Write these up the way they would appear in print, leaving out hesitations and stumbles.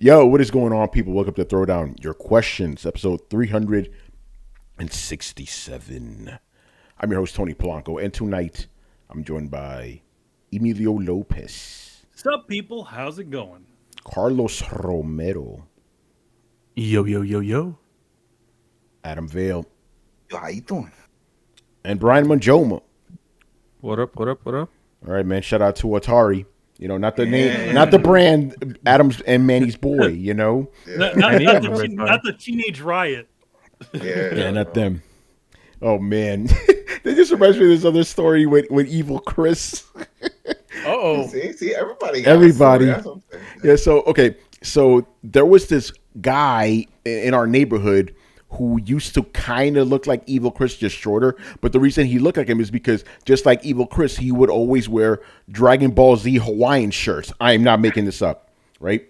Yo, what is going on, people? Welcome to Throwdown Your Questions, episode 367. I'm your host, Tony Polanco, and tonight I'm joined by Emilio Lopez, Sup, people? How's it going? Carlos Romero, Yo, yo, yo, yo. Adam Vale, Yo, how you doing? and Brian Manjoma. What up, what up, what up? All right, man. Shout out to Atari. You know, not the name, not the brand. Adam's and Manny's boy. You know, Not the Teenage Riot. yeah, not them. Oh man, they just reminds me of this other story with Evil Chris. See, everybody. Yeah. So okay, so there was this guy in our neighborhood who used to kind of look like Evil Chris, just shorter. But the reason he looked like him is because, just like Evil Chris, he would always wear Dragon Ball Z Hawaiian shirts. I am not making this up, right?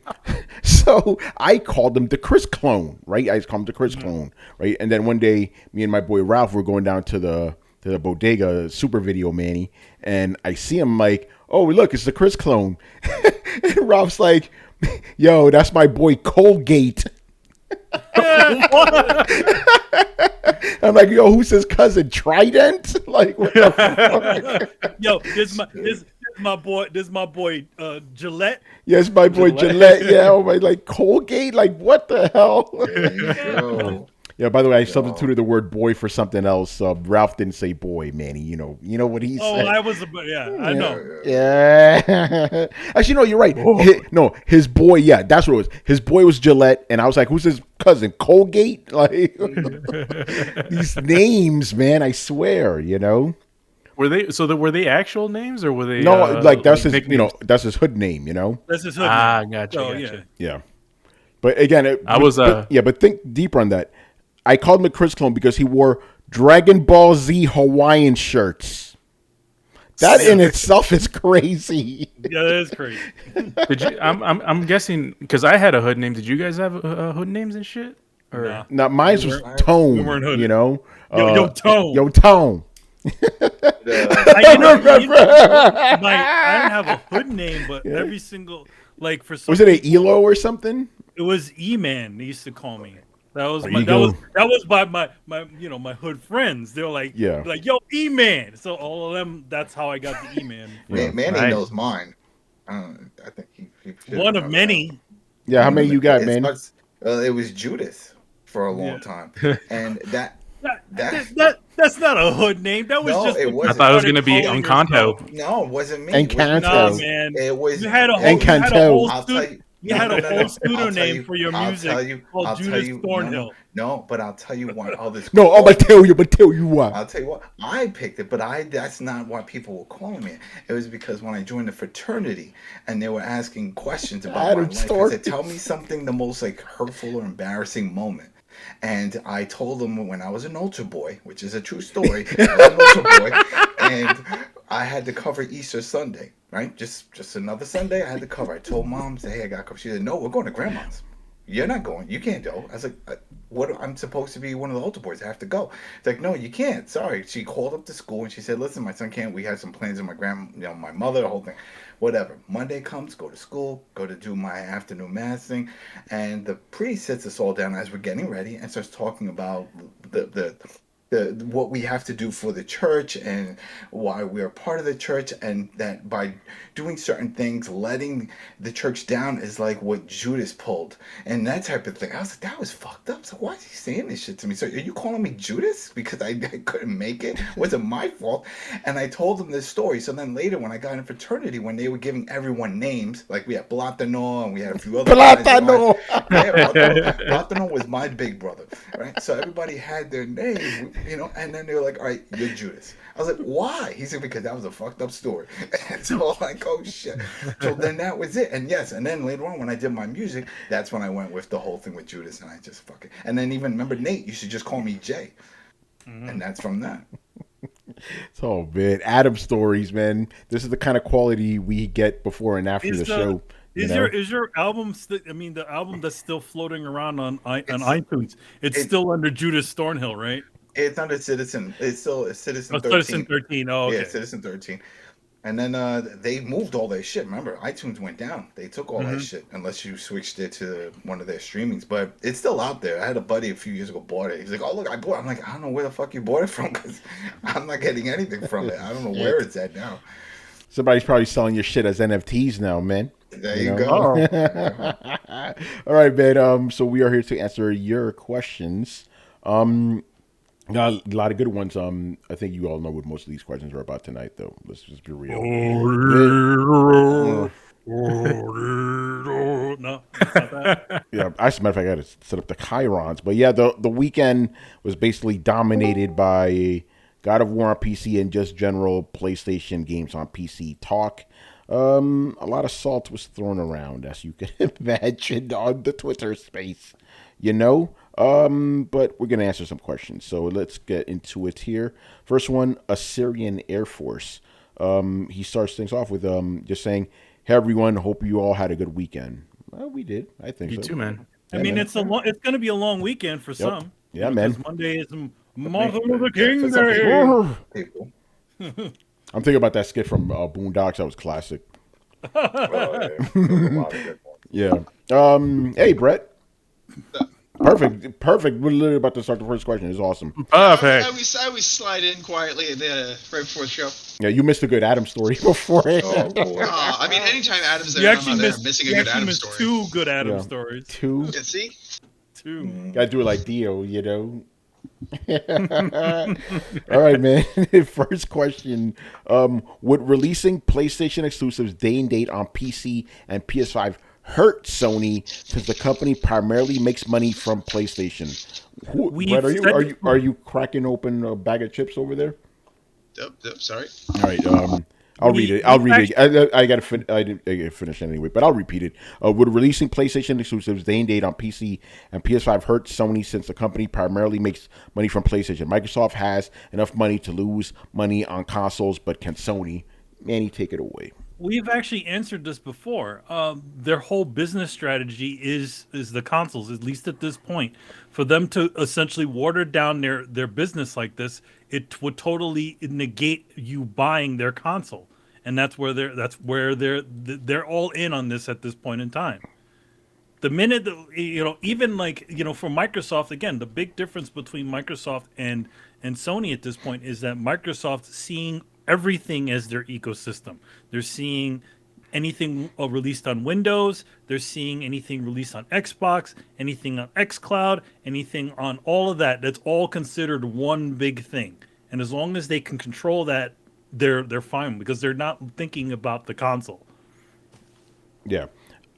So I called him the Chris clone, right? I just called him the Chris clone, right? And then one day, me and my boy Ralph were going down to the bodega, Super Video Manny, and I see him like, oh, look, it's the Chris clone. And Ralph's like, yo, that's my boy Colgate. I'm like, yo, who's his cousin? Trident? Like, what the fuck? Yo, this my boy Gillette. Yes, my boy Gillette. Yeah, oh my, like Colgate. Like, what the hell? Yeah. By the way, I substituted the word boy for something else. Ralph didn't say boy, Manny. You know what he said. Oh, I was I know. Yeah. Actually, no, you're right. His boy. Yeah, that's what it was. His boy was Gillette, and I was like, who's his cousin? Colgate? Like these names, man. I swear. You know. Were they actual names or were they? No, like that's his. nicknames? You know, that's his hood name. You know. That's his hood. Gotcha. Oh, gotcha. Yeah. But again, but think deeper on that. I called him a Chris clone because he wore Dragon Ball Z Hawaiian shirts. That in itself is crazy. Yeah, that is crazy. Did you? I'm guessing because I had a hood name. Did you guys have hood names and shit? Or Nah. Now mine was Tone. We weren't hooded. You know, Yo, Tone. Yo, Tone. I didn't have a hood name, but every single for some Was it a Elo or something? It was E-Man. They used to call me. That was by my hood friends. They were like, yo, E-Man. So all of them. That's how I got the E-Man. Manny knows mine. I think he one of many. Yeah, how many you got, man? It was Judas for a long time, and that's not a hood name. That was just. It wasn't. I thought it was gonna be Encanto. No, it wasn't me. Encanto. Nah, man. It was. You had a Encanto. You had a whole studio name for your music called Judas Thornhill. No, but I'll tell you why all this. No, I'm gonna tell you why. I'll tell you what. I picked it, but that's not why people were calling me. It was because when I joined the fraternity and they were asking questions about my life, I said, tell me something the most hurtful or embarrassing moment. And I told them when I was an altar boy, which is a true story, I was an altar boy, and I had to cover Easter Sunday, right? Just another Sunday I had to cover. I told Mom, hey, I got to cover. She said, no, we're going to Grandma's. You're not going. You can't go. I was like, what? I'm supposed to be one of the altar boys. I have to go. It's like, no, you can't. Sorry. She called up to school and she said, listen, my son can't. We had some plans with my mother, the whole thing. Whatever. Monday comes, go to school, go to do my afternoon mass thing. And the priest sits us all down as we're getting ready and starts talking about the what we have to do for the church and why we're part of the church, and that by doing certain things, letting the church down is like what Judas pulled and that type of thing. I was like, that was fucked up. So why is he saying this shit to me? So are you calling me Judas because I couldn't make it? It wasn't my fault. And I told him this story. So then later when I got in fraternity, when they were giving everyone names, like we had Platano and we had a few other Platano. Platano was my big brother, right? So everybody had their name. And then they were like, all right, you're Judas. I was like, why? He said, because that was a fucked up story. And so I'm like, oh shit. So then that was it. And yes, and then later on when I did my music, that's when I went with the whole thing with Judas, and I just fucking, and then even remember Nate used to just call me Jay. And that's from that. So man, Adam stories, man. This is the kind of quality we get before and after the show. Is your album? The album that's still floating around on iTunes. It's still under Judas Thornhill, right? It's under Citizen. It's still Citizen 13. Citizen 13. Oh, okay. Yeah, Citizen 13. And then they moved all their shit. Remember, iTunes went down. They took all that shit unless you switched it to one of their streamings. But it's still out there. I had a buddy a few years ago bought it. He's like, "Oh look, I bought it." I'm like, "I don't know where the fuck you bought it from because I'm not getting anything from it. I don't know where it's at now." Somebody's probably selling your shit as NFTs now, man. There you go. All right, man. So we are here to answer your questions. Got a lot of good ones. I think you all know what most of these questions are about tonight, though. Let's just be real. No, it's not that. Yeah, as a matter of fact, I got to set up the chyrons. But yeah, the weekend was basically dominated by God of War on PC and just general PlayStation games on PC talk. A lot of salt was thrown around, as you can imagine, on the Twitter space. But we're going to answer some questions. So let's get into it here. First one, Assyrian Air Force. He starts things off with just saying, "Hey everyone, hope you all had a good weekend." Well, we did. I think you so. too, man. I mean, it's going to be a long weekend for some. Yeah, man. Because Monday is Martin Luther King Day. I'm thinking about that skit from Boondocks. That was classic. Yeah. Hey, Brett. Perfect. We're literally about to start the first question. It's awesome. Perfect. I always slide in quietly right before the show. Yeah, you missed a good Adam story before. I mean, anytime Adam's there, I'm missing a good Adam story. Two good Adam stories. Two. Yeah, see? Two. Gotta do it like Dio, All right, man. First question. Would releasing PlayStation exclusives day and date on PC and PS5 hurt Sony since the company primarily makes money from PlayStation? Brett, are you cracking open a bag of chips over there? Sorry. All right. I'll read it. I got to finish anyway, but I'll repeat it. Would releasing PlayStation exclusives day and date on PC and PS5 hurt Sony since the company primarily makes money from PlayStation? Microsoft has enough money to lose money on consoles, but can Sony? Manny, take it away. We've actually answered this before. Their whole business strategy is the consoles, at least at this point. For them to essentially water down their business like this, it would totally negate you buying their console, and that's where they're all in on this at this point in time. The minute that, even for Microsoft, again, the big difference between Microsoft and Sony at this point is that Microsoft seeing everything as their ecosystem. They're seeing anything released on Windows. They're seeing anything released on Xbox, anything on xCloud, anything on all of that. That's all considered one big thing. And as long as they can control that, they're fine because they're not thinking about the console. Yeah.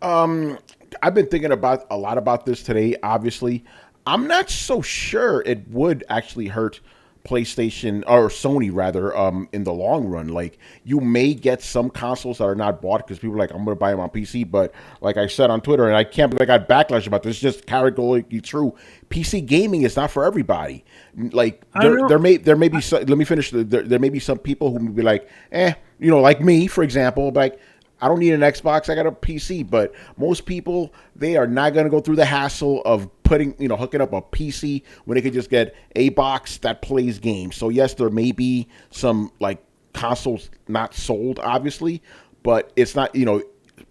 I've been thinking a lot about this today, obviously. I'm not so sure it would actually hurt PlayStation or Sony rather in the long run. Like, you may get some consoles that are not bought because people are like, I'm going to buy them on PC, but like I said on Twitter, and I can't believe I got backlash about this, just categorically true, PC gaming is not for everybody. Like, there may be some, let me finish, there may be some people who may be like, like me, for example, like, I don't need an Xbox, I got a PC. But most people, they are not going to go through the hassle of hooking up a PC when they could just get a box that plays games. So yes, there may be some like consoles not sold, obviously, but it's not,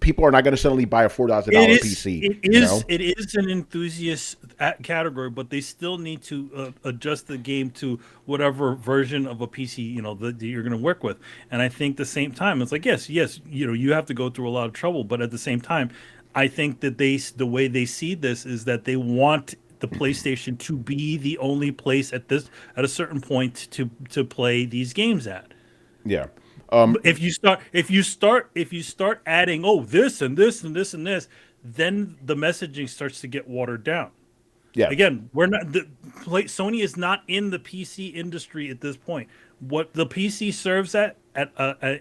people are not going to suddenly buy a $4,000 PC. It is an enthusiast category, but they still need to adjust the game to whatever version of a PC that you're going to work with. And I think the same time, it's like yes, you have to go through a lot of trouble, but at the same time, I think that the way they see this is that they want the PlayStation to be the only place at a certain point to play these games at. Yeah. If you start adding this and this and this and this, then the messaging starts to get watered down. Yeah. Again, Sony is not in the PC industry at this point. What the PC serves at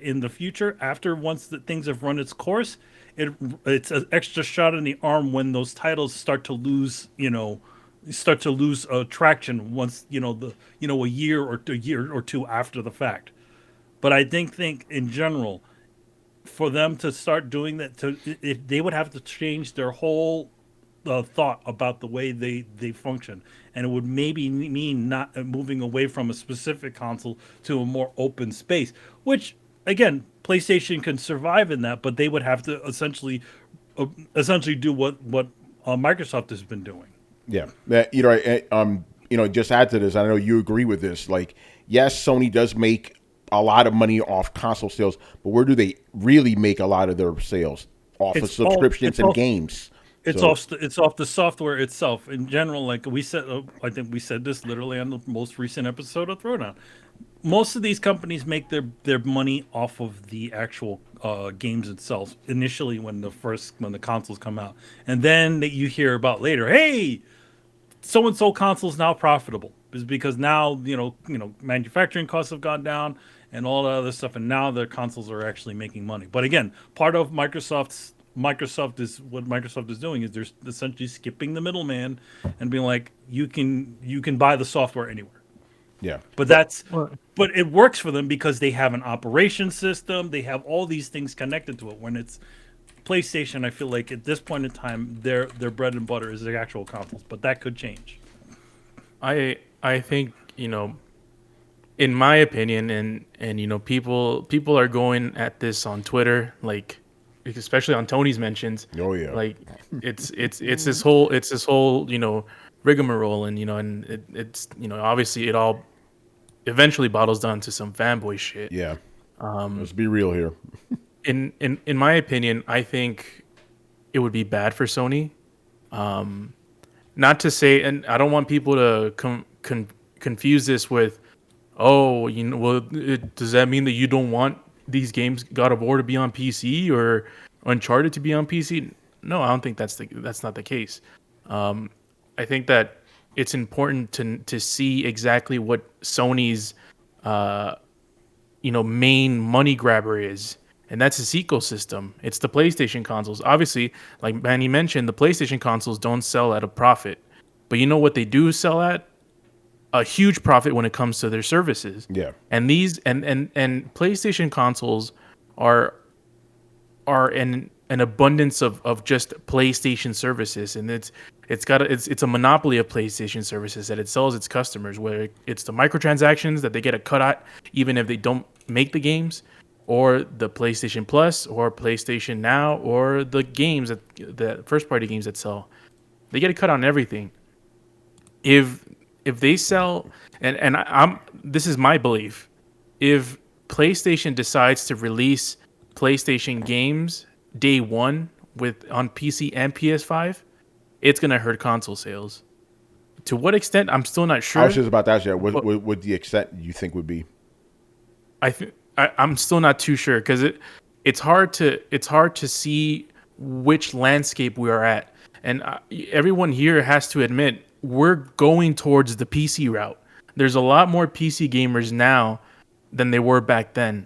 in the future, once things have run its course, it's an extra shot in the arm when those titles start to lose traction once a year or two after the fact. But I think in general, for them to start doing that, they would have to change their whole thought about the way they function, and it would maybe mean not moving away from a specific console to a more open space. Which, again, PlayStation can survive in that, but they would have to essentially do what Microsoft has been doing. Yeah, just add to this. I know you agree with this. Like, yes, Sony does make a lot of money off console sales, but where do they really make a lot of their sales? Off of subscriptions and games. It's off the software itself in general. Like we said, I think we said this literally on the most recent episode of Throwdown. Most of these companies make their money off of the actual games itself. Initially, when the consoles come out, and then that you hear about later, hey, so and so console's now profitable, is because now manufacturing costs have gone down and all the other stuff, and now their consoles are actually making money. But again, part of Microsoft is doing is they're essentially skipping the middleman and being like, you can buy the software anywhere. Yeah, but it works for them because they have an operation system. They have all these things connected to it. When it's PlayStation, I feel like at this point in time, their bread and butter is the actual consoles, but that could change. I think in my opinion, and people are going at this on Twitter, like especially on Tony's mentions. Oh yeah, like it's this whole rigmarole, and it's obviously it all eventually bottles down to some fanboy shit. Yeah. Let's be real here. In my opinion, I think it would be bad for Sony. Not to say, and I don't want people to confuse this with, does that mean that you don't want these games, God of War, to be on PC or Uncharted to be on PC? No, I don't think that's not the case. I think that it's important to see exactly what Sony's main money grabber is, and that's its ecosystem. It's the PlayStation consoles. Obviously, like Manny mentioned, the PlayStation consoles don't sell at a profit, but you know what they do sell at? A huge profit when it comes to their services. Yeah. And these and PlayStation consoles are an abundance of just PlayStation services, and it's a monopoly of PlayStation services that it sells its customers, where it's the microtransactions that they get a cut at even if they don't make the games, or the PlayStation Plus or PlayStation Now, or the games the first party games that sell. They get a cut on everything. If they sell, and this is my belief, if PlayStation decides to release PlayStation games day one on PC and PS5, it's gonna hurt console sales. To what extent, I'm still not sure. I was just about to ask you, what the extent you think would be? I'm still not too sure, because it's hard to see which landscape we are at, and everyone here has to admit we're going towards the PC route. There's a lot more PC gamers now than they were back then.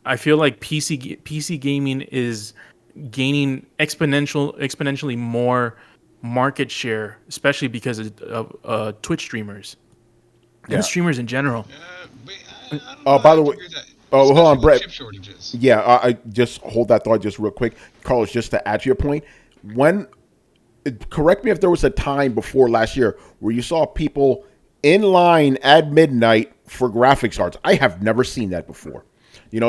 I feel like PC gaming is gaining exponentially more market share, especially because of Twitch streamers and streamers in general. By the way, hold on, Brett. Yeah, I just hold that thought just real quick, Carlos. Just to add to your point, correct me if there was a time before last year where you saw people in line at midnight for graphics cards. I have never seen that before.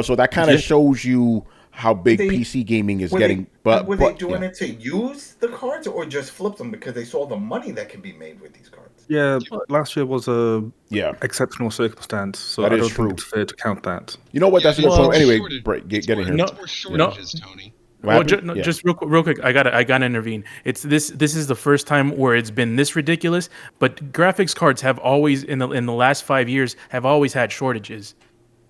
So that kind of shows you how big PC gaming is getting. Were they doing it to use the cards or just flip them because they saw the money that can be made with these cards? Yeah, last year was a exceptional circumstance, so that I don't true. think it's fair to count that. You know what? That's a good point. Anyway, get in here. It's more shortages, Tony. Well, just real quick, I gotta intervene. It's this is the first time where it's been this ridiculous. But graphics cards have always in the last 5 years have always had shortages.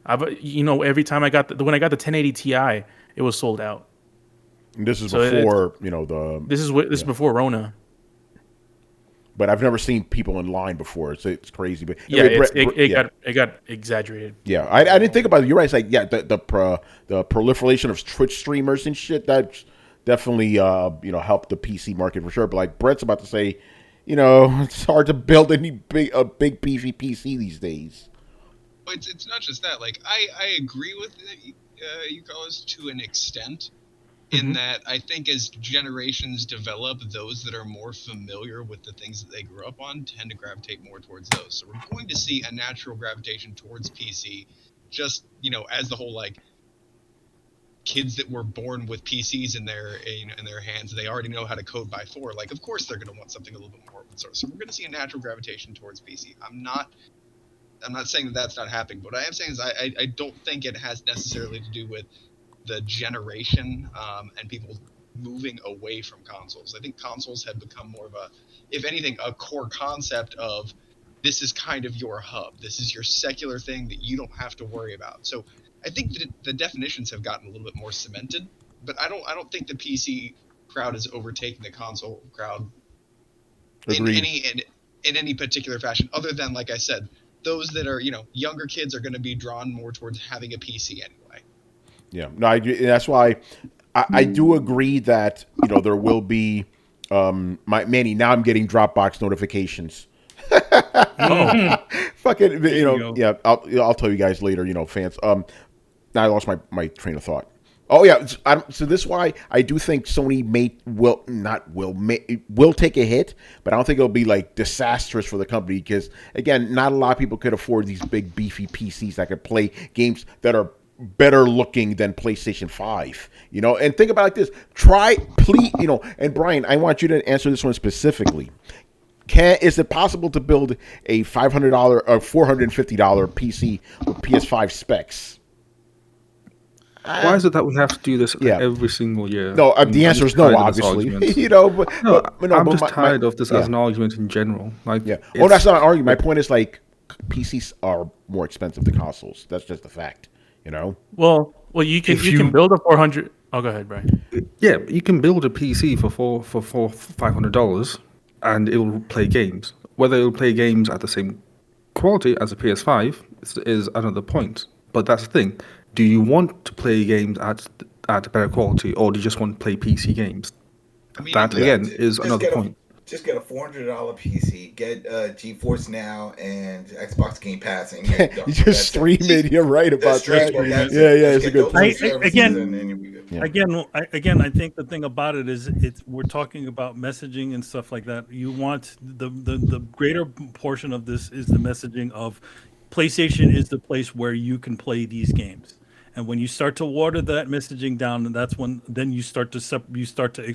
Every time when I got the 1080 Ti, it was sold out. And this is before This is before Rona. But I've never seen people in line before. It's crazy. But yeah, it got exaggerated. Yeah, I didn't think about it. You're right. It's like the proliferation of Twitch streamers and shit, that's definitely helped the PC market for sure. But like Brett's about to say, it's hard to build a big PC these days. But it's not just that. Like I agree with you guys to an extent. In that, I think as generations develop, those that are more familiar with the things that they grew up on tend to gravitate more towards those. So we're going to see a natural gravitation towards PC, just, as the whole, kids that were born with PCs in their hands, they already know how to code by 4. Like, of course they're going to want something a little bit more open source. So we're going to see a natural gravitation towards PC. I'm not saying that that's not happening, but what I am saying is I don't think it has necessarily to do with the generation and people moving away from consoles. I think consoles have become more of a, if anything, a core concept of this is kind of your hub. This is your secular thing that you don't have to worry about. So I think that the definitions have gotten a little bit more cemented, but I don't think the PC crowd is overtaking the console crowd in any particular fashion, other than, like I said, those that are, younger kids are going to be drawn more towards having a PC anyway. Yeah, no, that's why I do agree that there will be Manny. Now I'm getting Dropbox notifications. Fucking, yeah. I'll tell you guys later, fans. Now I lost my train of thought. Oh yeah, so this is why I do think Sony will take a hit, but I don't think it'll be like disastrous for the company because again, not a lot of people could afford these big beefy PCs that could play games that are better looking than PlayStation 5. And think about it like this. And Brian, I want you to answer this one specifically. Is it possible to build a $500 or $450 PC with PS5 specs? Why is it that we have to do this every single year? No, the answer is no, obviously. I'm just tired of this as an argument in general. Like, that's not an argument. My point is like PCs are more expensive than consoles. That's just a fact. Well, you can build a 400. Oh, go ahead, Brian. Yeah, you can build a PC for $500, and it'll play games. Whether it'll play games at the same quality as a PS5 is another point. But that's the thing. Do you want to play games at better quality, or do you just want to play PC games? That again is another point. Just get a $400 PC, get GeForce Now and Xbox Game Pass, and you just stream it. You're right about that. Yeah, it's a good point. Again, I think the thing about it is we're talking about messaging and stuff like that. You want the greater portion of this is the messaging of PlayStation is the place where you can play these games. And when you start to water that messaging down, and that's when then you start to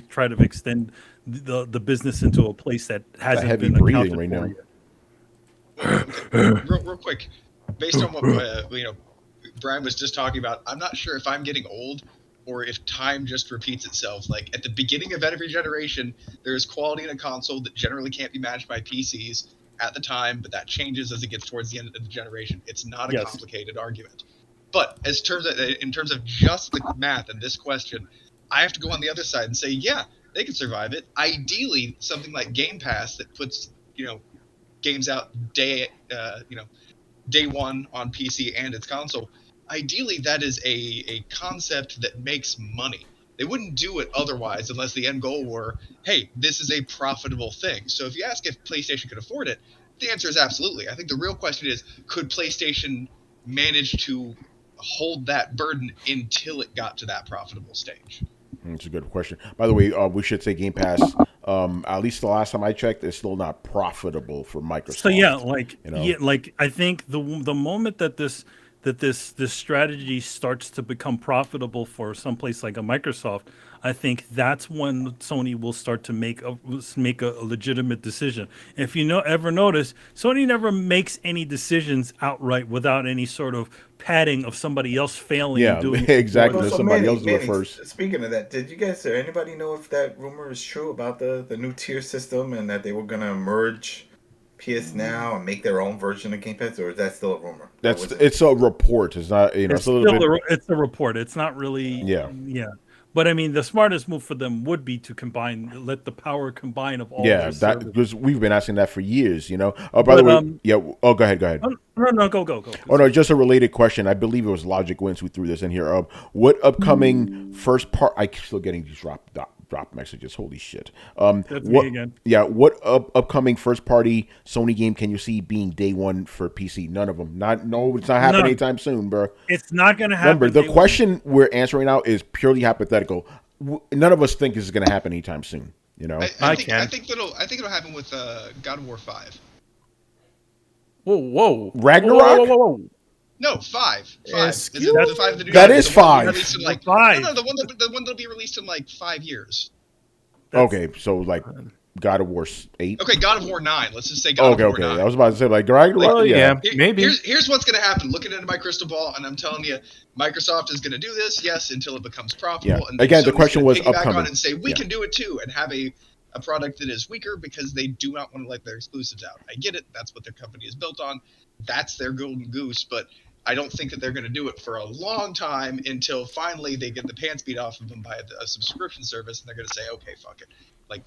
try to extend the business into a place that hasn't been accounted right now. Real quick, based on what Brian was just talking about, I'm not sure if I'm getting old or if time just repeats itself. Like at the beginning of every generation, there is quality in a console that generally can't be matched by PCs at the time, but that changes as it gets towards the end of the generation. It's not a complicated argument. But in terms of just the math and this question, I have to go on the other side and say, yeah, they can survive it. Ideally, something like Game Pass that puts games out day one on PC and its console. Ideally, that is a concept that makes money. They wouldn't do it otherwise unless the end goal were, hey, this is a profitable thing. So if you ask if PlayStation could afford it, the answer is absolutely. I think the real question is, could PlayStation manage to hold that burden until it got to that profitable stage? That's a good question. By the way, we should say Game Pass, at least the last time I checked, is still not profitable for Microsoft. So I think the moment that this strategy starts to become profitable for some place like a Microsoft, I think that's when Sony will start to make a legitimate decision. If you ever notice, Sony never makes any decisions outright without any sort of padding of somebody else failing. Yeah, doing exactly. Well, so somebody else do it first. Speaking of that, did you guys or anybody know if that rumor is true about the new tier system and that they were going to merge PS Now and make their own version of Game Pass, or is that still a rumor? It's a report. It's not. It's a report. It's not really. Yeah. But I mean, the smartest move for them would be to let the power combine of all. Yeah, because we've been asking that for years. Oh, by the way, Oh, go ahead. No, go. Oh no, just a related question. I believe it was Logic Wins who threw this in here. What upcoming first part? I'm still getting these drop messages. Holy shit. That's me again. Yeah, what upcoming first party Sony game can you see being day one for PC? None of them. It's not happening anytime soon, bro. It's not going to happen. Remember, the question we're answering now is purely hypothetical. None of us think this is going to happen anytime soon. I think it'll happen with God of War 5. Whoa! Ragnarok? Whoa. No, 5. Is it Excuse the 5 the new That one? is The one that'll be 5. released in like Five. No, the one that'll be released in like 5 years. Okay, so like God of War 8. Okay, God of War 9. Let's just say God of War 9. I was about to say like Dragon. Well, yeah, maybe. Here's what's going to happen. Looking into my crystal ball, and I'm telling you, Microsoft is going to do this, yes, until it becomes profitable. Yeah. And then Again, the Sony's question gonna was piggyback upcoming. on and say we Yeah. can do it too, and have a product that is weaker because they do not want to let their exclusives out. I get it. That's what their company is built on. That's their golden goose. But I don't think that they're going to do it for a long time until finally they get the pants beat off of them by a subscription service, and they're going to say, okay, fuck it. Like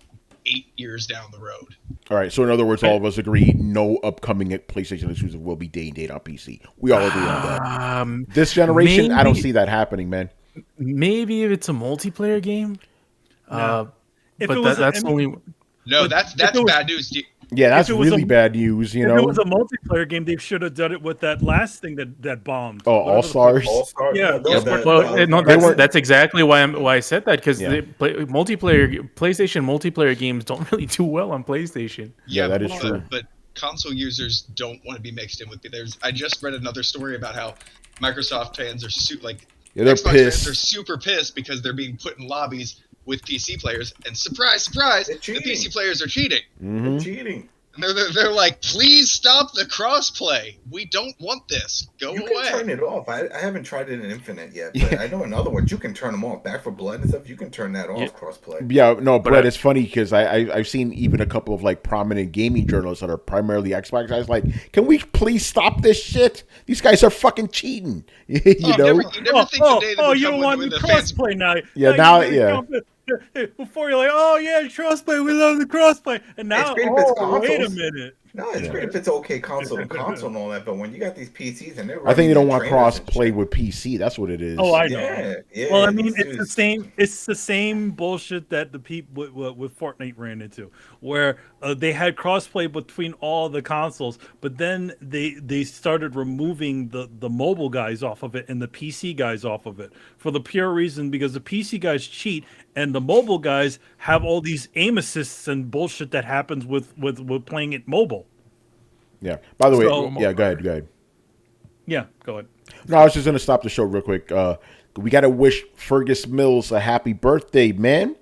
8 years down the road. All right. So in other words, all of us agree no upcoming PlayStation exclusive will be day and date on PC. We all agree on that. This generation, I don't see that happening, man. Maybe if it's a multiplayer game. If But it was that's only. No, But that's if it was- bad news. Yeah, that's it was really a- bad news. You If it know. was a multiplayer game, they should have done it with that last thing that bombed. Oh, All Stars. All-Star. Yeah. That's exactly why I said that, because Yeah. PlayStation multiplayer games don't really do well on PlayStation. Yeah, that is true. But console users don't want to be mixed in with it. I just read another story about how Microsoft fans are They're Xbox pissed. fans are super pissed because they're being put in lobbies with PC players, and surprise, surprise, the cheating. PC players are cheating. Mm-hmm. Cheating. And they're like, please stop the crossplay. We don't want this. Go You away. can turn it off. I haven't tried it in Infinite yet, but I know in other ones you can turn them off. Back for Blood and stuff, you can turn that off. Crossplay. Yeah, no, Brett, it's funny because I've seen even a couple of like prominent gaming journalists that are primarily Xbox guys like, can we please stop this shit? These guys are fucking cheating. You know? You never think the day that you don't want with the the fans. crossplay now. Yeah, you now- gotta yeah. jump in. Before you're like, oh yeah, crossplay, we love the crossplay, and now, great if it's wait a consoles. minute. No, it's great if it's okay console to console and all that, but when you got these PCs and they're I think they don't want running trainers and cross-play shit. with PC. That's what it is. Oh, I know. Yeah. Well, I mean, these it's the dudes- same. It's the same bullshit that the people with Fortnite ran into, where they had crossplay between all the consoles, but then they started removing the mobile guys off of it and the PC guys off of it for the pure reason because the PC guys cheat and the mobile guys have all these aim assists and bullshit that happens with playing it mobile. Yeah. By the way, So- yeah, go ahead. Yeah, go ahead. No, I was just going to stop the show real quick. We got to wish Fergus Mills a happy birthday, man.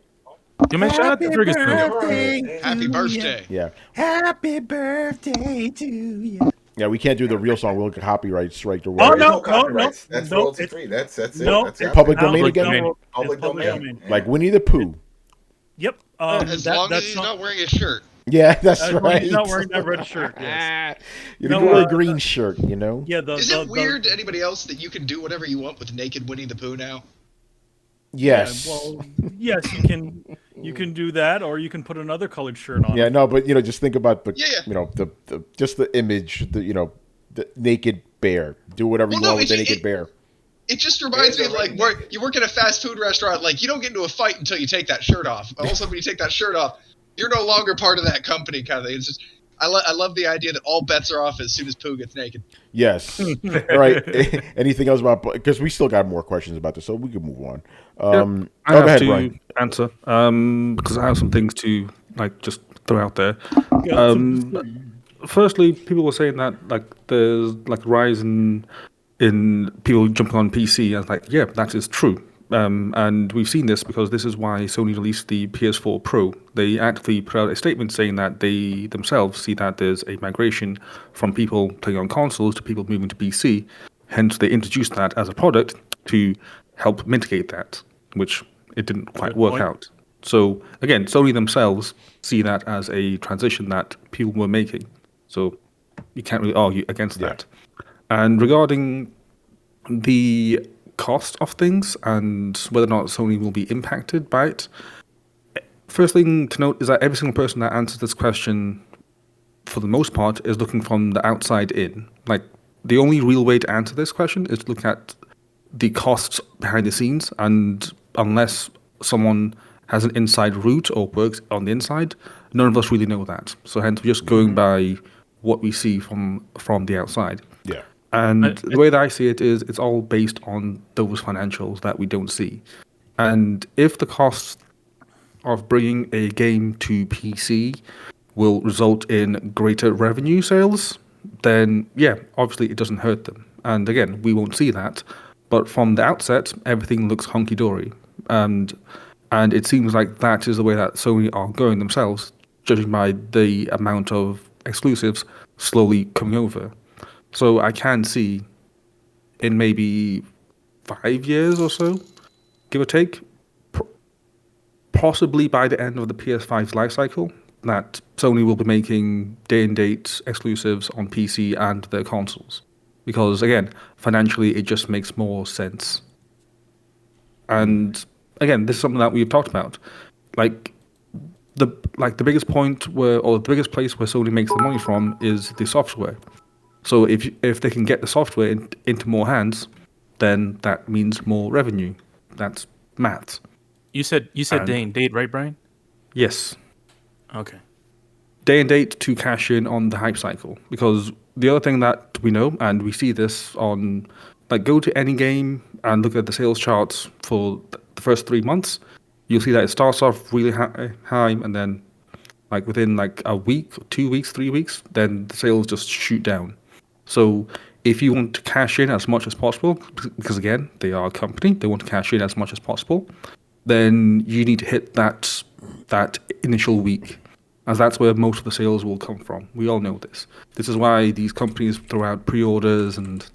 You mentioned shout out to Fergus Mills. Happy birthday. Yeah. Happy birthday to you. Yeah, we can't do the real song. We'll get copyright strike or Oh, whatever. There's no, copyrights. That's no, royalty it's- free. That's it. no, That's it. Public domain Now, again? it's Public domain. domain. Like Winnie the Pooh. Yep. As long as he's not wearing a shirt. Yeah, that's as long as right. he's not wearing that red shirt. Yes. You No, can wear a green shirt, you know? Yeah. Is it weird to anybody else that you can do whatever you want with naked Winnie the Pooh now? Yes. Yeah, well, yes, you can do that, or you can put another colored shirt on. Yeah, no, but just think about the Yeah. the just the image, the naked bear. Do whatever you Well, no, want with the it- naked bear. It just reminds me of like where you work at a fast food restaurant. Like you don't get into a fight until you take that shirt off. Also, when you take that shirt off, you're no longer part of that company, kind of thing. It's just I love the idea that all bets are off as soon as Pooh gets naked. Yes. All right. Anything else about, because we still got more questions about this, so we can move on. I go have ahead, to Brian. answer because I have some things to just throw out there. Firstly, people were saying that there's a rise in people jumping on PC. I was like, yeah, that is true. And we've seen this because this is why Sony released the PS4 Pro. They actively put out a statement saying that they themselves see that there's a migration from people playing on consoles to people moving to PC. Hence, they introduced that as a product to help mitigate that, which it didn't quite work out. So again, Sony themselves see that as a transition that people were making. So you can't really argue against that. And regarding the cost of things and whether or not Sony will be impacted by it, first thing to note is that every single person that answers this question, for the most part, is looking from the outside in. The only real way to answer this question is to look at the costs behind the scenes, and unless someone has an inside route or works on the inside, none of us really know that. So hence, we're just going by what we see from the outside. Yeah. And the way that I see it is it's all based on those financials that we don't see. And if the cost of bringing a game to PC will result in greater revenue sales, then yeah, obviously it doesn't hurt them. And again, we won't see that. But from the outset, everything looks hunky dory, and it seems like that is the way that Sony are going themselves, judging by the amount of exclusives slowly coming over. So I can see in maybe 5 years or so, give or take, possibly by the end of the PS5's life cycle, that Sony will be making day and date exclusives on PC and their consoles. Because again, financially, it just makes more sense. And again, this is something that we've talked about. Like the biggest point where, or the biggest place where Sony makes the money from is the software. So if they can get the software into more hands, then that means more revenue. That's maths. You said day and date, right, Brian? Yes. Okay. Day and date to cash in on the hype cycle. Because the other thing that we know, and we see this on, like, go to any game and look at the sales charts for the first 3 months, you'll see that it starts off really high, and then, like, within like a week, 2 weeks, 3 weeks, then the sales just shoot down. So if you want to cash in as much as possible, because again, they are a company, they want to cash in as much as possible, then you need to hit that initial week, as that's where most of the sales will come from. We all know this. This is why these companies throw out pre-orders and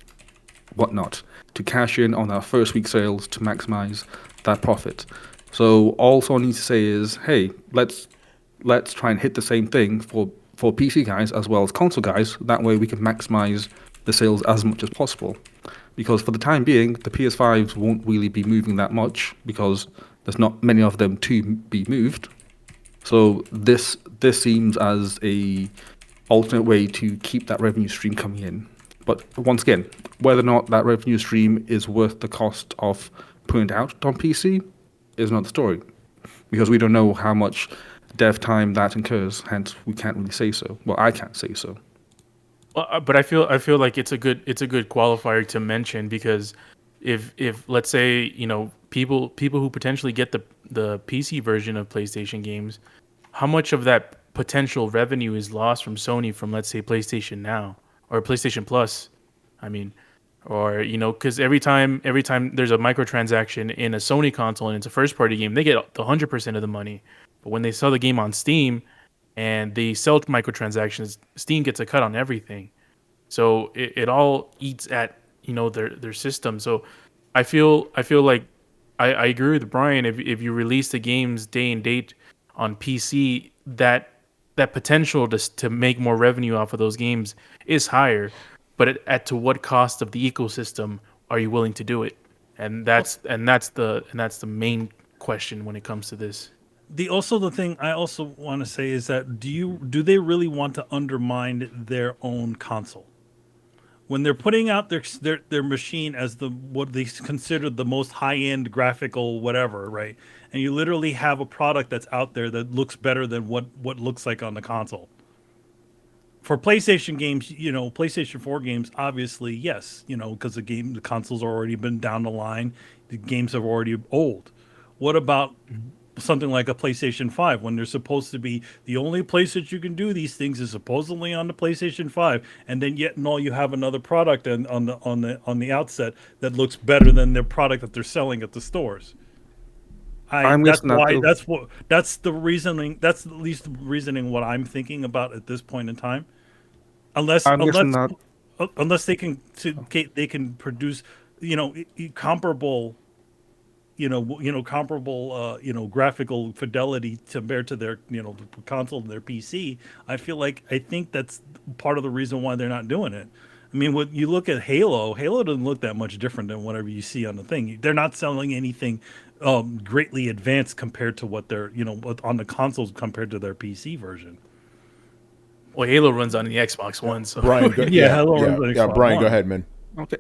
whatnot to cash in on our first week sales to maximize that profit. So all someone needs to say is, hey, let's try and hit the same thing for PC guys as well as console guys. That way we can maximize the sales as much as possible. Because for the time being, the PS5s won't really be moving that much because there's not many of them to be moved. So this seems as a alternate way to keep that revenue stream coming in. But once again, whether or not that revenue stream is worth the cost of putting it out on PC is not the story, because we don't know how much dev time that incurs. Hence, we can't really say so. Well, I can't say so. Well, but I feel like it's a good qualifier to mention, because if let's say, you know, people who potentially get the PC version of PlayStation games, how much of that potential revenue is lost from Sony from, let's say, PlayStation Now or PlayStation Plus? I mean, or, you know, because every time there's a microtransaction in a Sony console and it's a first party game, they get the 100% of the money. But when they sell the game on Steam and they sell microtransactions, Steam gets a cut on everything. So it all eats at, you know, their system. So I feel like I agree with Brian. If you release the games day and date on PC, that potential to make more revenue off of those games is higher. But at to what cost of the ecosystem are you willing to do it? And that's the main question when it comes to this. The thing I also want to say is that do they really want to undermine their own console when they're putting out their machine as what they consider the most high end graphical whatever, right? And you literally have a product that's out there that looks better than what looks like on the console. For PlayStation games, you know, PlayStation 4 games, obviously, yes, you know, because the consoles are already been down the line, the games are already old. What about something like a PlayStation 5 when they're supposed to be the only place that you can do these things is supposedly on the PlayStation 5, and then yet and all you have another product on the outset that looks better than their product that they're selling at the stores. That's the reasoning. That's at least the reasoning what I'm thinking about at this point in time. Unless they can produce, you know, comparable, graphical fidelity compared to their, you know, the console and their PC. I think that's part of the reason why they're not doing it. I mean, when you look at Halo doesn't look that much different than whatever you see on the thing. They're not selling anything greatly advanced compared to what they're, you know, on the consoles compared to their PC version. Well, Halo runs on the Xbox One, so Brian, runs on Xbox Brian, One. Go ahead, man. Okay,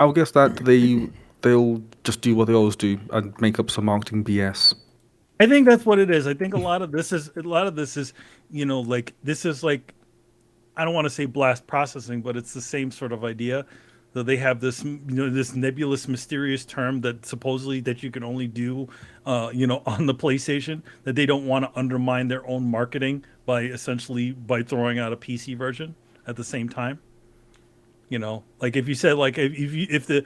I would guess that they'll just do what they always do and make up some marketing BS. I think that's what it is. I think a lot of this is, you know, like this is like, I don't want to say blast processing, but it's the same sort of idea that they have this, you know, this nebulous, mysterious term that supposedly that you can only do, you know, on the PlayStation, that they don't want to undermine their own marketing by throwing out a PC version at the same time. Like if you said like if the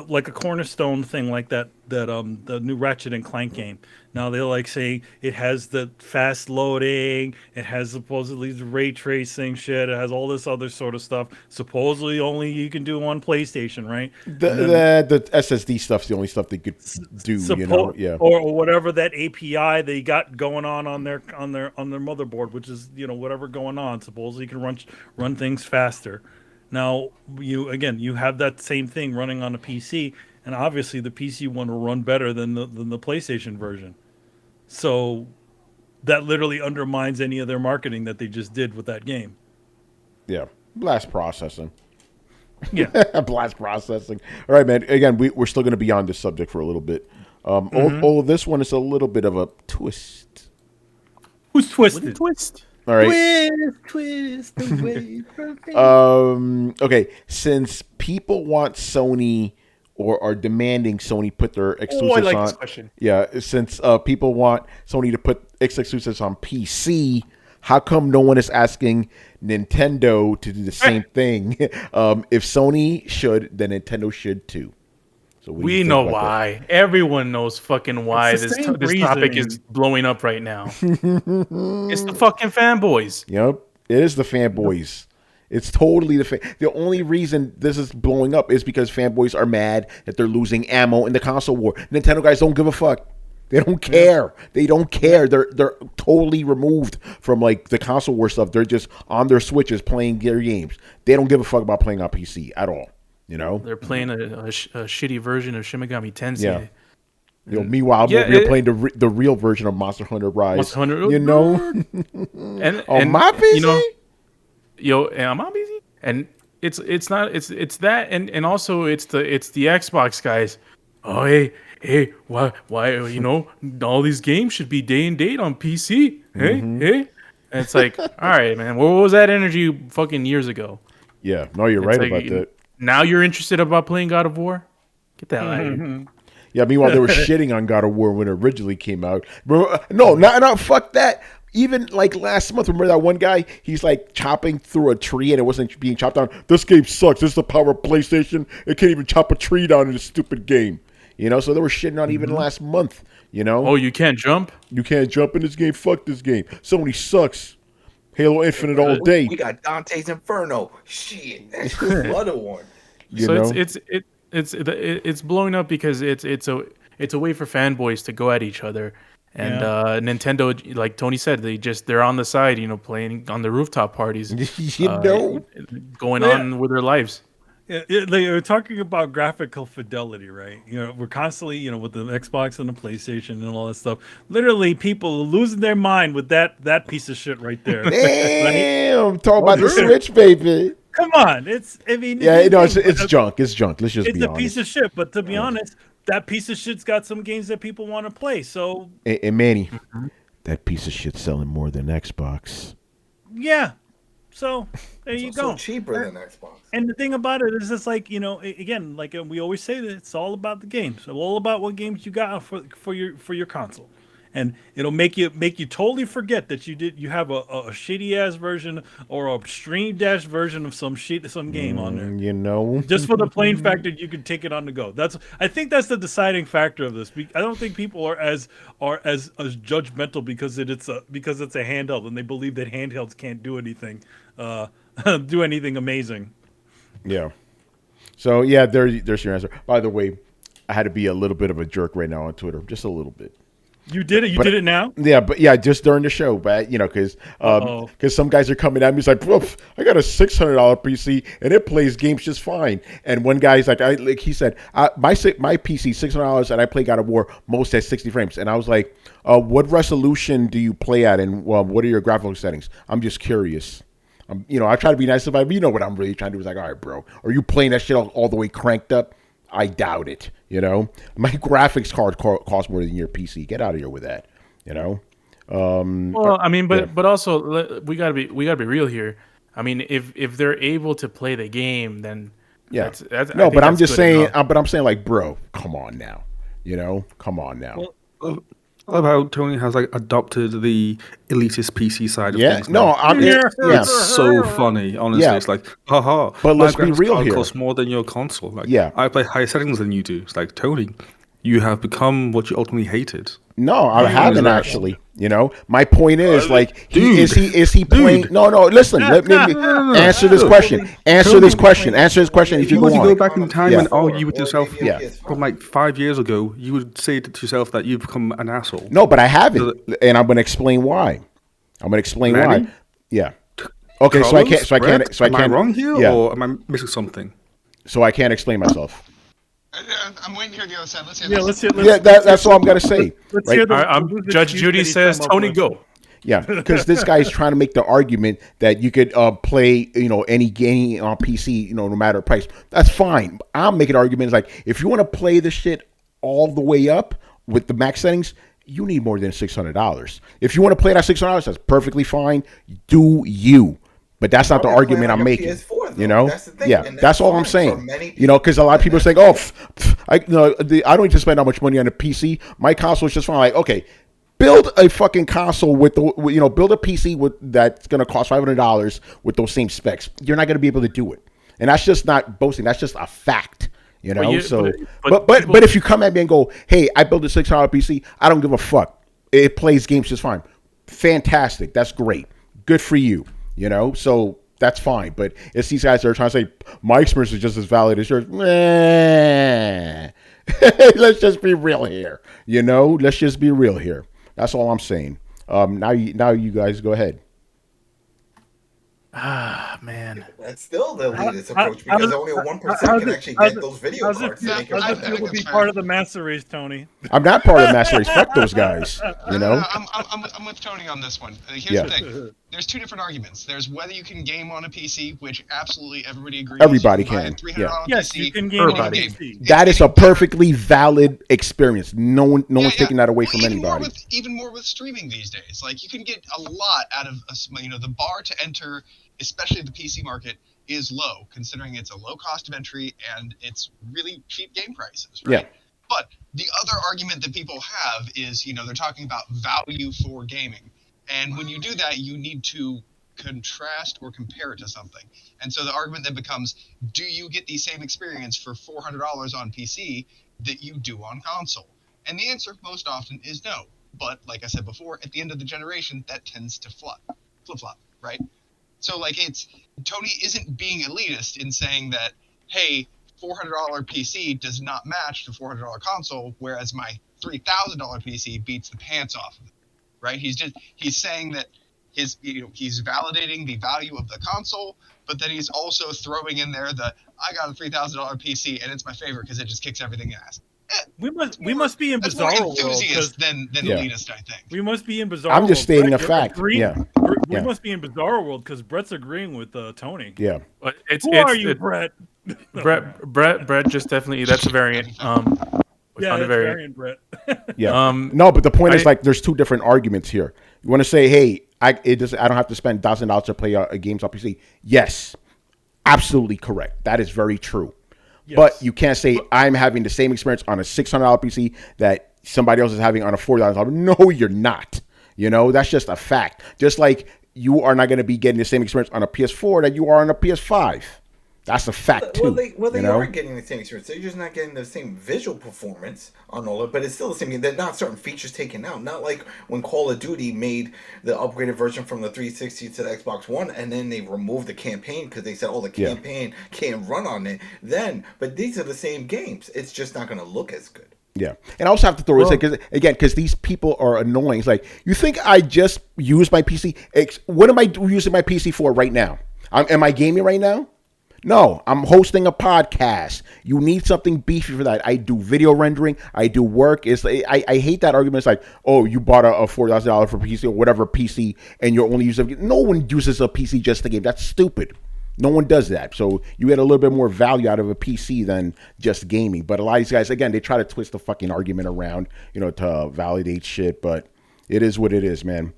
like a cornerstone thing like that the new Ratchet and Clank game. Now they're like saying it has the fast loading, it has supposedly the ray tracing shit, it has all this other sort of stuff. Supposedly only you can do on PlayStation, right? The SSD stuff's the only stuff they could do, yeah, or whatever that API they got going on their motherboard, which is whatever going on. Supposedly you can run things faster. Now, you have that same thing running on a PC, and obviously the PC one will run better than the PlayStation version. So that literally undermines any of their marketing that they just did with that game. Yeah, blast processing. Yeah, blast processing. All right, man. Again, we're still going to be on this subject for a little bit. All of this one is a little bit of a twist. Who's twisted? Twist. All right. Twist away from me. Okay. Since people want Sony or are demanding Sony put their exclusives I like on. this question. Yeah. Since people want Sony to put exclusives on PC, how come no one is asking Nintendo to do the same thing? If Sony should, then Nintendo should too. So we know why. That? Everyone knows fucking why this topic is blowing up right now. It's the fucking fanboys. Yep, it is the fanboys. It's totally the only reason this is blowing up is because fanboys are mad that they're losing ammo in the console war. Nintendo guys don't give a fuck. They don't care. They don't care. They're totally removed from like the console war stuff. They're just on their Switches playing their games. They don't give a fuck about playing on PC at all. They're playing a shitty version of Shin Megami Tensei. Yeah. Meanwhile, we're playing the real version of Monster Hunter Rise. Monster Hunter, and my PC. On my PC, and it's that, and also it's the Xbox guys. Oh hey, why all these games should be day and date on PC. Hey. And it's like, all right, man, where was that energy fucking years ago? Yeah, no, you're right about that. Now you're interested about playing God of War? Get that out of here. Yeah, meanwhile, they were shitting on God of War when it originally came out. No, fuck that. Even like last month, remember that one guy? He's like chopping through a tree and it wasn't being chopped down. This game sucks. This is the power of PlayStation. It can't even chop a tree down in this stupid game. So they were shitting on even last month. Oh, you can't jump? You can't jump in this game. Fuck this game. Sony sucks. Halo Infinite all day. We got Dante's Inferno. Shit, that's another one. It's blowing up because it's a way for fanboys to go at each other, and Nintendo, like Tony said, they're on the side, playing on the rooftop parties, going on with their lives. They are talking about graphical fidelity, right? We're constantly, with the Xbox and the PlayStation and all that stuff. Literally, people are losing their mind with that piece of shit right there. Damn, talk about the Switch, baby. Come on, it's junk. It's junk. Let's just be honest. It's a piece of shit. But to be honest, that piece of shit's got some games that people want to play. So, and Manny, that piece of shit's selling more than Xbox. Yeah. So there you go. So cheaper than Xbox. And the thing about it is, it's like again, like we always say, that it's all about the games. It's all about what games you got for your console, and it'll make you totally forget that you have a shitty ass version or a stream dash version of some game on there. Just for the plain fact that you can take it on the go. I think that's the deciding factor of this. I don't think people are as judgmental because it's a handheld and they believe that handhelds can't do anything amazing. Yeah. So yeah, there's your answer. By the way, I had to be a little bit of a jerk right now on Twitter, just a little bit. You did it. You did it now. Yeah, but just during the show, but because some guys are coming at me. It's like, I got a $600 PC and it plays games just fine. And one guy's like he said, my PC $600 and I play God of War most at 60 frames. And I was like, what resolution do you play at, and what are your graphical settings? I'm just curious. I try to be nice about it, but you know what I'm really trying to do is like, all right, bro, are you playing that shit all the way cranked up? I doubt it. My graphics card costs more than your PC. Get out of here with that. Well, I mean, but also we gotta be real here. I mean, if they're able to play the game, then that's no. But I'm just saying. But I'm saying, like, bro, come on now. Come on now. Well, I love how Tony has like adopted the elitist PC side of Yeah, things. no, Now. yeah. It's so funny, honestly. Yeah. It's like, haha, But my let's be graphics real card here. costs more than your console. Like, Yeah. I play higher settings than you do. It's like, Tony, you have become what you ultimately hated. No, I haven't that? actually. You know, my point is like, Dude. is he playing? No, listen. Let me answer this question. Answer this question. If you You go want to on. go back in time Yeah. and argue with yourself Yeah. from like 5 years ago, you would say to yourself that you've become an asshole. No, but I haven't, and I'm going to explain why. Lanny? Yeah. Okay, Carlos, so I can't. Am I wrong here, Yeah. or am I missing something? So I can't explain myself. I'm waiting to hear the other side. Let's hear Yeah, this. let's hear. Yeah, that's all I'm going to say. Let's right? hear the. Judge Judy says, Tony, go. Yeah, because this guy's trying to make the argument that you could play, any game on PC, no matter price. That's fine. I'm making arguments like if you want to play this shit all the way up with the max settings, you need more than $600. If you want to play it at $600, that's perfectly fine. Do you? But that's not the argument I'm making. PS4, that's the thing. Yeah, that's all I'm saying. Because a lot of people are saying, I don't need to spend that much money on a PC. My console is just fine. Like, okay. Build a fucking console build a PC that's going to cost $500 with those same specs. You're not going to be able to do it. And that's just not boasting. That's just a fact, But if you come at me and go, hey, I built a $600 PC, I don't give a fuck. It plays games just fine. Fantastic. That's great. Good for you, So that's fine. But it's these guys that are trying to say, my experience is just as valid as yours. Let's just be real here. Let's just be real here. That's all I'm saying. Now you guys go ahead. Ah, man. That's still the elitist approach because only 1% can actually get those video cards. How's it feel to be part of the master race, Tony? I'm not part of the master race. Fuck those guys. I'm with Tony on this one. Here's the thing. There's two different arguments. There's whether you can game on a PC, which absolutely everybody agrees. Everybody can. Yes, you can game on a PC. That is a perfectly valid experience. No one's taking that away from anybody. Even more with streaming these days. Like you can get a lot out of the bar to enter, especially the PC market, is low, considering it's a low cost of entry and it's really cheap game prices, right? Yeah. But the other argument that people have is, they're talking about value for gaming. And when you do that, you need to contrast or compare it to something. And so the argument then becomes, do you get the same experience for $400 on PC that you do on console? And the answer most often is no. But like I said before, at the end of the generation, that tends to flip-flop, right? So Tony isn't being elitist in saying that, hey, $400 PC does not match the $400 console, whereas my $3,000 PC beats the pants off of it, right? He's saying that he's validating the value of the console, but then he's also throwing in there I got a $3,000 PC and it's my favorite because it just kicks everything ass. We must be in bizarre world than elitist, I think. We must be in bizarre. I'm just stating a fact. We must be in bizarre world because Brett's agreeing with Tony. Yeah. But Who are you, Brett? Brett just definitely that's a variant. That's variant, Brett. Yeah. No, but the point is there's two different arguments here. You want to say, hey, I don't have to spend $1,000 to play a games on PC. Yes, absolutely correct. That is very true. Yes. But you can't say I'm having the same experience on a $600 PC that somebody else is having on a $4,000. No, you're not. That's just a fact. Just like you are not going to be getting the same experience on a PS4 that you are on a PS5. That's a fact too. They are getting the same experience. They're just not getting the same visual performance on all of it, but it's still the same game. They're not certain features taken out. Not like when Call of Duty made the upgraded version from the 360 to the Xbox One, and then they removed the campaign because they said, the campaign can't run on it. But these are the same games. It's just not going to look as good. Yeah, and I also have to throw this because these people are annoying. It's like, you think I just use my PC? What am I using my PC for right now? Am I gaming right now? No, I'm hosting a podcast. You need something beefy for that. I do video rendering. I do work. I hate that argument. It's like, oh, you bought a $4,000 for PC or whatever PC, and you're only using. No one uses a PC just to game. That's stupid. No one does that. So you get a little bit more value out of a PC than just gaming. But a lot of these guys, again, they try to twist the fucking argument around, to validate shit. But it is what it is, man.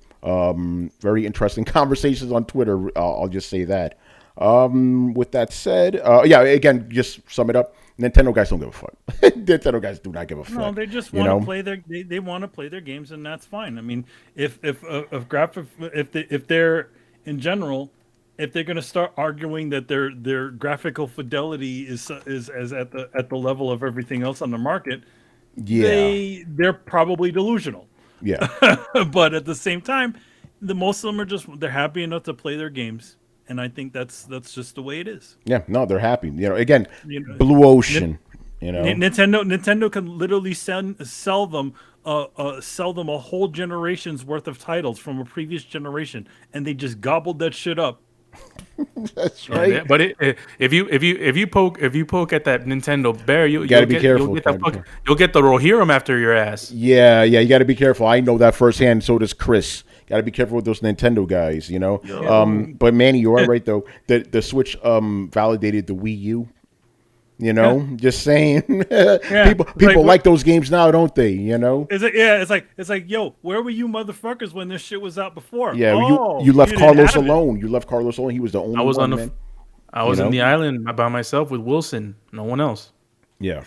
Very interesting conversations on Twitter. I'll just say that. With that said, yeah, again, just sum it up. Nintendo guys don't give a fuck. Nintendo guys do not give a fuck. No, they just want to play they want to play their games, and that's fine. I mean, if they're in general, if they're going to start arguing that their graphical fidelity is at the level of everything else on the market, they're probably delusional. Yeah. But at the same time, most of them they're happy enough to play their games, and I think that's just the way it is. Yeah, no, they're happy. Again, blue ocean. Nintendo can literally sell them a whole generation's worth of titles from a previous generation, and they just gobbled that shit up. That's right. Yeah, but if you poke at that Nintendo bear, you'll be careful. You'll get the Rohirrim after your ass. Yeah, you got to be careful. I know that firsthand. So does Chris. Got to be careful with those Nintendo guys. But Manny, you are right though. The Switch validated the Wii U. Just saying. People like those games now, don't they? It's like, yo, where were you motherfuckers when this shit was out before? Yeah, you left Carlos alone. You left Carlos alone. He was the only one, man. I was on the island by myself with Wilson. No one else. Yeah.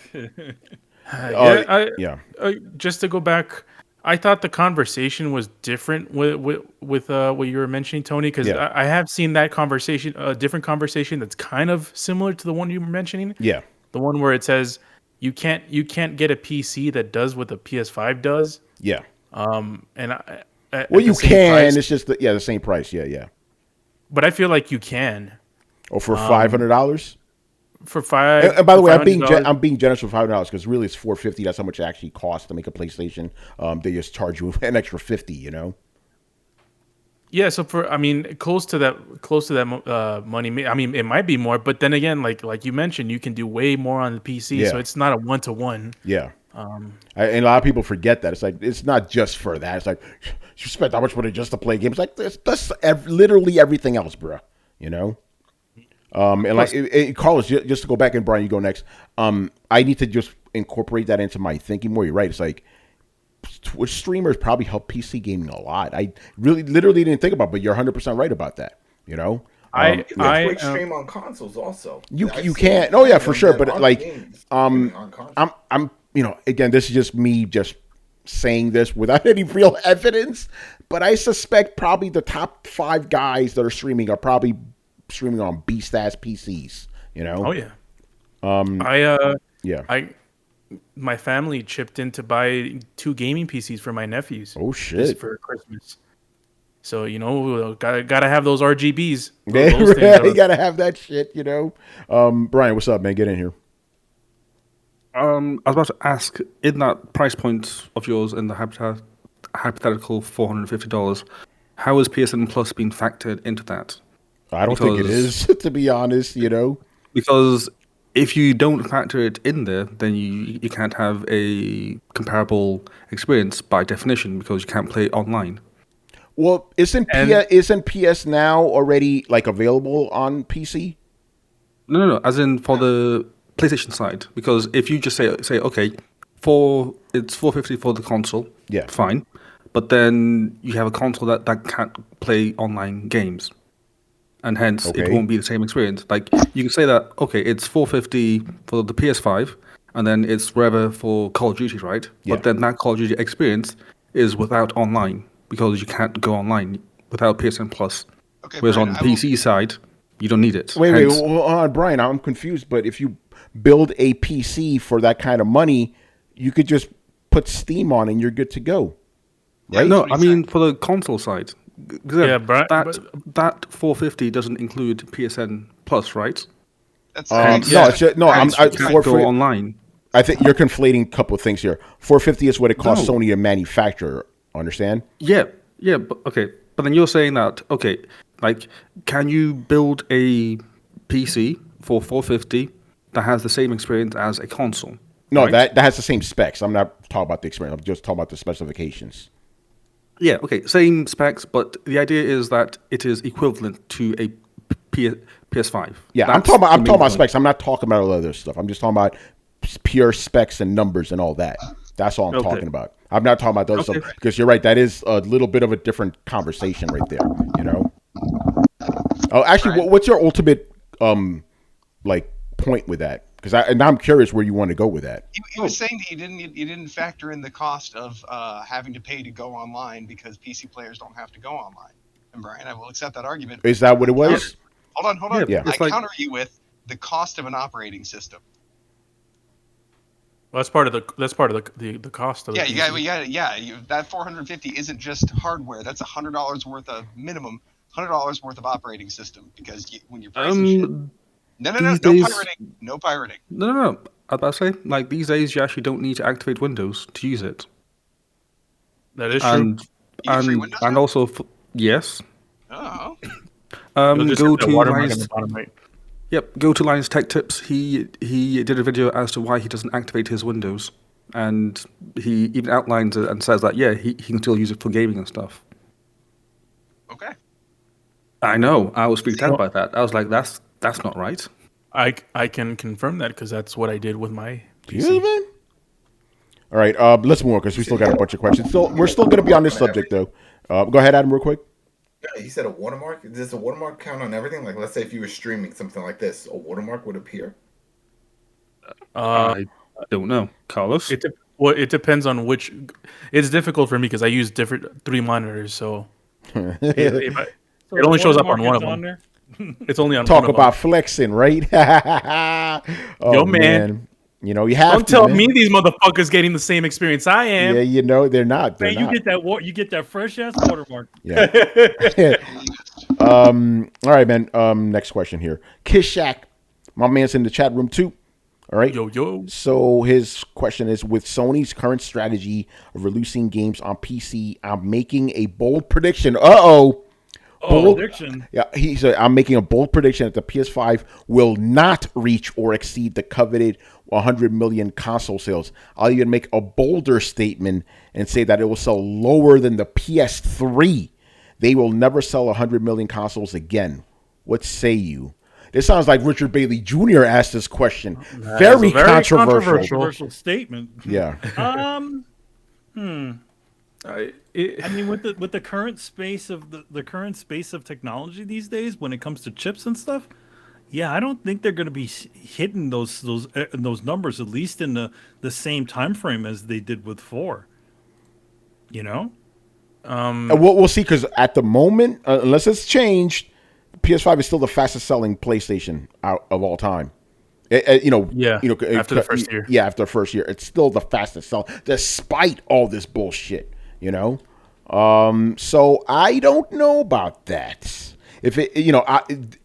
Just to go back, I thought the conversation was different with what you were mentioning, Tony, because I have seen that conversation, a different conversation that's kind of similar to the one you were mentioning. Yeah, the one where it says you can't get a PC that does what the PS5 does. Yeah. And you can. Price. It's just the same price. Yeah. But I feel like you can. Oh, for $500. For $500. And by the way, I'm being generous with $500 because really it's $450. That's how much it actually costs to make a PlayStation. They just charge you an extra $50. Yeah, so close to that money. I mean, it might be more, but then again, like you mentioned, you can do way more on the PC, so it's not a 1-to-1. Yeah. And a lot of people forget that. It's like it's not just for that. It's like you spent that much money just to play games. Like that's literally everything else, bro. And like Carlos, just to go back and Brian, you go next. I need to just incorporate that into my thinking more. You're right. It's like Twitch streamers probably help PC gaming a lot. I literally didn't think about it, but you're 100% right about that. I Twitch stream on consoles also. You can't. Oh yeah, for sure. But like, I'm again, this is just me just saying this without any real evidence. But I suspect probably the top 5 guys that are streaming are probably streaming on beast ass PCs. Oh yeah. My family chipped in to buy 2 gaming PCs for my nephews. Oh shit! For Christmas. So gotta have those RGBs. You gotta have that shit. Brian, what's up, man? Get in here. I was about to ask, in that price point of yours, in the hypothetical $450, how is PSN Plus being factored into that? I don't think it is, to be honest. Because if you don't factor it in there, then you can't have a comparable experience by definition because you can't play online. Well, isn't PS Now already like available on PC? No. As in for the PlayStation side, because if you just say okay, it's $450 for the console, fine, but then you have a console that can't play online games. And hence, it won't be the same experience. Like, you can say that, okay, it's $450 for the PS5, and then it's wherever for Call of Duty, right? Yeah. But then that Call of Duty experience is without online, because you can't go online without PSN Plus. Okay, whereas Brian, on the PC side, you don't need it. Wait, Brian, I'm confused, but if you build a PC for that kind of money, you could just put Steam on and you're good to go, right? No, I mean, for the console side. Yeah, that $450 doesn't include PSN Plus, right? That's I'm go online. I think you're conflating a couple of things here. $450 is what it costs Sony to manufacture. Understand? Yeah, but okay. But then you're saying that like, can you build a PC for $450 that has the same experience as a console? No, right? that has the same specs. I'm not talking about the experience. I'm just talking about the specifications. Yeah, okay, same specs, but the idea is that it is equivalent to a PS5. Yeah, I'm talking about specs. I'm not talking about all other stuff. I'm just talking about pure specs and numbers and all that. That's all I'm talking about. I'm not talking about those stuff because you're right. That is a little bit of a different conversation right there. Oh, actually, Right. what's your ultimate like point with that? Because now I'm curious where you want to go with that. He was saying that you didn't factor in the cost of having to pay to go online because PC players don't have to go online. And Brian, I will accept that argument. Is that what it was? Hold on. Yeah, I it's like counter you with the cost of an operating system. Well, that's part of the cost of the Yeah, that 450 isn't just hardware. That's $100 worth of minimum, $100 worth of operating system because when you're pricing shit. No, these days, pirating. No pirating. no. I was about to say, like these days, you actually don't need to activate Windows to use it, That is true. and You get free Windows now? also yes. Oh. You'll just Go hit that to watermark Lions. on the bottom right. Yep, go to Lions Tech Tips. He did a video as to why he doesn't activate his Windows, and he even outlines it and says that he can still use it for gaming and stuff. Okay. I know. I was freaked out by that. I was like, that's not right. I can confirm that because that's what I did with my Yeah, PC. man. All right, let's move on because we still got a bunch of questions. We're still going to be on this subject though. Go ahead, Adam, real quick. Yeah, you said a watermark. Does a watermark count on everything? Like, let's say if you were streaming something like this, a watermark would appear. I don't know, Carlos. It depends on which. It's difficult for me because I use different 3 monitors, so it only shows up on one of them. There? It's only on Talk one of about flexing, right? Oh, Yo, man. You know you have Don't to. tell man. me these motherfuckers getting the same experience I am. Yeah, you know they're not. They're Man, not. you get that fresh ass watermark. Yeah. All right, man. Next question here. Kishak, my man's in the chat room too. All right. Yo. So his question is: with Sony's current strategy of releasing games on PC, I'm making a bold prediction. Prediction. Yeah, he said, I'm making a bold prediction that the PS5 will not reach or exceed the coveted 100 million console sales. I'll even make a bolder statement and say that it will sell lower than the PS3. They will never sell 100 million consoles again. What say you? This sounds like Richard Bailey Jr. asked this question. Very controversial. Controversial statement. Yeah. I mean, with the current space of the current space of technology these days, when it comes to chips and stuff, yeah, I don't think they're going to be hitting those numbers at least in the same time frame as they did with 4. You know, We'll see, because at the moment, unless it's changed, PS5 is still the fastest selling PlayStation out of all time. After the first year. Yeah, after the first year, it's still the fastest selling, despite all this bullshit. You know, so I don't know about that. If it,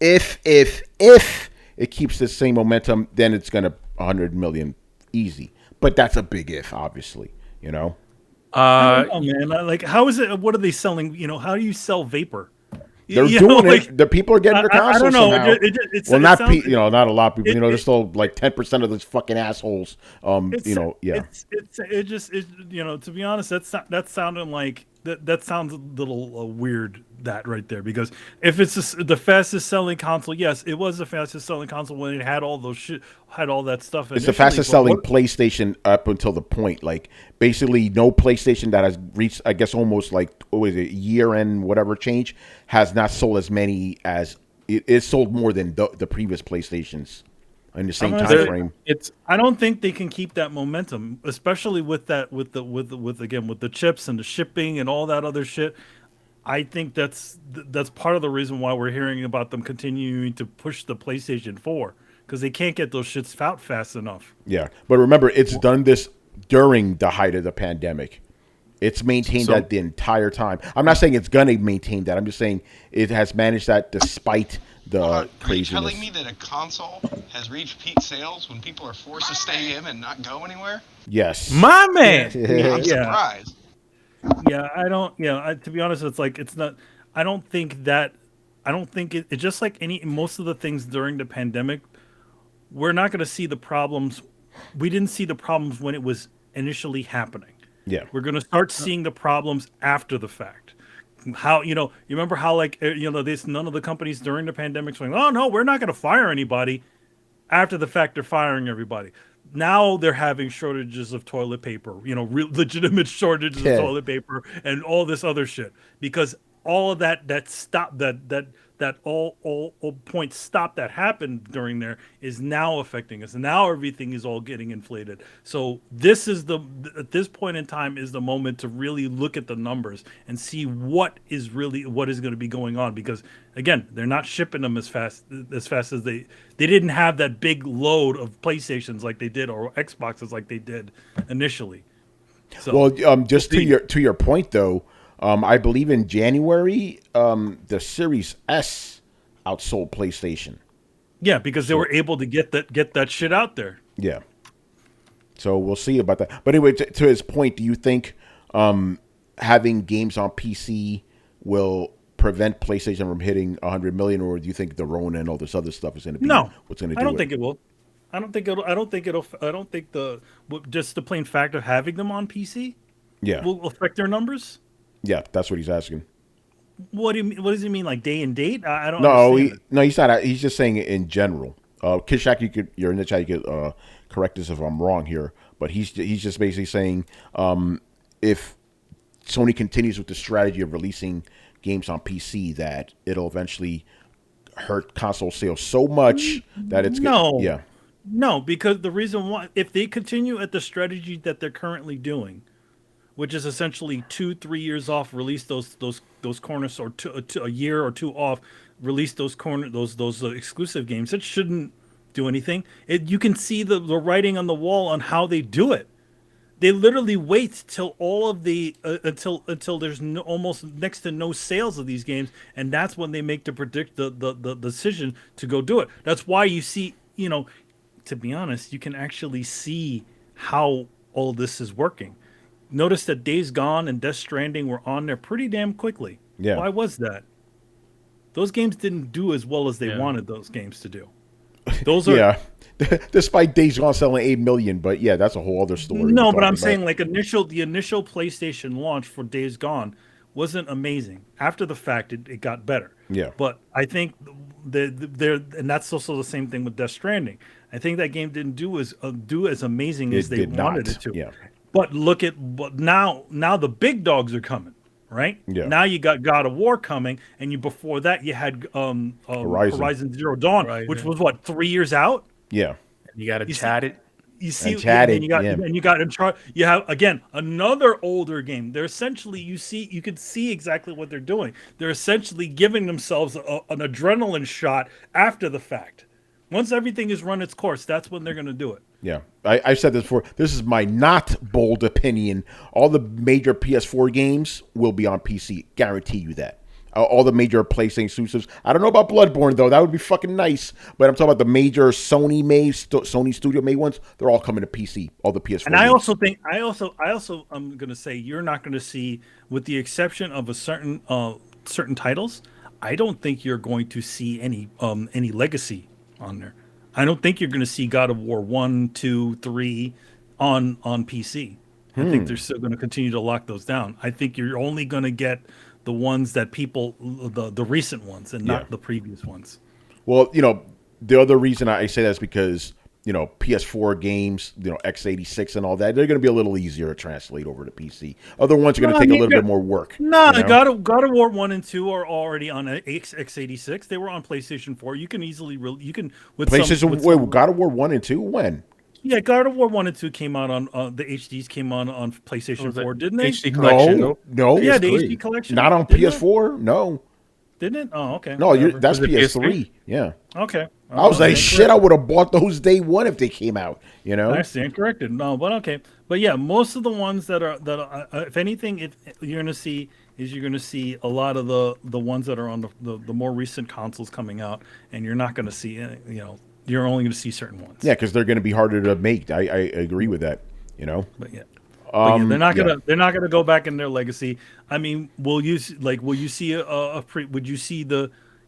if it keeps the same momentum, then it's gonna 100 million easy. But that's a big if, obviously. You know. I don't know, man. Like, how is it? What are they selling? How do you sell vapor? They're doing it. The people are getting their consoles. I don't know. Well, not not a lot of people. There's still like 10% of those fucking assholes. Yeah. It just to be honest, that sounded like that sounds a little weird, that right there, because if it's the fastest selling console, yes, it was the fastest selling console when it had all that stuff. It's the fastest selling PlayStation up until the point, like basically no PlayStation that has reached, I guess, almost like year end whatever change has not sold as many as it sold more than the previous PlayStations in the same time frame. I don't think they can keep that momentum, especially with the chips and the shipping and all that other shit. I think that's part of the reason why we're hearing about them continuing to push the PlayStation 4, because they can't get those shits out fast enough. Yeah, but remember, it's done this during the height of the pandemic. It's maintained that the entire time. I'm not saying it's going to maintain that. I'm just saying it has managed that despite the craziness. Are you telling me that a console has reached peak sales when people are forced to stay in and not go anywhere? Yes. My man! I'm surprised. Yeah, I don't. Yeah, to be honest, it's like it's not. I don't think it's just like most of the things during the pandemic. We're not going to see the problems. We didn't see the problems when it was initially happening. Yeah, we're going to start seeing the problems after the fact. How you remember how none of the companies during the pandemic saying, "Oh no, we're not going to fire anybody." After the fact, they're firing everybody. Now they're having shortages of toilet paper, legitimate shortages of toilet paper and all this other shit, because all of that stop that all point stop that happened during there is now affecting us. And now everything is all getting inflated. So this is at this point in time is the moment to really look at the numbers and see what is going to be going on, because again, they're not shipping them as fast as they didn't have that big load of PlayStations like they did, or Xboxes like they did initially. So, well, just to your point though, I believe in January, the Series S outsold PlayStation. Yeah, because they were able to get that shit out there. Yeah. So we'll see about that. But anyway, to his point, do you think having games on PC will prevent PlayStation from hitting 100 million, or do you think the Rona and all this other stuff is going to be what's going to do? I don't think it will. I don't think just the plain fact of having them on PC will affect their numbers. Yeah, that's what he's asking. What do you mean? What does he mean, like day and date? I don't. No, he's not. He's just saying it in general. Kishak, you're in the chat. You could correct us if I'm wrong here, but he's just basically saying if Sony continues with the strategy of releasing games on PC, that it'll eventually hurt console sales so much that it's no, because the reason why, if they continue at the strategy that they're currently doing, which is essentially 2-3 years off, release those corners, or a year or two off, release those exclusive games. It shouldn't do anything. You can see the writing on the wall on how they do it. They literally wait till all of the until there's almost next to no sales of these games, and that's when they make the decision to go do it. That's why you see, to be honest, you can actually see how all this is working. Notice that Days Gone and Death Stranding were on there pretty damn quickly. Yeah. Why was that? Those games didn't do as well as they wanted those games to do. Those are despite Days Gone selling 8 million, but yeah, that's a whole other story. No, but I'm saying like the initial PlayStation launch for Days Gone wasn't amazing. After the fact, it got better. Yeah. But I think and that's also the same thing with Death Stranding. I think that game didn't do as amazing as they wanted it to. Yeah. But now the big dogs are coming, right? Yeah. Now you got God of War coming, and before that you had Horizon Zero Dawn, which was what, 3 years out? Yeah. And you got to chat it. You see, and you got you have again another older game. They're essentially you can see exactly what they're doing. They're essentially giving themselves an adrenaline shot after the fact. Once everything is run its course, that's when they're going to do it. Yeah, I've said this before. This is my not bold opinion. All the major PS4 games will be on PC. Guarantee you that. All the major PlayStation exclusives. I don't know about Bloodborne though. That would be fucking nice. But I'm talking about the major Sony Studio made ones. They're all coming to PC. All the PS4. And I also think I'm going to say you're not going to see, with the exception of a certain titles, I don't think you're going to see any legacy on there. I don't think you're going to see God of War 1, 2, 3 on PC. I think they're still going to continue to lock those down. I think you're only going to get the ones that people, the recent ones, and not the previous ones. Well, the other reason I say that is because, PS4 games, x86 and all that, they're going to be a little easier to translate over to PC. Other ones are going to take a little bit more work. No, God of War 1 and 2 are already on x86. They were on PlayStation 4. You can easily, with PlayStation, God of War 1 and 2, when? Yeah, God of War 1 and 2 came out on the HDs came on PlayStation 4, didn't they? HD collection. No. Yeah, the HD collection. Not on PS4. No. Didn't it? Oh, okay. No, that's PS3. Yeah. Okay. I was like, shit, I would have bought those day one if they came out, I stand corrected. No, but okay. But yeah, most of the ones that are if anything, you're going to see a lot of the ones that are on the more recent consoles coming out, and you're not going to see, you're only going to see certain ones. Yeah, because they're going to be harder to make. I agree with that. But yeah. They're not gonna go back in their legacy. I mean, would you see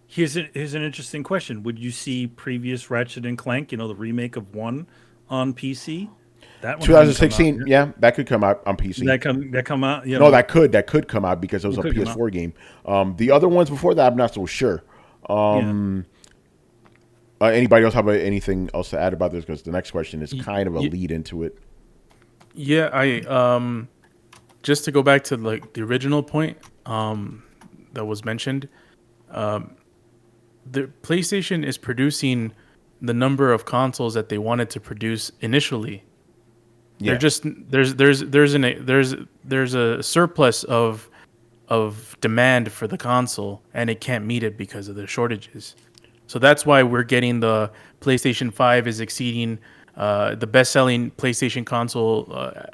here's an interesting question. Would you see previous Ratchet and Clank, the remake of 1 on PC? That one 2016, yeah, that could come out on PC. That come out, No, that could come out because it was a PS4 game. The other ones before that, I'm not so sure. Anybody else have anything else to add about this? Because the next question is kind of a lead into it. Yeah, I just to go back to the original point, was mentioned. The PlayStation is producing the number of consoles that they wanted to produce initially. Yeah. They're just there's a surplus of demand for the console, and it can't meet it because of the shortages. So that's why we're getting the PlayStation 5 is exceeding the best-selling PlayStation console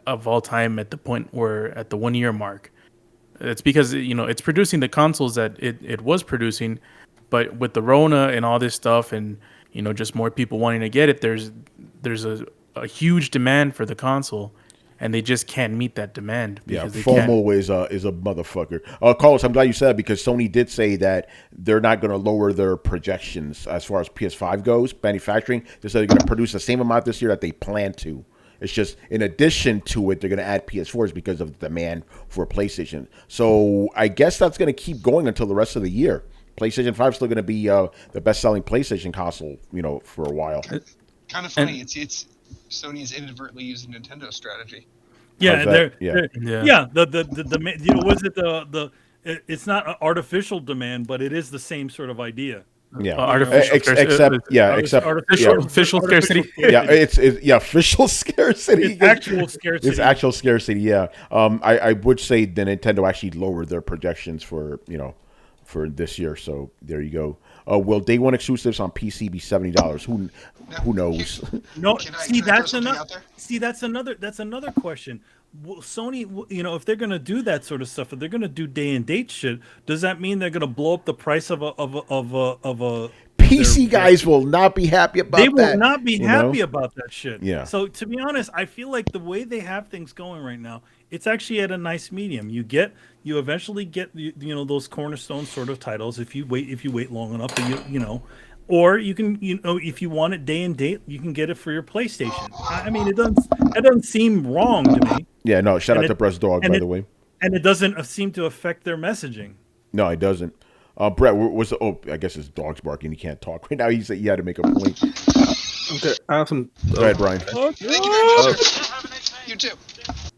of all time at the point where at the 1 year mark. It's because it's producing the consoles that it was producing, but with the Rona and all this stuff, and just more people wanting to get it, there's a huge demand for the console, and they just can't meet that demand. Yeah, Because FOMO is a motherfucker. Carlos, I'm glad you said that because Sony did say that they're not going to lower their projections as far as PS5 goes, manufacturing. They said they're going to produce the same amount this year that they plan to. It's just in addition to it, they're going to add PS4s because of the demand for PlayStation. So I guess that's going to keep going until the rest of the year. PlayStation 5 is still going to be the best-selling PlayStation console, for a while. Kind of funny. It's Sony is inadvertently using Nintendo strategy. Yeah, That? Was it it's not an artificial demand, but it is the same sort of idea. Yeah, artificial Artificial scarcity. Yeah, it's official scarcity. It's actual scarcity. It's actual scarcity. Yeah. I would say the Nintendo actually lowered their projections for this year. So there you go. Will day one exclusives on PC be $70? Who knows? No, that's another. another question. Sony, if they're gonna do that sort of stuff, if they're gonna do day and date shit, does that mean they're gonna blow up the price of a PC guys will not be happy about that. They will not be happy about that shit. Yeah. So to be honest, I feel like the way they have things going right now, it's actually at a nice medium. You eventually get those cornerstone sort of titles if you wait long enough, and or you can if you want it day and date, you can get it for your PlayStation. I mean, it doesn't seem wrong to me. Yeah, no. Shout out to Breast Dog, by the way. And it doesn't seem to affect their messaging. No, it doesn't. Brett, I guess his dog's barking. He can't talk right now. He said he had to make a point. Okay, I have some. Go ahead, Brian. Thank you very much, sir. You too.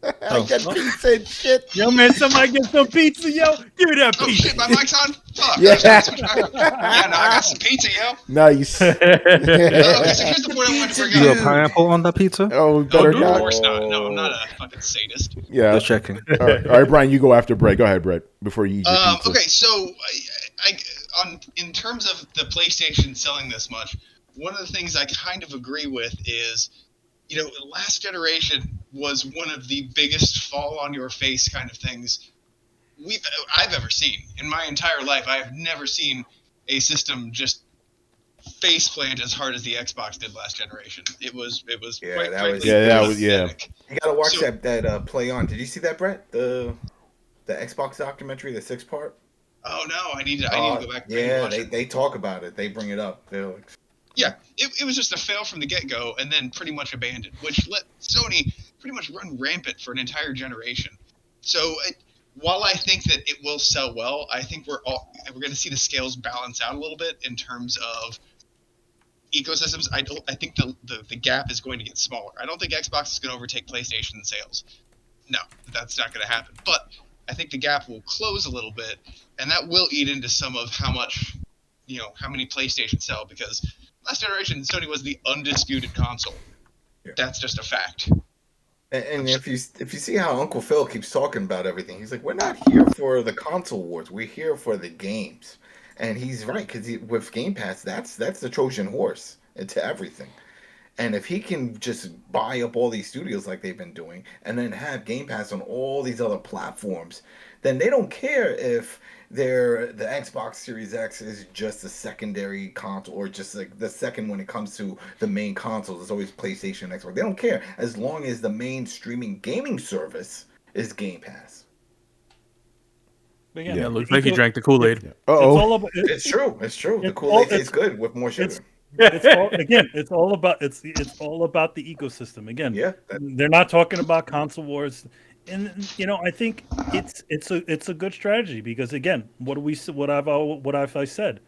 I got pizza and shit. Yo, man, somebody get some pizza, yo. Give me that Oh pizza. shit, my mic's on. Fuck. Yeah. Yeah, no, I got some pizza, yo. Nice. Okay, so here's the point I wanted to bring You up. have pineapple on that pizza? Oh, better Of not. course not. No, I'm not a fucking sadist. Yeah. Just checking. All right, Brian, you go after Brett. Go ahead, Brett, before you eat your pizza. Okay, so in terms of the PlayStation selling this much, one of the things I kind of agree with is, last generation was one of the biggest fall on your face kind of things I've ever seen in my entire life. I have never seen a system just face plant as hard as the Xbox did last generation. It was quite frankly pathetic. You gotta watch that play on. Did you see that, Brett? The Xbox documentary, the 6-part. Oh no, I need to go back. Yeah, they talk about it. They bring it up. They're like, yeah, it was just a fail from the get-go and then pretty much abandoned, which let Sony pretty much run rampant for an entire generation. So while I think that it will sell well, I think we're going to see the scales balance out a little bit in terms of ecosystems. I think the gap is going to get smaller. I don't think Xbox is going to overtake PlayStation in sales. No, that's not going to happen. But I think the gap will close a little bit, and that will eat into some of how many PlayStation sell, because last generation Sony was the undisputed console. Yeah. That's just a fact. And if you see how Uncle Phil keeps talking about everything, he's like, we're not here for the console wars. We're here for the games. And he's right, because with Game Pass, that's the Trojan horse into everything. And if he can just buy up all these studios like they've been doing, and then have Game Pass on all these other platforms, then they don't care if the Xbox Series X is just a secondary console, or just like the second when it comes to the main consoles. It's always PlayStation and Xbox. They don't care as long as the main streaming gaming service is Game Pass. Yeah, it looks like he drank the Kool-Aid. Yeah. It's true. The Kool-Aid tastes good with more sugar. It's all about the ecosystem. Again, they're not talking about console wars, and I think it's a good strategy, because again, what I've said,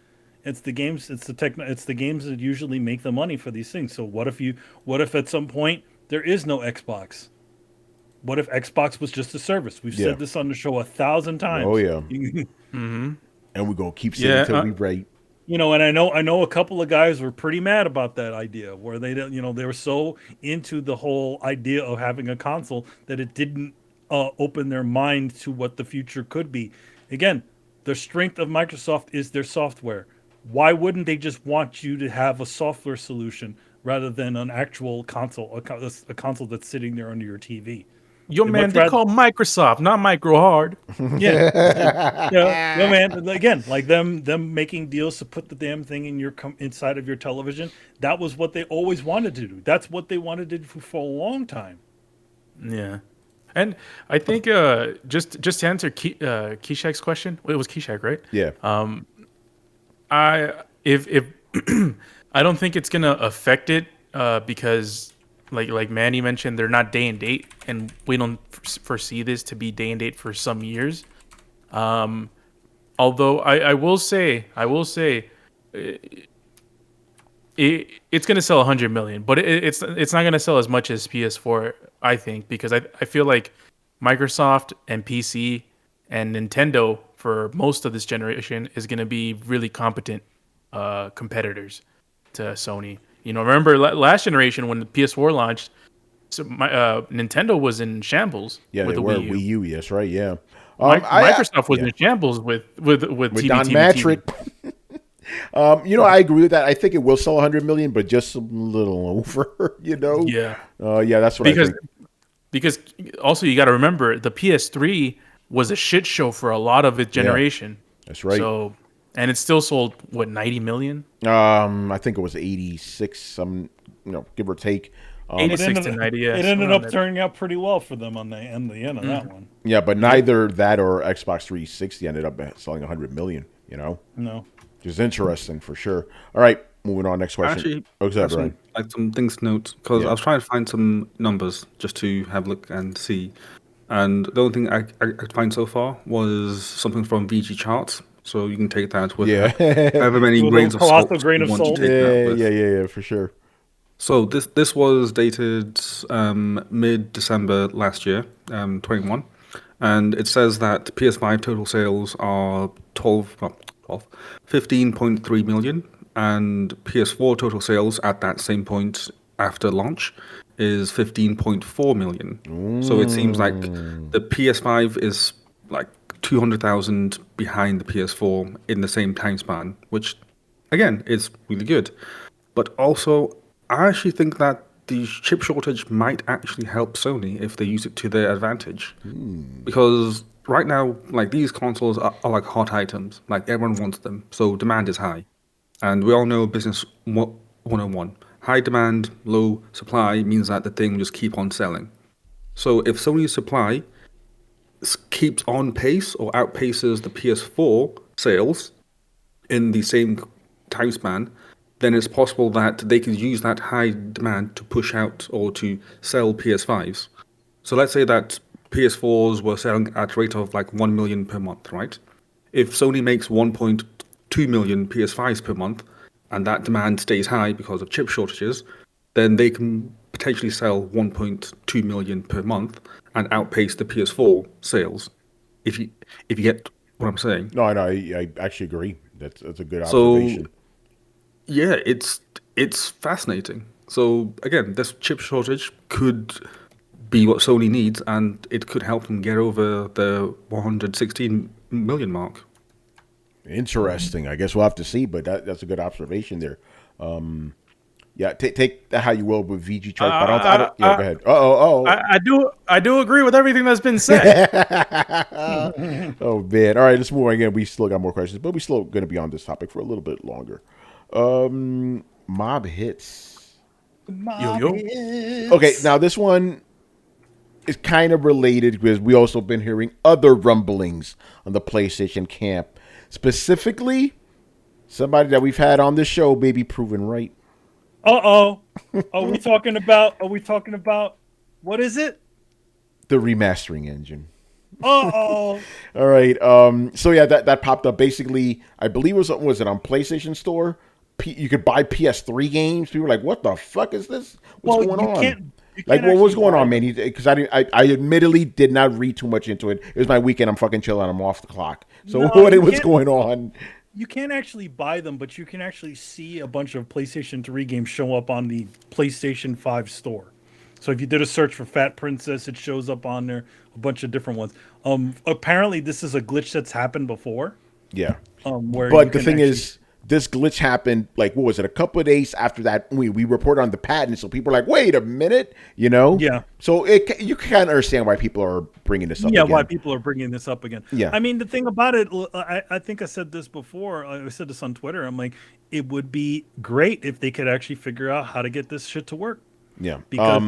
it's the games, it's the games that usually make the money for these things. So what if at some point there is no Xbox? What if Xbox was just a service? We've said this on the show 1,000 times. Oh yeah. Mm-hmm. And we're going to keep saying until we right. You know, and I know a couple of guys were pretty mad about that idea, where they don't, you know, they were so into the whole idea of having a console that it didn't open their mind to what the future could be. Again, the strength of Microsoft is their software. Why wouldn't they just want you to have a software solution rather than an actual console, a console that's sitting there under your TV? Yo, man, they call Microsoft, not Micro Hard. Yeah, yeah, man. Again, like them making deals to put the damn thing in your inside of your television. That was what they always wanted to do. That's what they wanted to do for a long time. Yeah, and I think just to answer Kishak's question, it was Kishak, right? Yeah. If I don't think it's gonna affect it because. Like Manny mentioned, they're not day and date, and we don't foresee this to be day and date for some years. Although I will say, it's going to sell 100 million, but it's not going to sell as much as PS4, I think, because I feel like Microsoft and PC and Nintendo for most of this generation is going to be really competent competitors to Sony. You know, remember last generation when the PS4 launched, so Nintendo was in shambles. Yeah, with they the were Wii U. Wii U. Yes, right. Yeah. Microsoft was in shambles with TV, Don Matrick. You know, I agree with that. I think it will sell 100 million, but just a little over. You know. Yeah. Yeah, that's what I think. Because also you got to remember the PS3 was a shit show for a lot of its generation. Yeah, that's right. So. And it still sold, 90 million? I think it was 86, give or take. 86 to 90, yeah. It ended up turning out pretty well for them on the end of that one. Yeah, but neither that or Xbox 360 ended up selling 100 million, you know? No. Which is interesting for sure. All right, moving on. Next question. Actually, some things to note, because I was trying to find some numbers just to have a look and see. And the only thing I could find so far was something from VG Charts. So you can take that with however many grains of salt. Grain of salt. Yeah, for sure. So this was dated mid-December last year, 21, and it says that PS5 total sales are 15.3 million, and PS4 total sales at that same point after launch is 15.4 million. So it seems like the PS5 is like 200,000 behind the PS4 in the same time span, which, again, is really good. But also, I actually think that the chip shortage might actually help Sony if they use it to their advantage. Because right now, like, these consoles are like hot items. Like, everyone wants them, so demand is high. And we all know business 101. High demand, low supply means that the thing will just keep on selling. So if Sony's supply keeps on pace or outpaces the PS4 sales in the same time span, then it's possible that they could use that high demand to push out or to sell PS5s. So let's say that PS4s were selling at a rate of like 1 million per month, right? If Sony makes 1.2 million PS5s per month, and that demand stays high because of chip shortages, then they can potentially sell 1.2 million per month and outpace the PS4 sales. If you get what I'm saying. No, I actually agree. That's a good observation. So, yeah, it's fascinating. So again, this chip shortage could be what Sony needs, and it could help them get over the 116 million mark. Interesting. I guess we'll have to see, but that's a good observation there. Yeah, take that how you will with VG charts, but I don't. Yeah, go ahead. I do agree with everything that's been said. Oh man! All right, let's move on again. We still got more questions, but we still going to be on this topic for a little bit longer. Mob hits. Okay, now this one is kind of related because we also been hearing other rumblings on the PlayStation camp. Specifically, somebody that we've had on this show may be proven right. Are we talking about what is it? The remastering engine. All right. So yeah, that popped up. Basically, I believe was it on PlayStation Store? You could buy PS3 games. People were like, "What the fuck is this? What's going on?" Like, what was going on, man? Because I admittedly did not read too much into it. It was my weekend. I'm fucking chilling. I'm off the clock. So No, what's going on? You can't actually buy them, but you can actually see a bunch of PlayStation 3 games show up on the PlayStation 5 store. So if you did a search for Fat Princess, it shows up on there, a bunch of different ones. Apparently this is a glitch that's happened before. Yeah. Where But the thing is, this glitch happened, like, what was it, a couple of days after that we reported on the patent, so people are like, wait a minute, you know? Yeah. So you can kind of understand why people are bringing this up Yeah, again. why people are bringing this up again. Yeah. I mean, the thing about it, I think I said this before. I said this on Twitter. I'm like, it would be great if they could actually figure out how to get this shit to work. Yeah. Because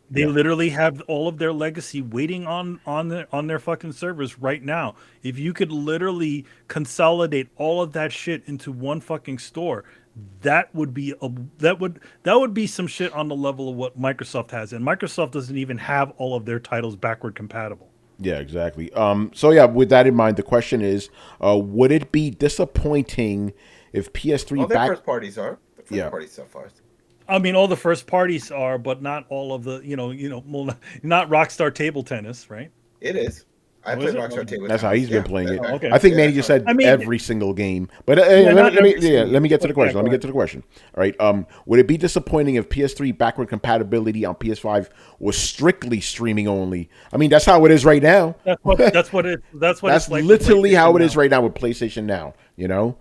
they literally have all of their legacy waiting on their fucking servers right now. If you could literally consolidate all of that shit into one fucking store, that would be some shit on the level of what Microsoft has, and Microsoft doesn't even have all of their titles backward compatible. Yeah, exactly. So yeah, with that in mind, the question is, would it be disappointing if PS3 all their first parties are? The first party stuff are. I mean, all the first parties are, but not all of the, not Rockstar Table Tennis, right? It is. I played Rockstar Table Tennis. That's how he's been playing it. Okay. I think Manny just said every single game. But let me get to the question. All right. Would it be disappointing if PS3 backward compatibility on PS5 was strictly streaming only? I mean, that's how it is right now. That's it's like literally how it is right now with PlayStation Now. You know.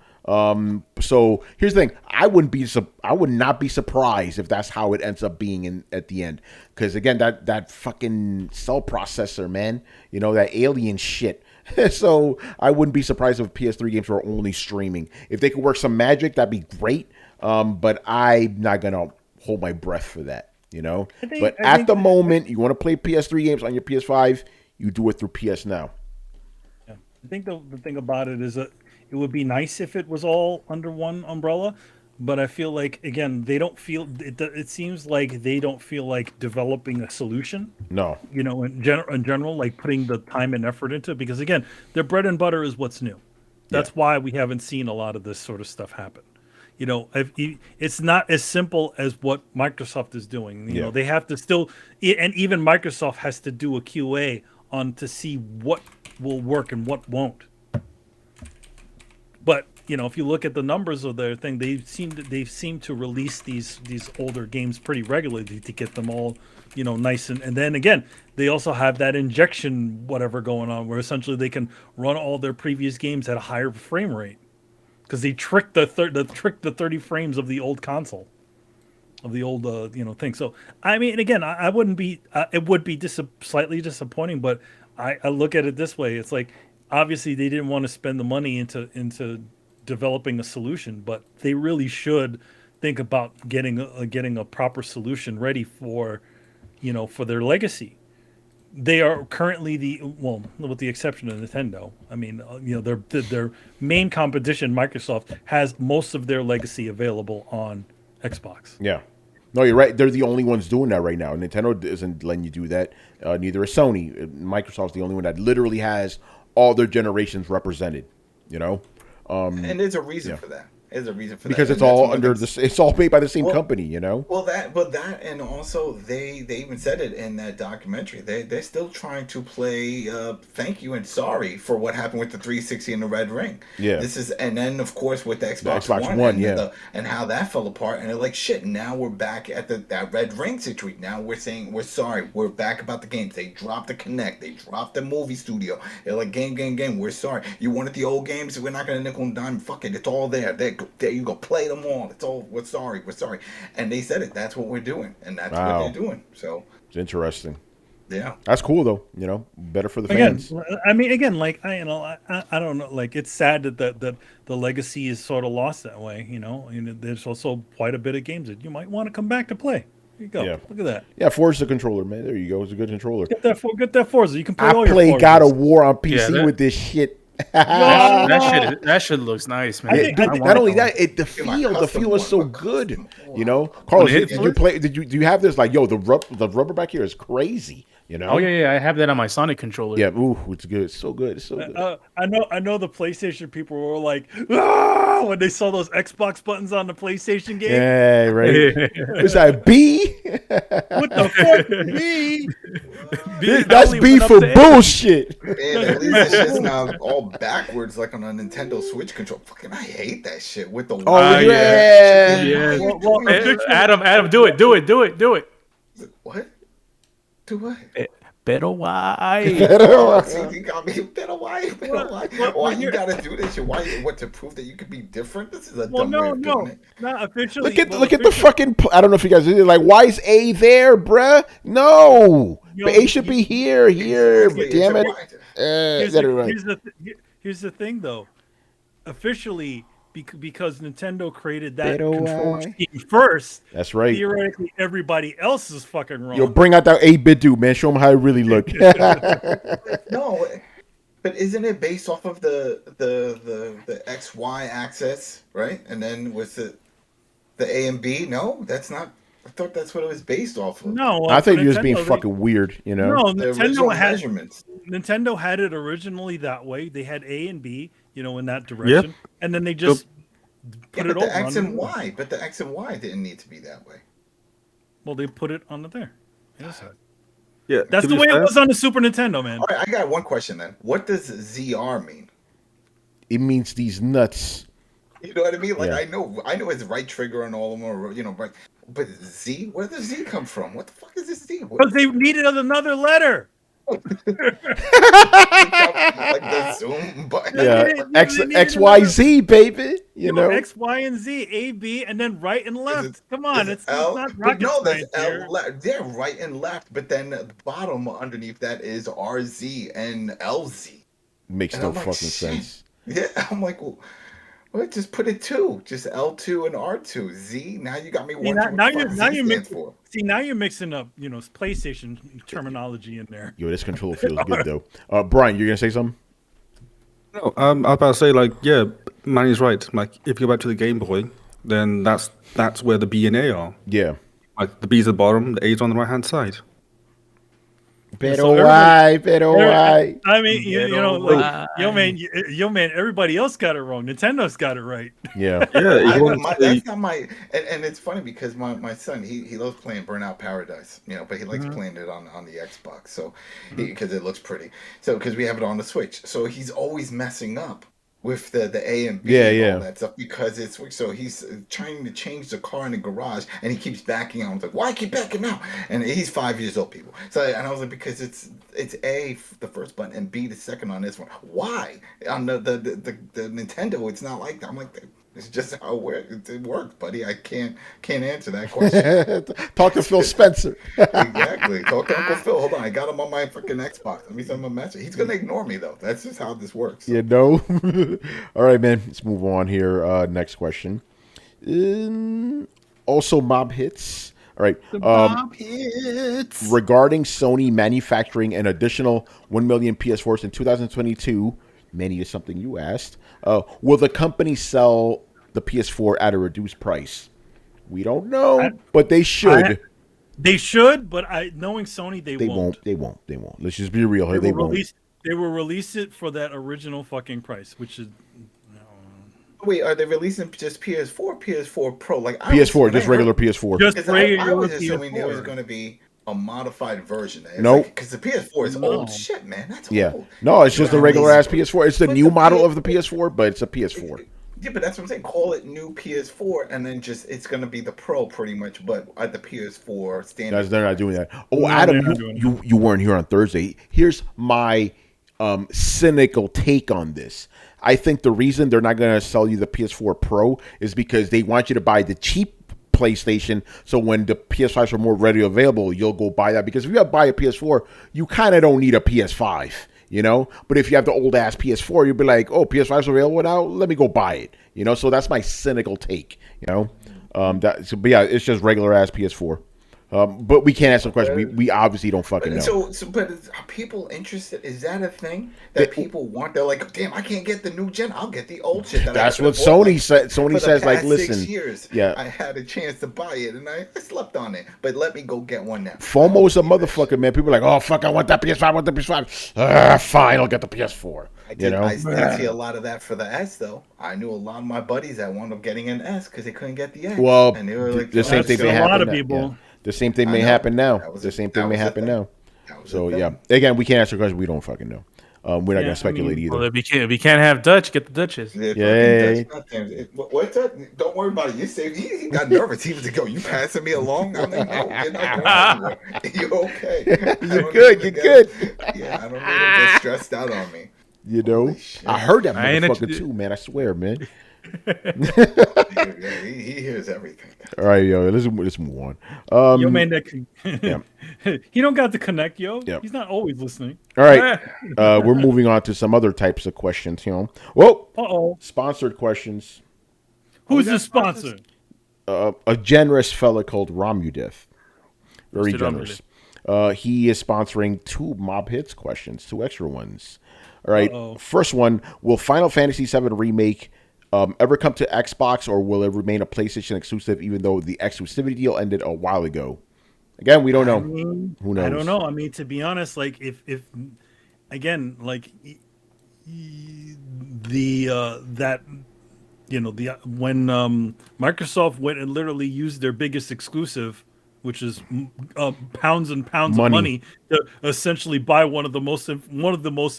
So here's the thing: I would not be surprised if that's how it ends up being at the end. Because again, that fucking cell processor, man, that alien shit. So I wouldn't be surprised if PS3 games were only streaming. If they could work some magic, that'd be great. But I'm not gonna hold my breath for that. But at the moment, you want to play PS3 games on your PS5, you do it through PS Now. Yeah. I think the thing about it is that it would be nice if it was all under one umbrella, but I feel like, again, they don't feel it. It seems like they don't feel like developing a solution. No, in general, like putting the time and effort into it, because again, their bread and butter is what's new. That's why we haven't seen a lot of this sort of stuff happen. It's not as simple as what Microsoft is doing. They have to still, and even Microsoft has to do a QA on to see what will work and what won't. But if you look at the numbers of their thing, they seem to release these older games pretty regularly to get them all nice, and then again they also have that injection whatever going on, where essentially they can run all their previous games at a higher frame rate because they tricked the 30 frames of the old console, of the old thing. So I mean, again, I wouldn't be it would be slightly disappointing, but I look at it this way: it's like, obviously, they didn't want to spend the money into developing a solution, but they really should think about getting a proper solution ready for their legacy. They are currently with the exception of Nintendo. I mean, their main competition, Microsoft, has most of their legacy available on Xbox. Yeah. No, you're right. They're the only ones doing that right now. Nintendo isn't letting you do that. Neither is Sony. Microsoft's the only one that literally has all their generations represented, and there's a reason for that. There's a reason for because that. It's all under it's all made by the same company, Well, that, and also they even said it in that documentary. They're still trying to play thank you and sorry for what happened with the 360 and the Red Ring. Yeah. And then of course with the Xbox One, and how that fell apart. And they're like, shit. Now we're back at that Red Ring situation. Now we're saying we're sorry. We're back about the games. They dropped the Kinect. They dropped the movie studio. They're like, game. We're sorry. You wanted the old games. We're not gonna nickel and dime. Fuck it. It's all there. There you go. Play them all. It's all. We're sorry. And they said it. That's what we're doing, and that's what they're doing. So it's interesting. Yeah, that's cool though. Better for the fans. I mean, again, like I don't know. Like, it's sad that the legacy is sort of lost that way. There's also quite a bit of games that you might want to come back to play. There you go. Yeah. Look at that. Yeah, Forza controller, man. There you go. It's a good controller. Get that Forza. You can play all your play Forzas. God of War on PC with this shit. that shit looks nice, man. Not only that, the feel is so good. Carlos, did you play? Do you have this? Like, the rubber back here is crazy. You know? Oh yeah, I have that on my Sonic controller. Yeah. Ooh, it's good. It's so good. It's so good. I know the PlayStation people were like, ah, when they saw those Xbox buttons on the PlayStation game. Yeah, right. Is that B? What the fuck, B? That's B for bullshit. Man, at least it's just not all backwards like on a Nintendo Switch control. Fucking, I hate that shit with the. Oh yeah. Yeah. Well, Adam, do it. What? Do what? Pero why? Oh, see, you got me. Better why? Why you gotta do this? Why? What, to prove that you could be different? This is a dumb way of doing it. Not officially. Look at the fucking. I don't know if you guys like. Why is A there, bruh? No, A should be here. Exactly. Damn it. Here's the thing, though. Officially, because Nintendo created that control scheme first. That's right. Theoretically, everybody else is fucking wrong. Yo, bring out that 8-bit dude, man. Show him how it really look. No, but isn't it based off of the XY axis, right? And then with the A and B? No, that's not. I thought that's what it was based off of. No, I think you're just being fucking weird, you know? No, The original measurements. Nintendo had it originally that way. They had A and B, in that direction, and then they just put it but over the X on and Y. But the X and Y didn't need to be that way. Well, they put it on there. Yes. Yeah, That's the way it was on the Super Nintendo, man. All right, I got one question then. What does ZR mean? It means these nuts. You know what I mean? Like, Yeah. I know it's right trigger and all of them are, right. But Z, where does Z come from? What the fuck is this Z? Because they needed another letter. Like the zoom button. Yeah, They needed X Y Z, baby. You know, X, Y, and Z, A, B, and then right and left. Come on, it's L. not But rocket no, that's science L here. left. They're right and left, but then the bottom underneath that is RZ and LZ. makes And no I'm like, fucking shit. sense. Yeah, I'm like, well, just put it two, just L2 and R2. Z. Now you got me See, wondering now what the you're fuck now Z you're stands mixing. for. See, now you're mixing up, PlayStation terminology in there. Yo, this controller feels good though. Brian, you're gonna say something? No, I was about to say, like, yeah, Manny's right. Like, if you go back to the Game Boy, then that's where the B and A are. Yeah. Like, the B's at the bottom, the A's on the right hand side. Pero why? I mean, yo, man, everybody else got it wrong. Nintendo's got it right. Yeah. Yeah, That's not my. And it's funny because my son he loves playing Burnout Paradise, but he likes playing it on the Xbox, so because it looks pretty. So because we have it on the Switch, so he's always messing up with the A and B and all that stuff because it's so he's trying to change the car in the garage and he keeps backing out. I was like, why keep backing out? And he's 5 years old, people. So and I was like, because it's A, the first button, and B, the second on this one. Why on the Nintendo? It's not like that. I'm like, it's just how it works, buddy. I can't answer that question. Talk to Phil Spencer. Exactly. Talk to Uncle Phil. Hold on, I got him on my fucking Xbox. Let me send him a message. He's gonna ignore me though. That's just how this works. You know. All right, man. Let's move on here. Next question. Also, mob hits. All right. Mob hits. Regarding Sony manufacturing an additional 1 million PS4s in 2022, many is something you asked. Will the company sell the PS4 at a reduced price? We don't know, but they should. They should, but knowing Sony, they won't. They won't. Let's just be real here. They won't. They will release it for that original fucking price, which is. Wait, are they releasing just PS4, PS4 Pro? Like PS4, just regular PS4. Just regular I was assuming PS4. there was going to be a modified version. Nope. Because the PS4 is old shit, man. That's old. No, it's just a regular ass PS4. It's the new model of the PS4, but it's a PS4. Yeah, but that's what I'm saying. Call it new PS4, and then it's going to be the Pro pretty much, but at the PS4 standard. Guys, they're not doing that. Oh, Adam, you weren't here on Thursday. Here's my cynical take on this. I think the reason they're not going to sell you the PS4 Pro is because they want you to buy the cheap PlayStation, so when the PS5s are more readily available, you'll go buy that. Because if you buy a PS4, you kind of don't need a PS5, But if you have the old ass PS4, you'll be like, oh, PS5's available now, let me go buy it, So that's my cynical take, But yeah, it's just regular ass PS4. But we can't answer the question. We obviously don't fucking know. But are people interested? Is that a thing that people want? They're like, damn, I can't get the new gen. I'll get the old shit. That's what Sony said. Sony says, like, listen, 6 years, yeah, I had a chance to buy it and I slept on it. But let me go get one now. FOMO's a motherfucker, man. People are like, oh fuck, I want that PS5. I want the PS5. Fine, I'll get the PS4. I did see a lot of that for the S though. I knew a lot of my buddies that wound up getting an S because they couldn't get the X. Well, and they were like, the same thing may happen. A lot of people. The same thing may happen now. The same thing may happen now. So yeah, again, we can't answer questions. We don't fucking know. We're not gonna speculate either. Well, if you can't have Dutch, get the Duchess. Yeah. What's that? Don't worry about it. You saved. He got nervous. He was like, "Yo, you passing me along?" I'm like, "No, you're not going anywhere. You're okay. You're good. You're good." Yeah, I don't need to get stressed out on me. You know, I heard that motherfucker too, man. I swear, man. He hears everything. All right, yo, let's move on. Yo, man, he don't got to connect, yo. Yep. He's not always listening. All right, we're moving on to some other types of questions. Whoa, sponsored questions. Who's the sponsor? A generous fella called Romudith. Very generous. He is sponsoring 2 Mob Hits questions, 2 extra ones. All right, first one: will Final Fantasy VII Remake ever come to Xbox, or will it remain a PlayStation exclusive, even though the exclusivity deal ended a while ago? Again, we don't know. Who knows? I don't know. I mean, to be honest, like if again, like when Microsoft went and literally used their biggest exclusive, which is pounds and pounds of money, to essentially buy one of the most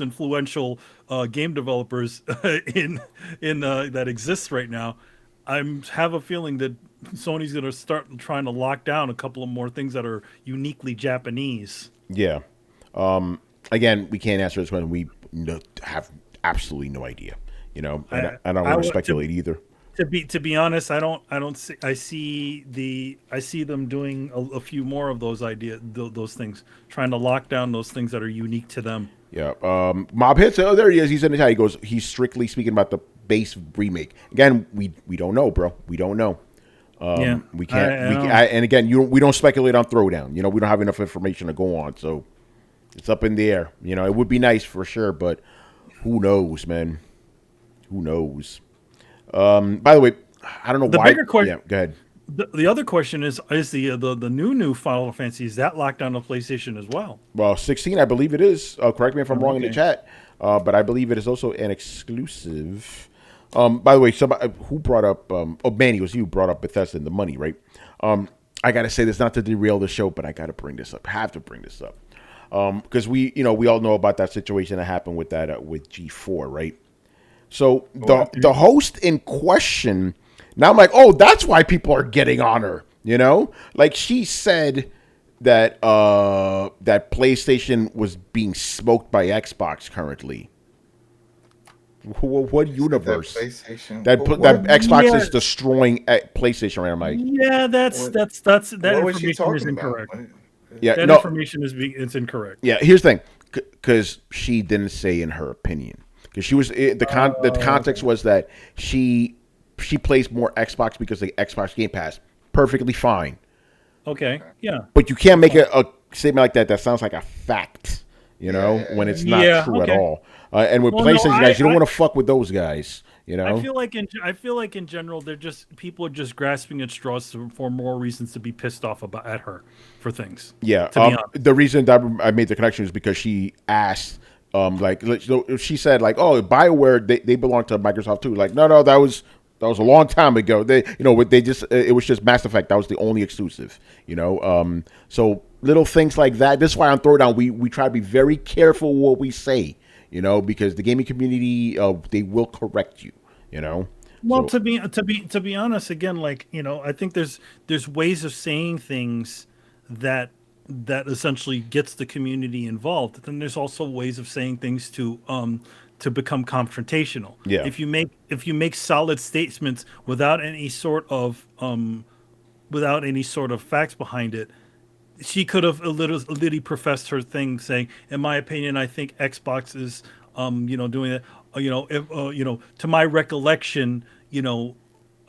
influential game developers in that exists right now. I have a feeling that Sony's going to start trying to lock down a couple of more things that are uniquely Japanese. Yeah. Again, we can't answer this one. We have absolutely no idea. You know, and I don't want to speculate either. To be honest, I see them doing a few more of those those things, trying to lock down those things that are unique to them. Yeah. Mob Hits. Oh, there he is. He's in the chat. He goes. He's strictly speaking about the base remake. Again, we don't know, bro. We don't know. We can't. And again, we don't speculate on Throwdown. You know, we don't have enough information to go on, so it's up in the air. You know, it would be nice for sure, but who knows, man? Who knows? By the way, I don't know why. Bigger question. Yeah, go ahead. The other question is the new Final Fantasy, is that locked down on PlayStation as well? Well, 16, I believe it is. Correct me if I'm wrong in the chat, but I believe it is also an exclusive. By the way, somebody who brought up, Manny, it was you who brought up Bethesda and the money, right? I got to say this not to derail the show, but I got to bring this up. I have to bring this up. Because we all know about that situation that happened with that, with G4, right? So the host in question, now I'm like, oh, that's why people are getting on her, you know? Like she said that that PlayStation was being smoked by Xbox currently. What universe? That Xbox is destroying PlayStation right now, Mike. Yeah, that information is incorrect. That information is incorrect. Yeah, here's the thing, because she didn't say in her opinion. Because she was the context was that she plays more Xbox because of the Xbox Game Pass. Perfectly fine. Okay. Yeah. But you can't make a statement like that sounds like a fact, you know, when it's not true at all. And with PlayStation guys, you don't want to fuck with those guys, you know. I feel like in general, people are just grasping at straws for more reasons to be pissed off at her for things. Yeah. The reason that I made the connection is because she asked. She said, like, oh, BioWare, they belong to Microsoft too. Like, no, that was a long time ago. It was just Mass Effect. That was the only exclusive, you know. So little things like that. This is why on Throwdown we try to be very careful what we say, you know, because the gaming community they will correct you, you know. Well, so, to be honest, again, like, you know, I think there's ways of saying things that essentially gets the community involved. But then there's also ways of saying things to become confrontational. Yeah. If you make solid statements without any sort of facts behind it, she could have literally professed her thing, saying, "In my opinion, I think Xbox is doing it. To my recollection,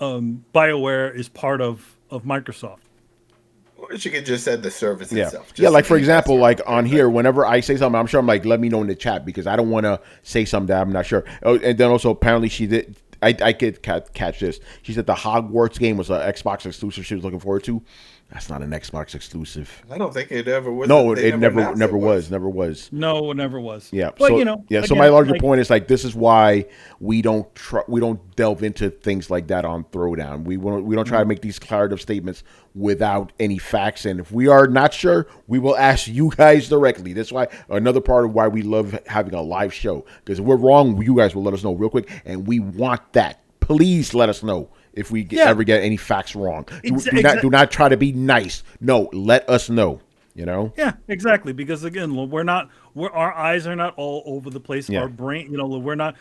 BioWare is part of Microsoft." Or she could just said the service Yeah, itself. yeah. Just Like for name that example, service. like on here, whenever I say something, I'm sure I'm like, let me know in the chat because I don't want to say something that I'm not sure. Oh, and then also apparently she did. I could catch this. She said the Hogwarts game was an Xbox exclusive she was looking forward to. That's not an Xbox exclusive. I don't think it ever was. No, They it never announced it was. Never was. No, it never was. Yeah. But So you know, yeah. So again, my larger like, point is like this is why we don't delve into things like that on Throwdown. We don't try to make these declarative statements without any facts. And if we are not sure, we will ask you guys directly. That's why another part of why we love having a live show, because if we're wrong, you guys will let us know real quick, and we want that. Please let us know if we ever get any facts wrong. Do not try to be nice. No, let us know. You know? Yeah, exactly. Because again, our eyes are not all over the place. Yeah. Our brain, we're not,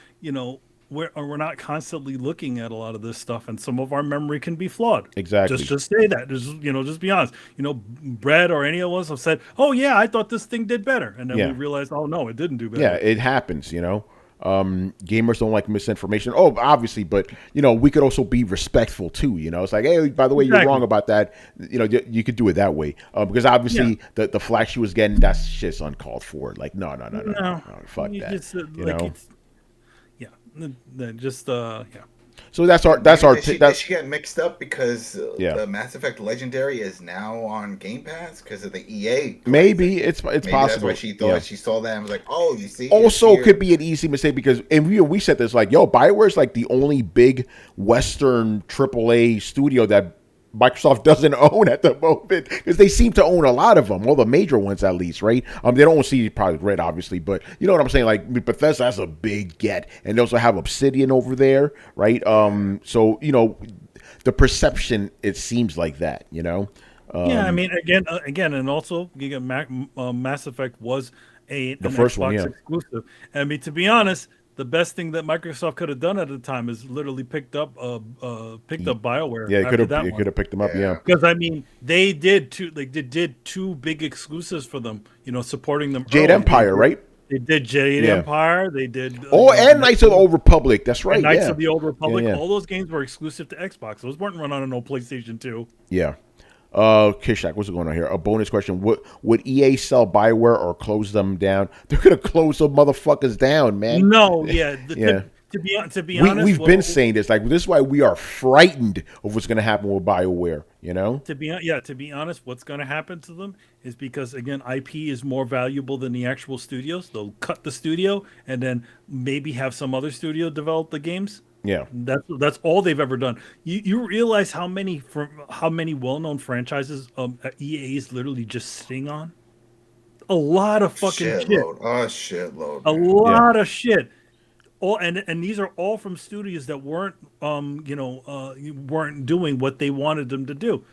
we're not constantly looking at a lot of this stuff, and some of our memory can be flawed. Exactly. Just say that. Just be honest. Brad or any of us have said, "Oh yeah, I thought this thing did better," and then we realized, "Oh no, it didn't do better." Yeah, it happens. Gamers don't like misinformation. Oh, obviously, but we could also be respectful too. It's like, hey, by the way, you're wrong about that. You could do it that way because obviously the flack she was getting, that shit's uncalled for. Like, no, fuck that. Just, yeah. So that's our Did she get mixed up because the Mass Effect Legendary is now on Game Pass because of the EA? Maybe it's possible. That's why she thought she saw that and was like, "Oh, you see." Also, could be an easy mistake because we said this like, BioWare's like the only big Western AAA studio that Microsoft doesn't own at the moment because they seem to own a lot of them, well, the major ones at least, right? They don't see Projekt Red, obviously, but you know what I'm saying? Like Bethesda has a big get, and they also have Obsidian over there, right? So the perception, it seems like that, yeah, I mean, again, and also Mass Effect was the first Xbox one, exclusive. I mean, to be honest, the best thing that Microsoft could have done at the time is literally picked up BioWare. Yeah, it could have picked them up. Yeah, because I mean, they did two big exclusives for them. Supporting them. Jade Empire, right? They did Jade Empire. They did. And Knights of the Old Republic. That's right. Knights of the Old Republic. Yeah. All those games were exclusive to Xbox. Those weren't run on no PlayStation 2. Yeah. Kishak, what's going on here? A bonus question: Would EA sell BioWare or close them down? They're gonna close those motherfuckers down, man. No, yeah. To be honest, we've been saying this. Like, this is why we are frightened of what's gonna happen with BioWare. To be honest, what's gonna happen to them is because again, IP is more valuable than the actual studios. They'll cut the studio and then maybe have some other studio develop the games. Yeah, that's all they've ever done. You realize how many well-known franchises EA is literally just sitting on? A lot of fucking shit. A shitload. A lot of shit. And these are all from studios that weren't weren't doing what they wanted them to do.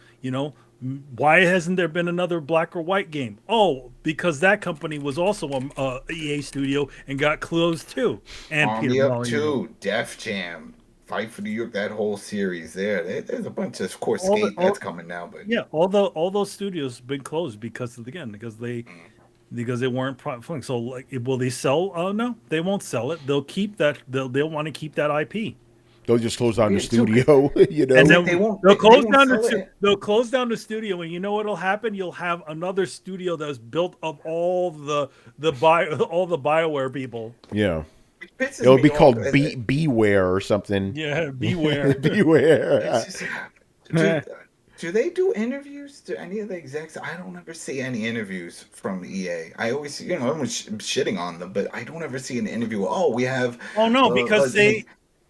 Why hasn't there been another Black or White game? Oh, because that company was also a EA studio and got closed too. And Army Up 2, Def Jam, Fight for New York, that whole series there. There's a bunch of course, Skate that's coming now, but all those studios have been closed because they weren't profitable. So like, will they sell? No, they won't sell it. They'll keep that. They'll want to keep that IP. They'll just close down the studio, And then they'll close down the studio, and you know what'll happen? You'll have another studio that's built of all the BioWare people. Yeah, it'll be called Beware or something. Yeah, Beware. Beware. Do they do interviews to any of the execs? I don't ever see any interviews from EA. I always, everyone's shitting on them, but I don't ever see an interview. Oh, we have. Oh no, because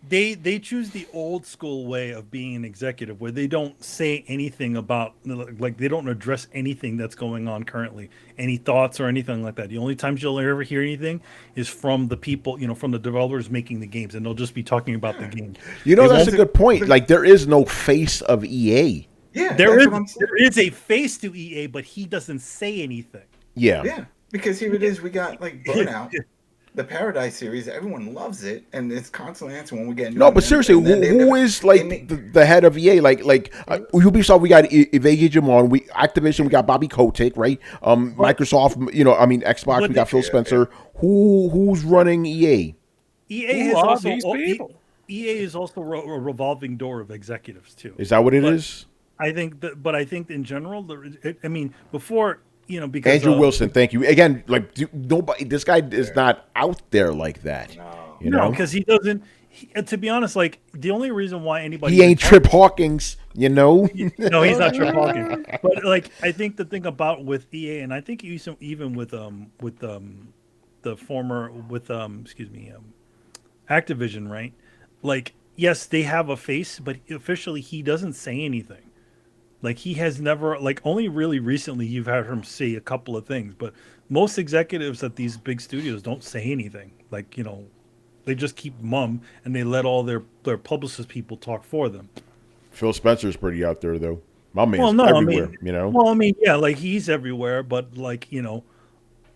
they choose the old school way of being an executive where they don't say anything about, like, they don't address anything that's going on currently, any thoughts or anything like that. The only times you'll ever hear anything is from the people, from the developers making the games, and they'll just be talking about the game. That's a good point. Like, there is no face of EA. Yeah, there is a face to EA, but he doesn't say anything. Yeah, because here it is. We got like Burnout. The Paradise series, everyone loves it, and it's constantly answering when we get. No, but seriously, who is like the head of EA? Like Ubisoft, we got Ivey Jamon, Activision, we got Bobby Kotick, right? Microsoft, Xbox, we got Phil Spencer. Who's running EA? EA is also a revolving door of executives too. Is that what it is? I think that, but I think in general, I mean, before because Andrew Wilson, thank you again. Like nobody, this guy is not out there like that. No. You no, know, because he doesn't. To be honest, like the only reason why anybody he even ain't Trip Hawkins. You know, no, he's not Trip Hawkins. But like, I think the thing about with EA, and I think even with the former with excuse me Activision, right? Like, yes, they have a face, but officially he doesn't say anything. Like he has never like only really recently you've had him say a couple of things, but most executives at these big studios don't say anything. Like they just keep mum and they let all their publicist people talk for them. Phil Spencer's pretty out there though. My Well, man's no, I everywhere. mean, You know, well, I mean, yeah, like he's everywhere, but like the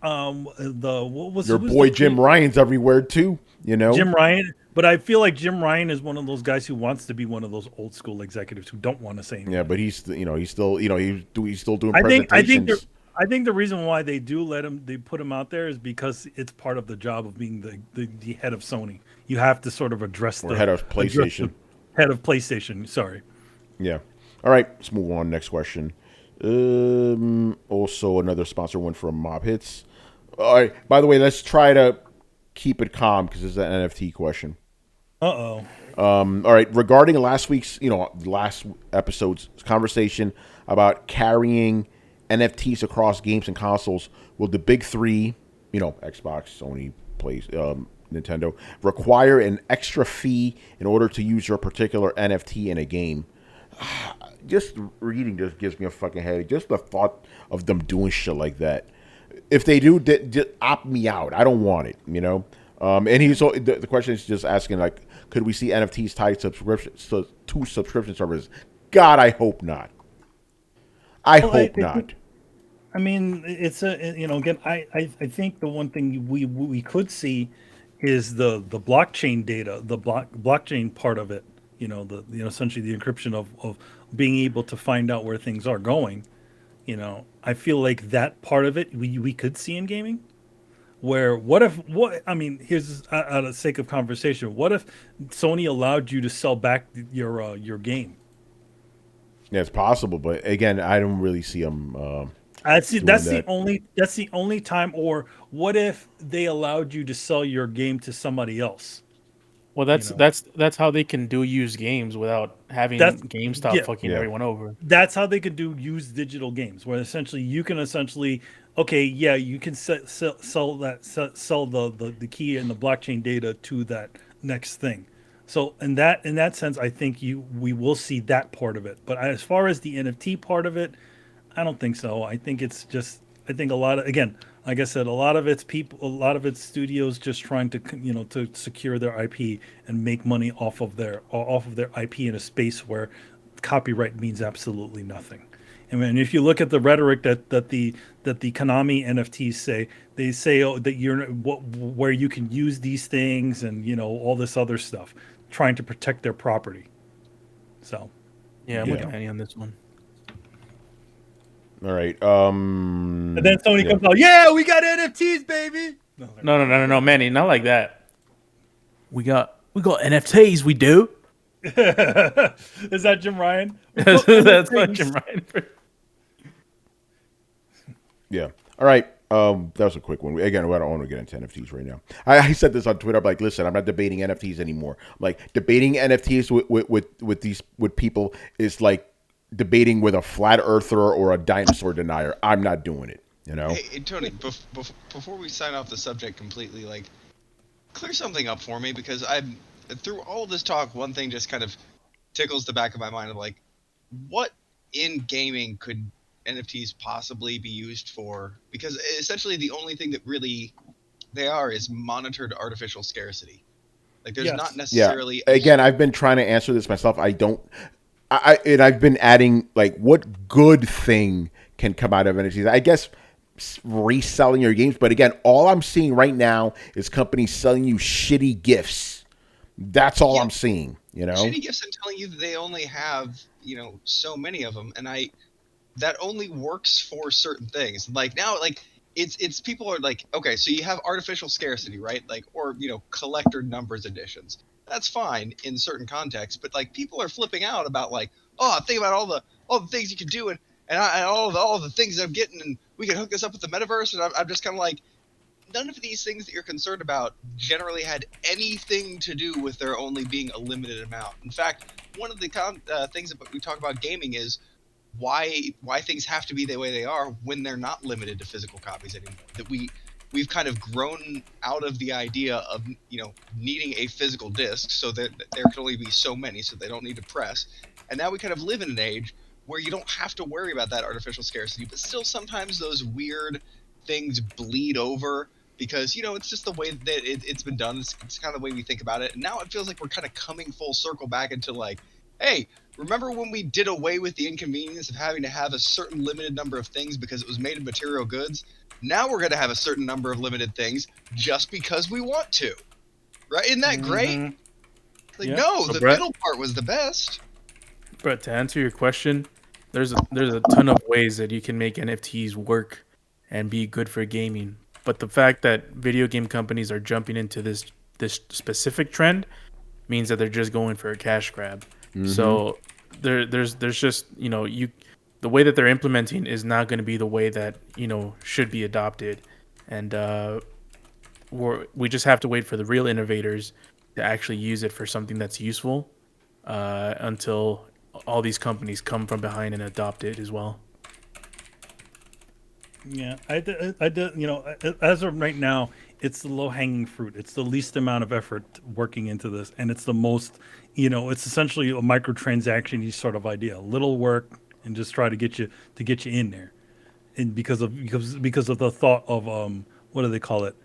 what was your who's the boy Jim Ryan's everywhere too. You know, Jim Ryan, but I feel like Jim Ryan is one of those guys who wants to be one of those old school executives who don't want to say anything. yeah, but he's still he's still doing I think presentations. I think the reason why they do they put him out there is because it's part of the job of being the head of Sony. You have to sort of address Or head of PlayStation. Head of PlayStation. Sorry. Yeah. All right, let's move on. Next question. Also, another sponsor win from Mob Hits. All right. By the way, let's try to keep it calm because it's an NFT question. Uh-oh. All right. Regarding last week's, last episode's conversation about carrying NFTs across games and consoles, will the big three, Xbox, Sony, Nintendo, require an extra fee in order to use your particular NFT in a game? Just reading just gives me a fucking headache. Just the thought of them doing shit like that. If they do, just opt me out. I don't want it. And the question is just asking like, could we see NFTs tied to subscription services? God, I hope not. I hope not. I mean, it's again, I think the one thing we could see is the blockchain data, the blockchain part of it. Essentially the encryption of being able to find out where things are going. I feel like that part of it we could see in gaming. Where I mean, here's out of sake of conversation. What if Sony allowed you to sell back your game? Yeah, it's possible, but again, I don't really see them. That's that. the only time. Or what if they allowed you to sell your game to somebody else? Well, that's how they can do used games without having GameStop fucking everyone over. That's how they could do used digital games, where essentially you can okay, yeah, you can sell the key and the blockchain data to that next thing. So in that sense, I think we will see that part of it. But as far as the NFT part of it, I don't think so. I think it's just I think a lot of again, like I said, a lot of it's studios just trying to to secure their IP and make money off of their IP in a space where copyright means absolutely nothing. I mean, if you look at the rhetoric that the Konami NFTs say, they say that where you can use these things and all this other stuff, trying to protect their property. So, yeah, I'm with Manny on this one. All right. And then Sony comes out, yeah, we got NFTs, baby. No, Manny, not like that. We got NFTs, we do. Is that Jim Ryan? That's what Jim Ryan. Yeah. All right. That was a quick one. Again, I don't want to get into NFTs right now. I said this on Twitter. I'm like, listen, I'm not debating NFTs anymore. I'm like, debating NFTs with people is like debating with a flat earther or a dinosaur denier. I'm not doing it. Hey Tony, before we sign off the subject completely, like, clear something up for me, because through all this talk, one thing just kind of tickles the back of my mind of like, what in gaming could NFTs possibly be used for? Because essentially the only thing that really they are is monitored artificial scarcity. Like there's not necessarily Again, I've been trying to answer this myself. I've been adding like, what good thing can come out of NFTs? I guess reselling your games, but again, all I'm seeing right now is companies selling you shitty gifts. That's all I'm seeing. Shitty gifts and telling you that they only have so many of them, and that only works for certain things. Like now, like it's people are like, okay, so you have artificial scarcity, right? Like, or collector numbers editions. That's fine in certain contexts, but like people are flipping out about like, oh, think about all the all the things you can do, and all the things I'm getting, and we can hook this up with the metaverse. And I'm just kind of like, none of these things that you're concerned about generally had anything to do with there only being a limited amount. In fact, one of the things that we talk about gaming is why things have to be the way they are when they're not limited to physical copies anymore. That we've kind of grown out of the idea of needing a physical disc, so that there can only be so many, so they don't need to press. And now we kind of live in an age where you don't have to worry about that artificial scarcity, but still sometimes those weird things bleed over because it's just the way that it's been done. It's kind of the way we think about it, and now it feels like we're kind of coming full circle back into like, hey, remember when we did away with the inconvenience of having to have a certain limited number of things because it was made of material goods? Now we're going to have a certain number of limited things just because we want to. Right? Isn't that great? Like, no, the middle part was the best. Brett, to answer your question, there's a ton of ways that you can make NFTs work and be good for gaming. But the fact that video game companies are jumping into this specific trend means that they're just going for a cash grab. Mm-hmm. So there's just the way that they're implementing is not going to be the way that should be adopted, and we just have to wait for the real innovators to actually use it for something that's useful until all these companies come from behind and adopt it as well. Yeah, I as of right now, it's the low-hanging fruit. It's the least amount of effort working into this, and it's the most, it's essentially a microtransaction sort of idea. Little work and just try to get you in there, and because of the thought of what do they call it,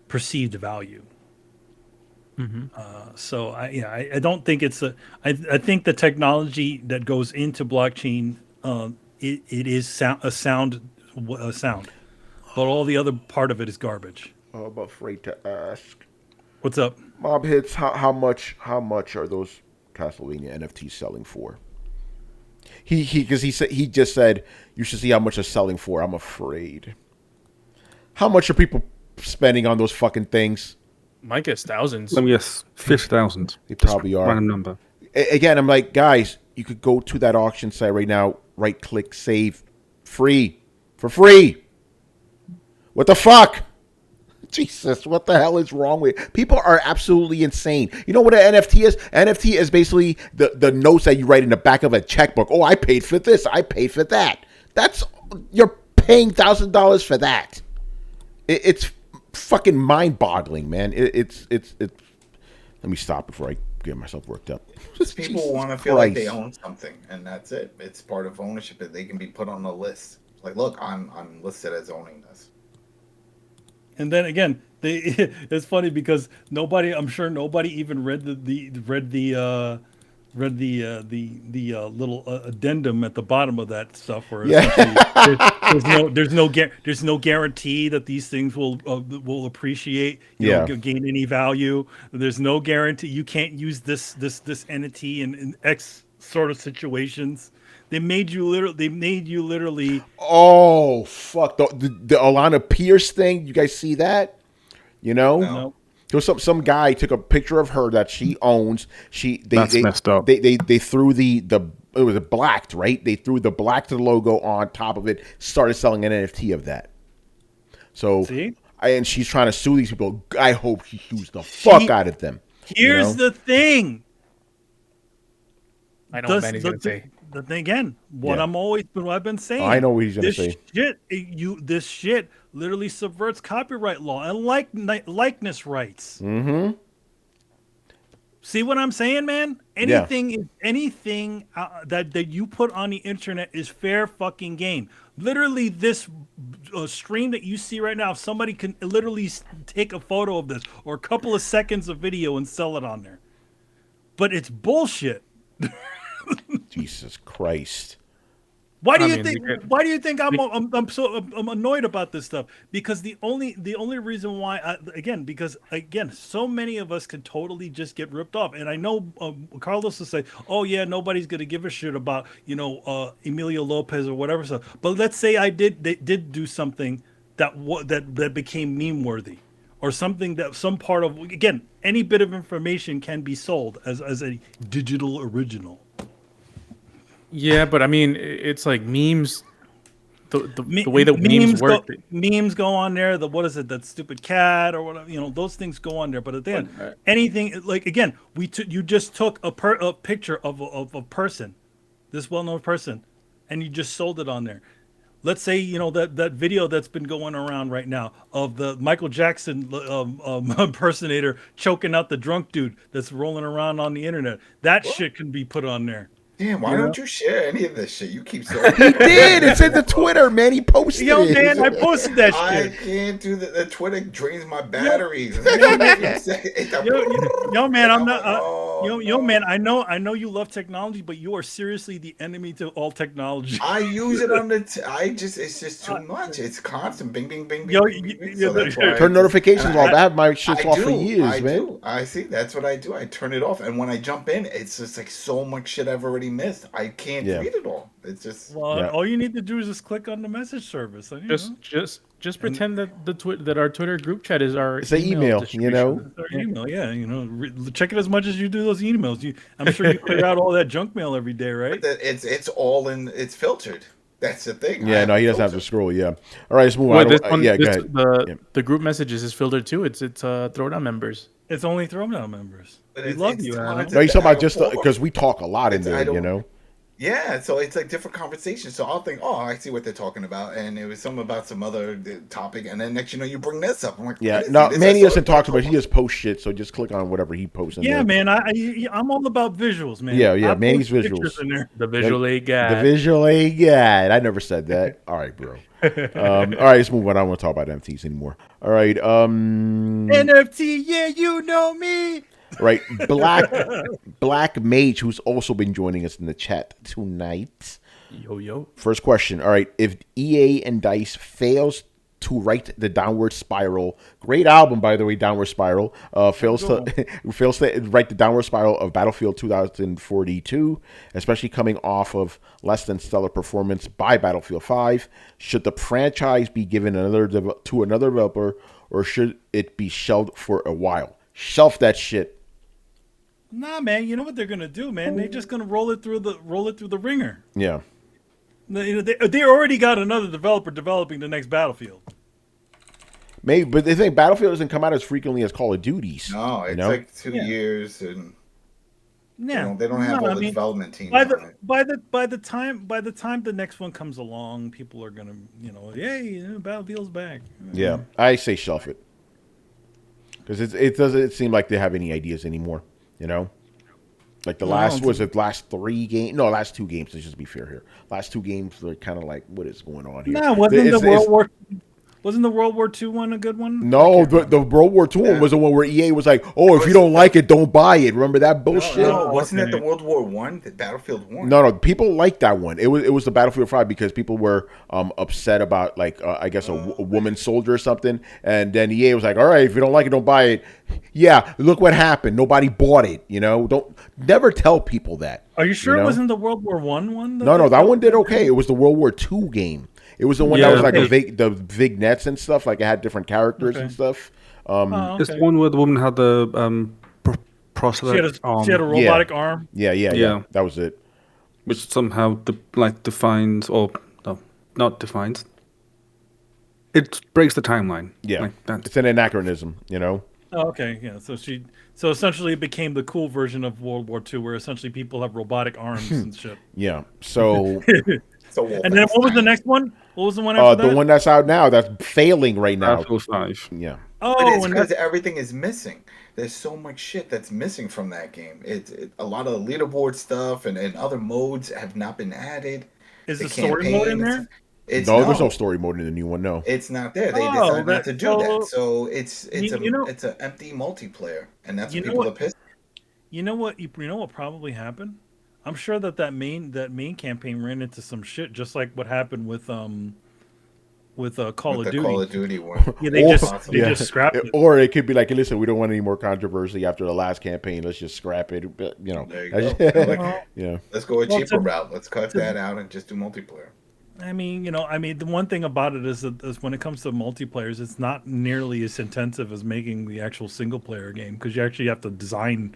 perceived value. Mm-hmm. So I don't think it's I think the technology that goes into blockchain it is sound, but all the other part of it is garbage. Oh, I'm afraid to ask. What's up, Mob Hits? How much are those Castlevania NFTs selling for? He just said you should see how much they're selling for. I'm afraid. How much are people spending on those fucking things? Might guess thousands. Let me guess 50,000. They probably are. Random number. Again, I'm like, guys, you could go to that auction site right now, right click, save, for free. What the fuck? Jesus, what the hell is wrong with people? Are absolutely insane. You know what an NFT is? NFT is basically the notes that you write in the back of a checkbook. Oh, I paid for this. I paid for that. You're paying $1,000 for that. It's fucking mind-boggling, man. It's. Let me stop before I get myself worked up. People want to feel like they own something, and that's it. It's part of ownership that they can be put on a list. Like, look, I'm listed as owning this. And then again, it's funny because I'm sure nobody even read the little addendum at the bottom of that stuff. Where there's no guarantee that these things will appreciate, gain any value. There's no guarantee you can't use this entity in X sort of situations. They made you literally. Oh fuck! The Alana Pierce thing. You guys see that? No. There was some guy took a picture of her that she owns. That's messed up. They threw it was blacked, right? They threw the blacked logo on top of it. Started selling an NFT of that. So see, and she's trying to sue these people. I hope she sues the fuck out of them. Here's the thing. I know what Manny's gonna say. The thing again, I've been saying. I know what he's gonna say. This shit literally subverts copyright law and likeness rights. Mm-hmm. See what I'm saying, man? Anything that you put on the internet is fair fucking game. Literally, this stream that you see right now, somebody can literally take a photo of this or a couple of seconds of video and sell it on there. But it's bullshit. Jesus Christ! Why do you think I'm so annoyed about this stuff? Because the only reason why because so many of us could totally just get ripped off, and I know Carlos will say, "Oh yeah, nobody's gonna give a shit about Emilio Lopez or whatever." So, but let's say they did do something that became meme worthy, or something that some part of any bit of information can be sold as a digital original. Yeah, but I mean, it's like memes. The way that memes work. Memes go on there. What is it? That stupid cat or whatever. Those things go on there. But at the end, anything like again, you just took a picture of a person, this well-known person, and you just sold it on there. Let's say that video that's been going around right now of the Michael Jackson impersonator choking out the drunk dude that's rolling around on the internet. That shit can be put on there. Damn, why don't you share any of this shit? You keep saying he did. It's in the Twitter, man. He posted it. Man, I posted that shit. I can't do the Twitter drains my batteries. Man, I'm not. Man, I know you love technology, but you are seriously the enemy to all technology. I use it on the. It's just too much. It's constant. Bing, bing, bing, bing. Bing. So that's why turn notifications off. I have my shit off for years, man. I see. That's what I do. I turn it off, and when I jump in, it's just like so much shit I've already missed. I can't read it all. It's just all you need to do is just click on the message service. Just pretend that that our Twitter group chat is our email. It's our email, check it as much as you do those emails. I'm sure you clear out all that junk mail every day, right? It's all in. It's filtered. That's the thing. Yeah, no, he doesn't have to scroll. Yeah. All right, let's move on. Go ahead. The group messages is filtered too. It's Throwdown members. It's only Throwdown members. We love you, Adam. No, you're talking about just because we talk a lot in there, Yeah, so it's like different conversations. So I'll think, I see what they're talking about, and it was something about some other topic, and then next you bring this up. I'm like, no, Manny doesn't talk about. He just posts shit. So just click on whatever he posts. Yeah, man, I'm all about visuals, man. Yeah, Manny's visuals. In there. The visual aid guy. The visual aid guy. I never said that. All right, bro. All right, let's move on. I don't want to talk about NFTs anymore. All right, NFT. Yeah, you know me. Right, Black Mage, who's also been joining us in the chat tonight. Yo. First question. All right, if EA and DICE fails to right the Downward Spiral, great album by the way, Downward Spiral, fails to right the Downward Spiral of Battlefield 2042, especially coming off of less than stellar performance by Battlefield 5, should the franchise be given to another developer, or should it be shelved for a while? Shelf that shit. Nah, man. You know what they're gonna do, man? They're just gonna roll it through the ringer. Yeah. They already got another developer developing the next Battlefield. Maybe, but they think Battlefield doesn't come out as frequently as Call of Duty's. No, it's like 2 years, and they don't have all the development teams. By the time the next one comes along, people are gonna Battlefield's back. Yeah, I say shelf it because it doesn't seem like they have any ideas anymore. Like last 3 games. No, last 2 games. Let's just be fair here. Last 2 games are kind of like, what is going on here? No, wasn't the World War II one a good one? No, the World War II one was the one where EA was like, if you don't like it, don't buy it. Remember that bullshit? No, wasn't it the World War I, the Battlefield 1? No, people liked that one. It was the Battlefield 5 because people were upset about I guess a woman soldier or something, and then EA was like, all right, if you don't like it, don't buy it. Yeah, look what happened. Nobody bought it. Don't never tell people that. Are you sure it wasn't the World War I one? No, that one did okay. It was the World War II game. It was the one that was like the vignettes and stuff. Like it had different characters and stuff. It's the one where the woman had the prosthetic arm. She had a robotic arm. Yeah. That was it. Which somehow defines, or no, not defines. It breaks the timeline. Yeah, it's an anachronism. Oh, okay, yeah. So essentially, it became the cool version of World War II, where essentially people have robotic arms and shit. Yeah. So. And then what was the next one? What was the one after that? The one that's out now, that's failing right now. Battlefield 5. Yeah. But it's because everything is missing. There's so much shit that's missing from that game. A lot of the leaderboard stuff and other modes have not been added. Is the story mode in there? There's no story mode in the new one. No, it's not there. They decided not to do that. So it's an empty multiplayer, and that's what people are pissed. You know what? You know what probably happened? I'm sure that main campaign ran into some shit, just like what happened with Call of Duty. Call of Duty one. Yeah, they just scrapped it. Or it could be like, listen, we don't want any more controversy after the last campaign. Let's just scrap it. But, there you go. Let's go a cheaper route. Let's cut that out and just do multiplayer. I mean, the one thing about it is that when it comes to multiplayers, it's not nearly as intensive as making the actual single player game because you actually have to design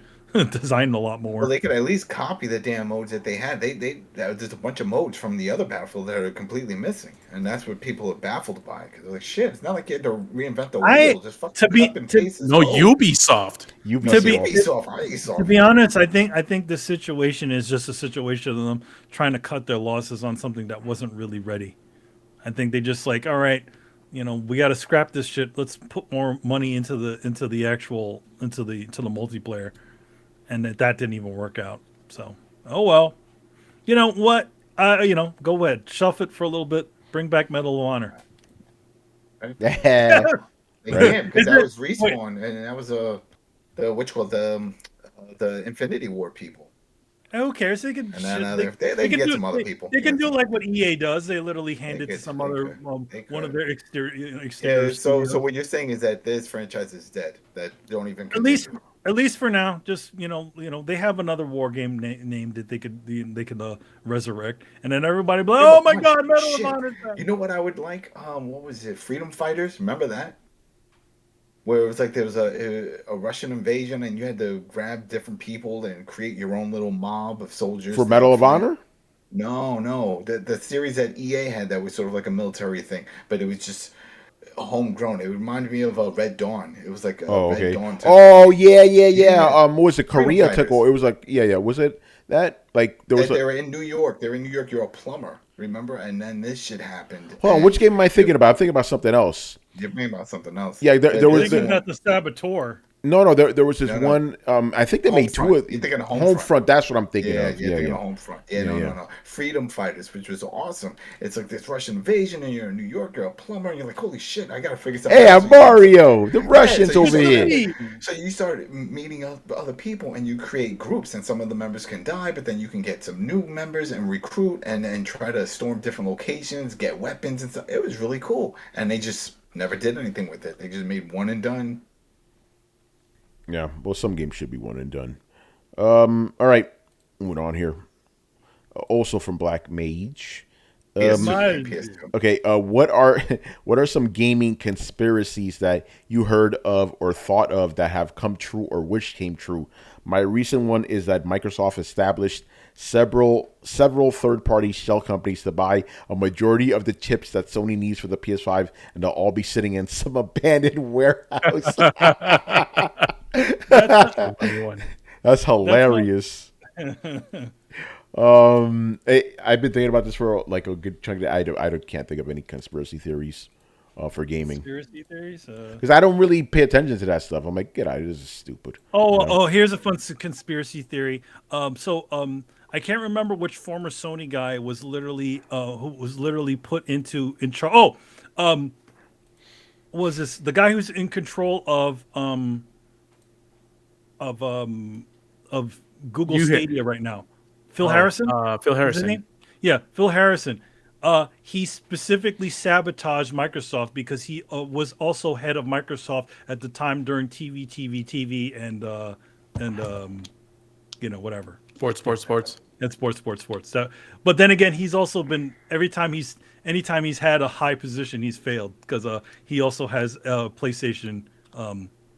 designed a lot more. Well, they could at least copy the damn modes that they had. There's a bunch of modes from the other Battlefield that are completely missing, and that's what people are baffled by. Because they're like, shit, it's not like you had to reinvent the wheel. Just fucking cut and paste this No, code. Ubisoft. To be honest, I think the situation is just a situation of them trying to cut their losses on something that wasn't really ready. I think they just like, all right, we got to scrap this shit. Let's put more money into the multiplayer, and that didn't even work out. So, oh well. You know what? Go ahead, shelf it for a little bit. Bring back Medal of Honor. They can't, because that was Respawn, and that was the Infinity War people. Who cares? They can. They can get some other people. They can do like what EA does. They literally hand it to some other one of their exterior. Yeah. So what you're saying is that this franchise is dead. That don't even. At least for now. Just they have another war game name that they could resurrect, and then everybody be like, oh my god, Medal of Honor. You know what I would like? What was it? Freedom Fighters. Remember that? Where it was like there was a Russian invasion and you had to grab different people and create your own little mob of soldiers. For Medal of Honor? No. The series that EA had that was sort of like a military thing, but it was just homegrown. It reminded me of Red Dawn. It was like Red Dawn. Oh, yeah. What was it? Korea took over. It was like, yeah. Was it that? Like, there was they were in New York. They were in New York. You're a plumber, remember? And then this shit happened. Hold on. Which game am I thinking about? I'm thinking about something else. You're thinking about something else. Yeah, there was about the Saboteur. No, there was this one. I think they made two of. You're thinking of Homefront. That's what I'm thinking of. Yeah, thinking of Homefront. No. Freedom Fighters, which was awesome. It's like this Russian invasion, and you're in New York. You're a plumber, and you're like, holy shit, I gotta figure something out. Hey, Mario, the Russians over here. So you start meeting other people, and you create groups, and some of the members can die, but then you can get some new members and recruit, and try to storm different locations, get weapons and stuff. It was really cool, and they just never did anything with it. They just made one and done. Yeah, well, some games should be one and done. All right, moving on here. Also from Black Mage. Okay, what are some gaming conspiracies that you heard of or thought of that have come true or wish came true? My recent one is that Microsoft established several third-party shell companies to buy a majority of the chips that Sony needs for the PS5, and they'll all be sitting in some abandoned warehouse. That's hilarious. I've been thinking about this for like a good chunk. I can't think of any conspiracy theories for gaming. Conspiracy theories? Because I don't really pay attention to that stuff. I'm like, get out of here. This is stupid. Here's a fun conspiracy theory. I can't remember which former Sony guy was literally put in charge. Was this the guy who's in control of Google Stadia right now? Phil Harrison? Phil Harrison. Yeah, Phil Harrison. He specifically sabotaged Microsoft because he was also head of Microsoft at the time during TV, and whatever. Sports. And sports. But then again, he's also been anytime he's had a high position, he's failed because he also has PlayStation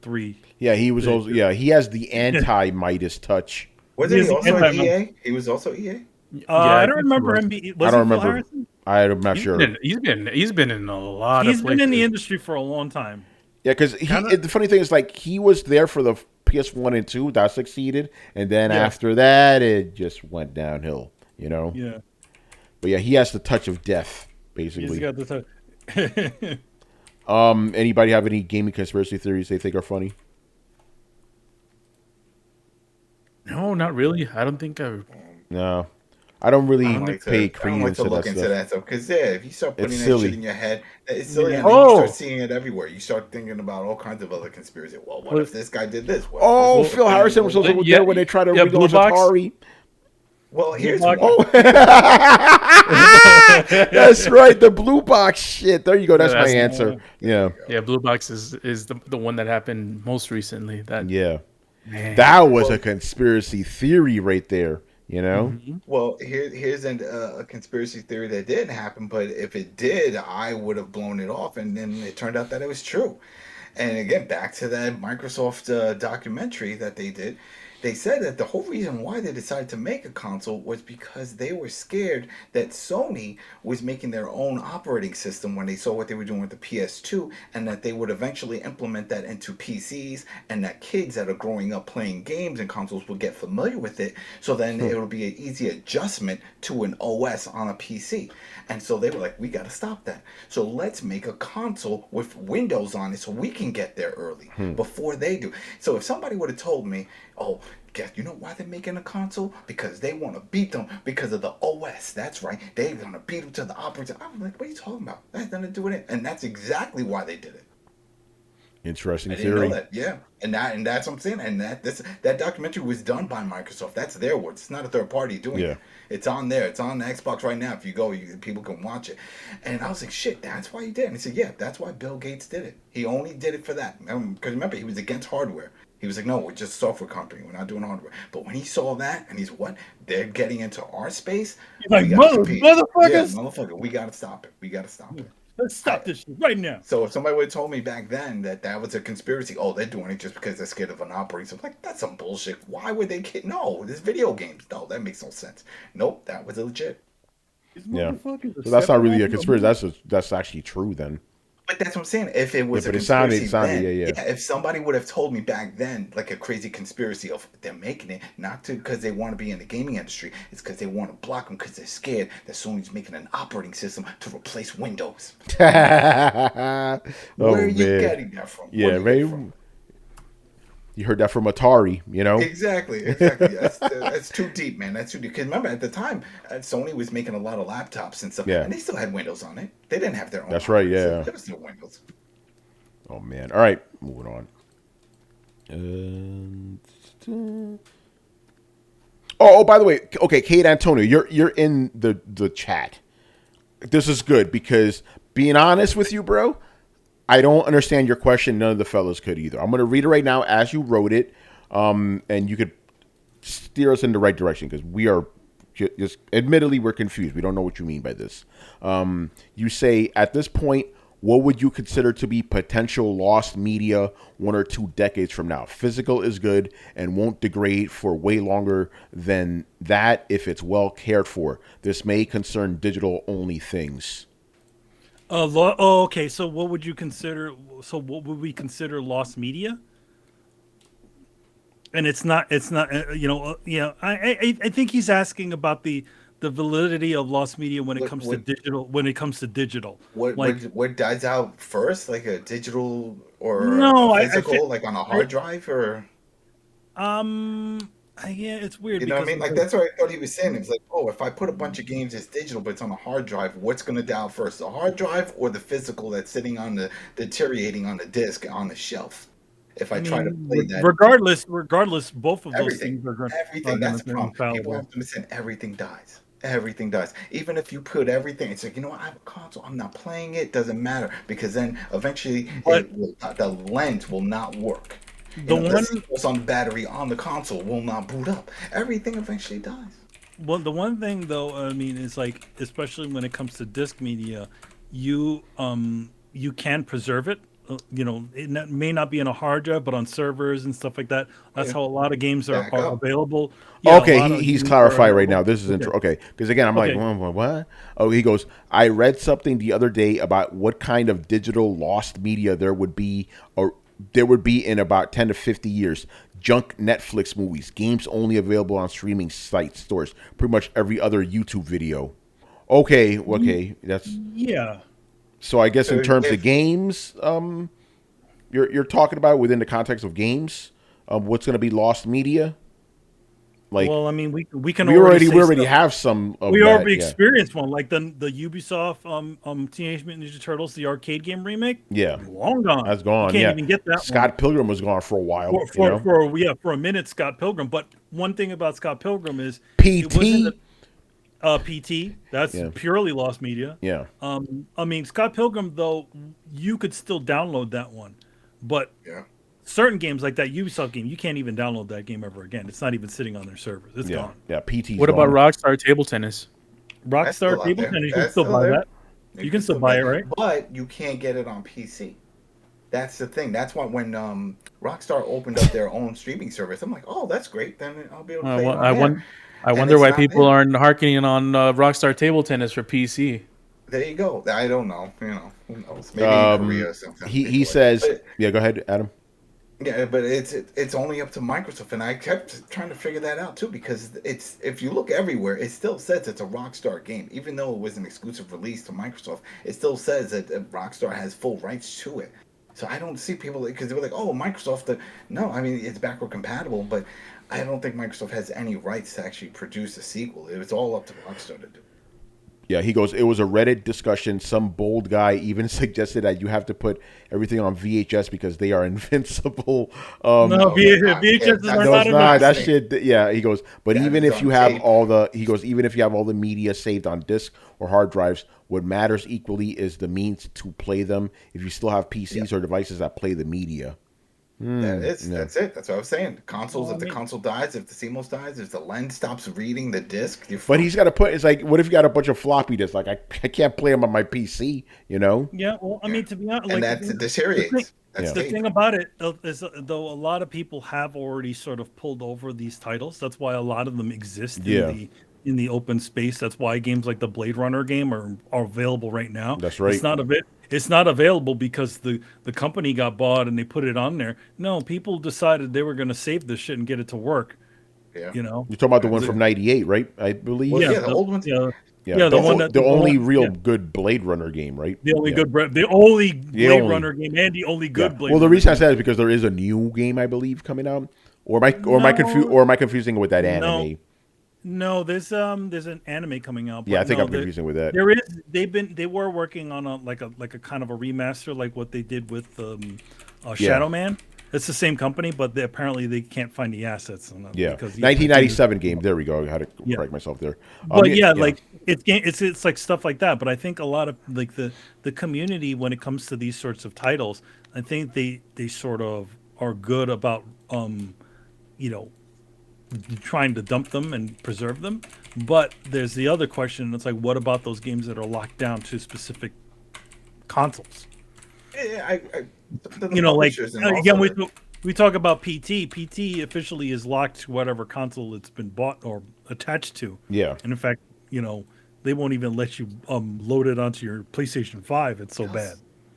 3. Yeah, he was also he has the anti-Midas touch. Wasn't he also at EA? He was also EA. I don't remember him. I don't remember. I'm not sure. He's been in a lot. He's been in the industry for a long time. Yeah, because the funny thing is, like, he was there for the PS1 and 2 that succeeded, and then after that, it just went downhill. Yeah. But yeah, he has the touch of death, basically. He's got the touch. Anybody have any gaming conspiracy theories they think are funny? No, not really. I don't think No, I don't really pay credence to look that into stuff. that stuff because if you start putting that shit in your head, it's silly. And then you start seeing it everywhere. You start thinking about all kinds of other conspiracies. Well, what if this guy did this? Phil Harrison was also there when they tried to relaunch Atari. Well, here's one. That's right, the blue box shit. There you go. That's my answer. Yeah. Blue box is the one that happened most recently. Man. That was a conspiracy theory right there. Mm-hmm. Well, here's a conspiracy theory that didn't happen, but if it did, I would have blown it off, and then it turned out that it was true. And again, back to that Microsoft documentary that they did. They said that the whole reason why they decided to make a console was because they were scared that Sony was making their own operating system when they saw what they were doing with the PS2, and that they would eventually implement that into PCs, and that kids that are growing up playing games and consoles will get familiar with it. So then it will be an easy adjustment to an OS on a PC. And so they were like, we got to stop that. So let's make a console with Windows on it so we can get there early before they do. So if somebody would have told me, oh, guess you know why they're making a console? Because they want to beat them because of the OS. That's right. They're going to beat them to the operating. I'm like, what are you talking about? That has nothing to do with it. And that's exactly why they did it. Interesting I didn't theory. know that. Yeah, and that's what I'm saying. And that documentary was done by Microsoft. That's their words. It's not a third party doing it. It's on there. It's on the Xbox right now. If you go, people can watch it. And I was like, shit, that's why he did it. And he said, yeah, that's why Bill Gates did it. He only did it for that. Because remember, he was against hardware. He was like, no, we're just a software company. We're not doing hardware. But when he saw that, and he's what? They're getting into our space. He's like, motherfuckers. Yeah, motherfucker. We got to stop it. We got to stop it. Let's stop this shit right now. So if somebody would have told me back then that was a conspiracy, oh, they're doing it just because they're scared of an operating system, like, that's some bullshit. Why would they kid? No, there's video games. No, that makes no sense. Nope, that was legit. Yeah. So that's not really a conspiracy. That's actually true then. But that's what I'm saying. If it was a conspiracy, it sounded, yeah. If somebody would have told me back then, like a crazy conspiracy of they're making it not because they want to be in the gaming industry, it's because they want to block them because they're scared that Sony's making an operating system to replace Windows. Where are you getting that from? Yeah, maybe. You heard that from Atari, you know? Exactly. That's too deep, man. That's too deep. Because remember, at the time, Sony was making a lot of laptops and stuff, and they still had Windows on it. They didn't have their own. That's right, yeah. There was still Windows. Oh, man. All right, moving on. Oh, by the way, okay, Kate Antonio, you're in the chat. This is good because, being honest with you, bro, I don't understand your question. None of the fellas could either. I'm going to read it right now as you wrote it, and you could steer us in the right direction because we are just, admittedly, we're confused. We don't know what you mean by this. You say, at this point, what would you consider to be potential lost media 1 or 2 decades from now? Physical is good and won't degrade for way longer than that if it's well cared for. This may concern digital-only things. Okay. So what would you consider? So what would we consider lost media? And it's not. I think he's asking about the validity of lost media when it comes to digital. When it comes to digital, what dies out first, like a digital or a physical, like on a hard drive, or yeah, it's weird. You know what I mean? Like, that's what I thought he was saying. It was like, oh, if I put a bunch of games as digital, but it's on a hard drive, what's going to die out first, the hard drive or the physical that's sitting on the deteriorating on the disc on the shelf? If I try to play that, regardless, both of those things are going. Everything. That's the problem. People have to understand. Everything dies. Everything dies. Even if you put everything, it's like, you know what? I have a console. I'm not playing it. Doesn't matter because then eventually the lens will not work. The one that's on the battery on the console will not boot up. Everything eventually dies. Well, the one thing though, I mean, is like, especially when it comes to disc media, you can preserve it. It may not be in a hard drive, but on servers and stuff like that. That's how a lot of games are available. Yeah, okay, he's clarified right now. This is okay. Because again, I'm like, what? Oh, he goes, I read something the other day about what kind of digital lost media there would be in about 10 to 50 years. Junk Netflix movies, games only available on streaming sites, stores, pretty much every other YouTube video. Okay, that's So I guess in terms of games, you're talking about within the context of games, what's going to be lost media? Like, well, I mean, we already have some. We already experienced one, like the Ubisoft Teenage Mutant Ninja Turtles, the arcade game remake. Yeah, long gone. That's gone. You can't even get that. Scott Pilgrim was gone for a while. For a minute, Scott Pilgrim. But one thing about Scott Pilgrim is PT. PT. That's purely lost media. Yeah. I mean, Scott Pilgrim, though, you could still download that one, but certain games like that Ubisoft game, you can't even download that game ever again. It's not even sitting on their servers. It's gone. Yeah, PT. What about Rockstar Table Tennis? Rockstar Table Tennis, you can still buy that. You can still buy it, right? But you can't get it on PC. That's the thing. That's why when Rockstar opened up their own streaming service, I'm like, oh, that's great. Then I'll be able to play it on there. I And wonder it's why not people it. aren't harkening on Rockstar Table Tennis for PC. There you go. I don't know. Who knows? Maybe in Korea or something. He says, But, yeah, go ahead, Adam. yeah, but it's only up to Microsoft, and I kept trying to figure that out too because it's if you look everywhere, it still says it's a Rockstar game, even though it was an exclusive release to Microsoft. It still says that Rockstar has full rights to it. So I don't see people because they were like, "Oh, Microsoft." No, I mean it's backward compatible, but I don't think Microsoft has any rights to actually produce a sequel. It was all up to Rockstar to do. Yeah, he goes, it was a Reddit discussion. Some bold guy even suggested that you have to put everything on VHS because they are invincible. No, VHS is that's No, not it's not. That enough. shit. Yeah, he goes. But That even is if on you have tape. all the, he goes, even if you have all the media saved on disk or hard drives, what matters equally is the means to play them. If you still have PCs or devices that play the media. That's it. That's what I was saying. Consoles, Well, if the console dies, if the CMOS dies, if the lens stops reading the disc, you're But he's got to put. It's like, what if you got a bunch of floppy disks? Like, I can't play them on my PC. You know? Yeah, well, I mean, to be honest, and like that deteriorates. That's the tape. thing about it is, though, a lot of people have already sort of pulled over these titles. That's why a lot of them exist Yeah. in the open space. That's why games like the Blade Runner game are available right now. That's right. It's not a bit. It's not available because the company got bought and they put it on there. No, people decided they were going to save this shit and get it to work. Yeah. You know. You're talking about the one That's from it. '98, right? I believe. Well, yeah, the old ones. Yeah, Yeah, yeah, the, one that the only one- real yeah. good Blade Runner game, right? The only Yeah. the only Blade only. Runner game and the only Yeah. good Blade Well, the Runner reason I game. said is because there is a new game, I believe, coming out. Or am I confusing it with that anime? No, there's an anime coming out. But Yeah, I think no, I'm confusing with that. There is they were working on a kind of a remaster like what they did with Shadow Man. It's the same company, but apparently they can't find the assets on it. Yeah, because 1997 game. There we go. I had to correct myself there. But like it's like stuff like that. But I think a lot of like the community when it comes to these sorts of titles, I think they sort of are good about you know trying to dump them and preserve them. But there's the other question. It's like, what about those games that are locked down to specific consoles? Yeah, You know, like publishers and again, also we talk about PT. PT officially is locked to whatever console it's been bought or attached to. Yeah. And in fact, you know, they won't even let you load it onto your PlayStation 5. It's so bad.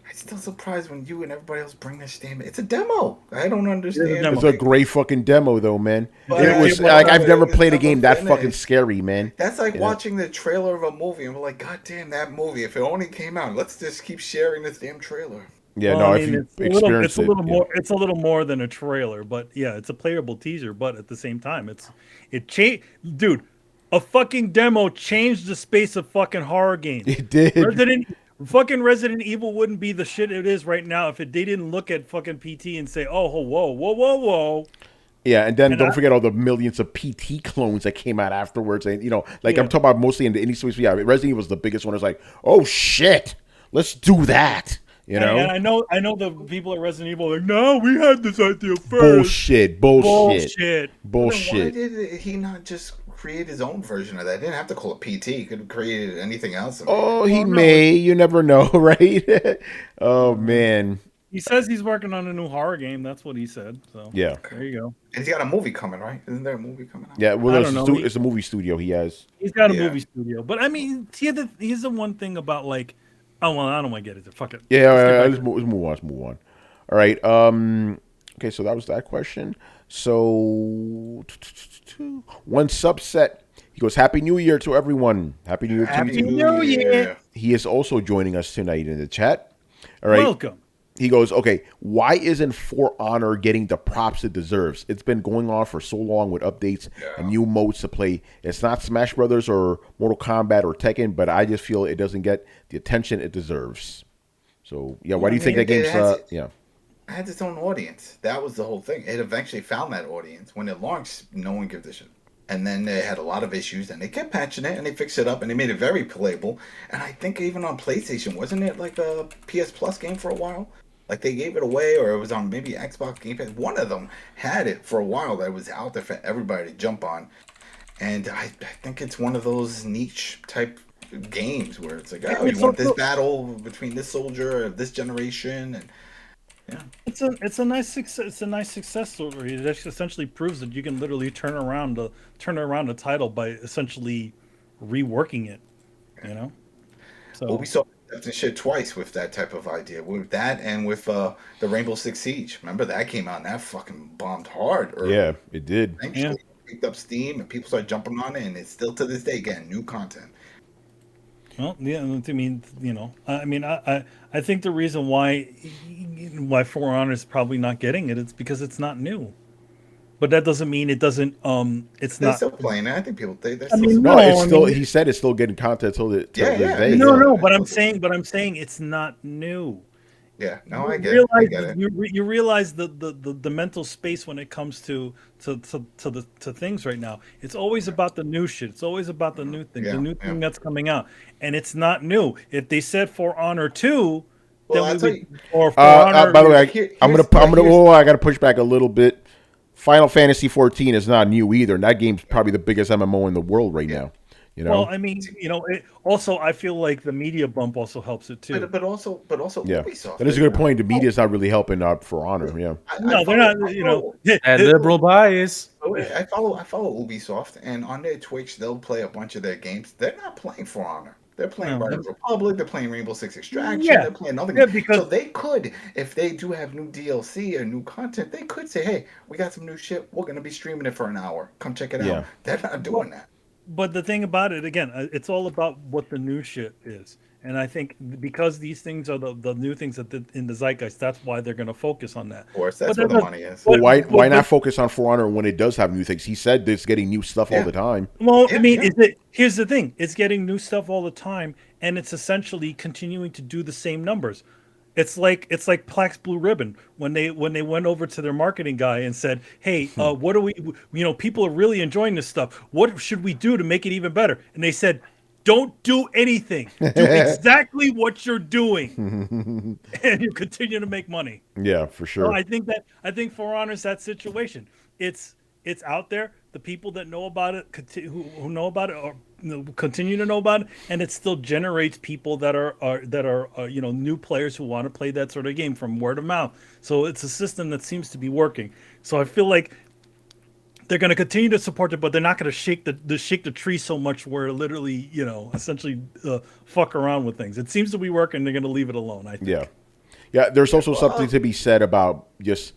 I'm still surprised when you and everybody else bring this damn. It's a demo. I don't understand. demo. It's a great fucking demo, though, man. But It was well, like I've never it's played a never game that finished. fucking scary, man. That's like Yeah. watching the trailer of a movie and we're like, God damn that movie! If it only came out, let's just keep sharing this damn trailer. Yeah, Well, no, I if mean, you it's a little, experience it, yeah. It's a little more than a trailer, but yeah, it's a playable teaser. But at the same time, it changed, dude. A fucking demo changed the space of fucking horror games. It did. Resident Evil wouldn't be the shit it is right now if they didn't look at fucking PT and say, oh, whoa. Yeah, and then And don't I- forget all the millions of PT clones that came out afterwards. And like Yeah. I'm talking about mostly in the indie space. Yeah, Resident Evil was the biggest one. It's like, oh shit, let's do that. And I know the people at Resident Evil are like, no, we had this idea first. Bullshit. Then why Bullshit. did he not just create his own version of that? He didn't have to call it PT. He could have created anything else. Oh, he Well, no. may. You never know, right? Oh man. He says he's working on a new horror game. That's what he said. So Yeah. there you go. And he's got a movie coming, right? Isn't there a movie coming out? Yeah. Well, I it's, don't know. it's a movie studio he has. He's got a Yeah. movie studio, but I mean, here's the one thing about like, oh well, I don't want to get into it. Fuck it. Yeah. Let's get back Let's move on. Let's move on. All right. Okay. So that was that question. So one subset. He goes, "Happy New Year to everyone. Happy New Year to Happy you." New Year. He is also joining us tonight in the chat. All right. Welcome. He goes, okay, why isn't For Honor getting the props it deserves? It's been going on for so long with updates and new modes to play. It's not Smash Brothers or Mortal Kombat or Tekken, but I just feel it doesn't get the attention it deserves. So, yeah, why do you think that game's, yeah. It had its own audience. That was the whole thing. It eventually found that audience. When it launched, no one gave a shit. And then they had a lot of issues, and they kept patching it, and they fixed it up, and they made it very playable. And I think even on PlayStation, wasn't it like a PS Plus game for a while? Like they gave it away, or it was on maybe Xbox Game Pass. One of them had it for a while that was out there for everybody to jump on. And I think it's one of those niche type games where it's like, oh, you want this battle between this soldier of this generation, and Yeah. It's a nice success. It's a nice success story. It actually essentially proves that you can literally turn around a title by essentially reworking it. You know. Well, So we saw that shit twice with that type of idea. With that and with the Rainbow Six Siege. Remember that came out and that fucking bombed hard Yeah, early. it did. yeah. Eventually it picked up steam and people started jumping on it, and it's still to this day getting new content. Well, yeah. I mean, you know, I think the reason why For Honor is probably not getting it, it's because it's not new. But that doesn't mean it doesn't. It's They're not. still playing it. I think they're I still mean, No, no. supporting it's I still. mean, He said it's still getting content till Yeah, this yeah, day. no, Yeah. no. it's still But I'm saying it's not new. yeah. No, You I realize get it. you realize the mental space when it comes to things right now. It's always about the new shit. It's always about the new thing, the Yeah, new yeah. thing that's coming out, and it's not new. If they said For Honor 2, Well, then we I'll tell would, you. or For Honor. By the way, Here, I'm here's gonna. here's Oh, I got to push back a little bit. Final Fantasy 14 is not new either, and that game's probably the biggest MMO in the world right now. You Well, know. I mean, you know, also I feel like the media bump also helps it too. but also Yeah, Ubisoft. that is a good point. The media's not really helping out For Honor. Yeah. No, they're not. You know, That liberal bias. I follow Ubisoft, and on their Twitch, they'll play a bunch of their games. They're not playing For Honor. They're playing no, Riders Republic. They're playing Rainbow Six Extraction. yeah, They're playing other yeah, games. because So they could, if they do have new DLC or new content, they could say, "Hey, we got some new shit. We're gonna be streaming it for an hour. Come check it out." Yeah. They're not doing that. but the thing about it again, it's all about what the new shit is, and I think because these things are the new things in the zeitgeist, that's why they're going to focus on that. Of course, But that's that where the does, money is. Well, but, why but not focus on For Honor when it does have new things? He said it's getting new stuff all Yeah. the time. well, I Yeah, mean, yeah. here's the thing: it's getting new stuff all the time, and it's essentially continuing to do the same numbers. It's like Plax Blue Ribbon when they went over to their marketing guy and said, "Hey, what do we? You know, people are really enjoying this stuff. What should we do to make it even better?" And they said, "Don't do anything. Do exactly what you're doing, and you continue to make money." Yeah, for So sure. I think For Honor's that situation. It's out there. The people that know about it, who know about it, or continue to know about it, and it still generates people that are you know, new players who want to play that sort of game from word of mouth. So it's a system that seems to be working. So I feel like they're going to continue to support it, but they're not going to shake the tree so much where literally, you know, essentially fuck around with things. It seems to be working. They're going to leave it alone. I think. Yeah. Yeah, there's also something to be said about just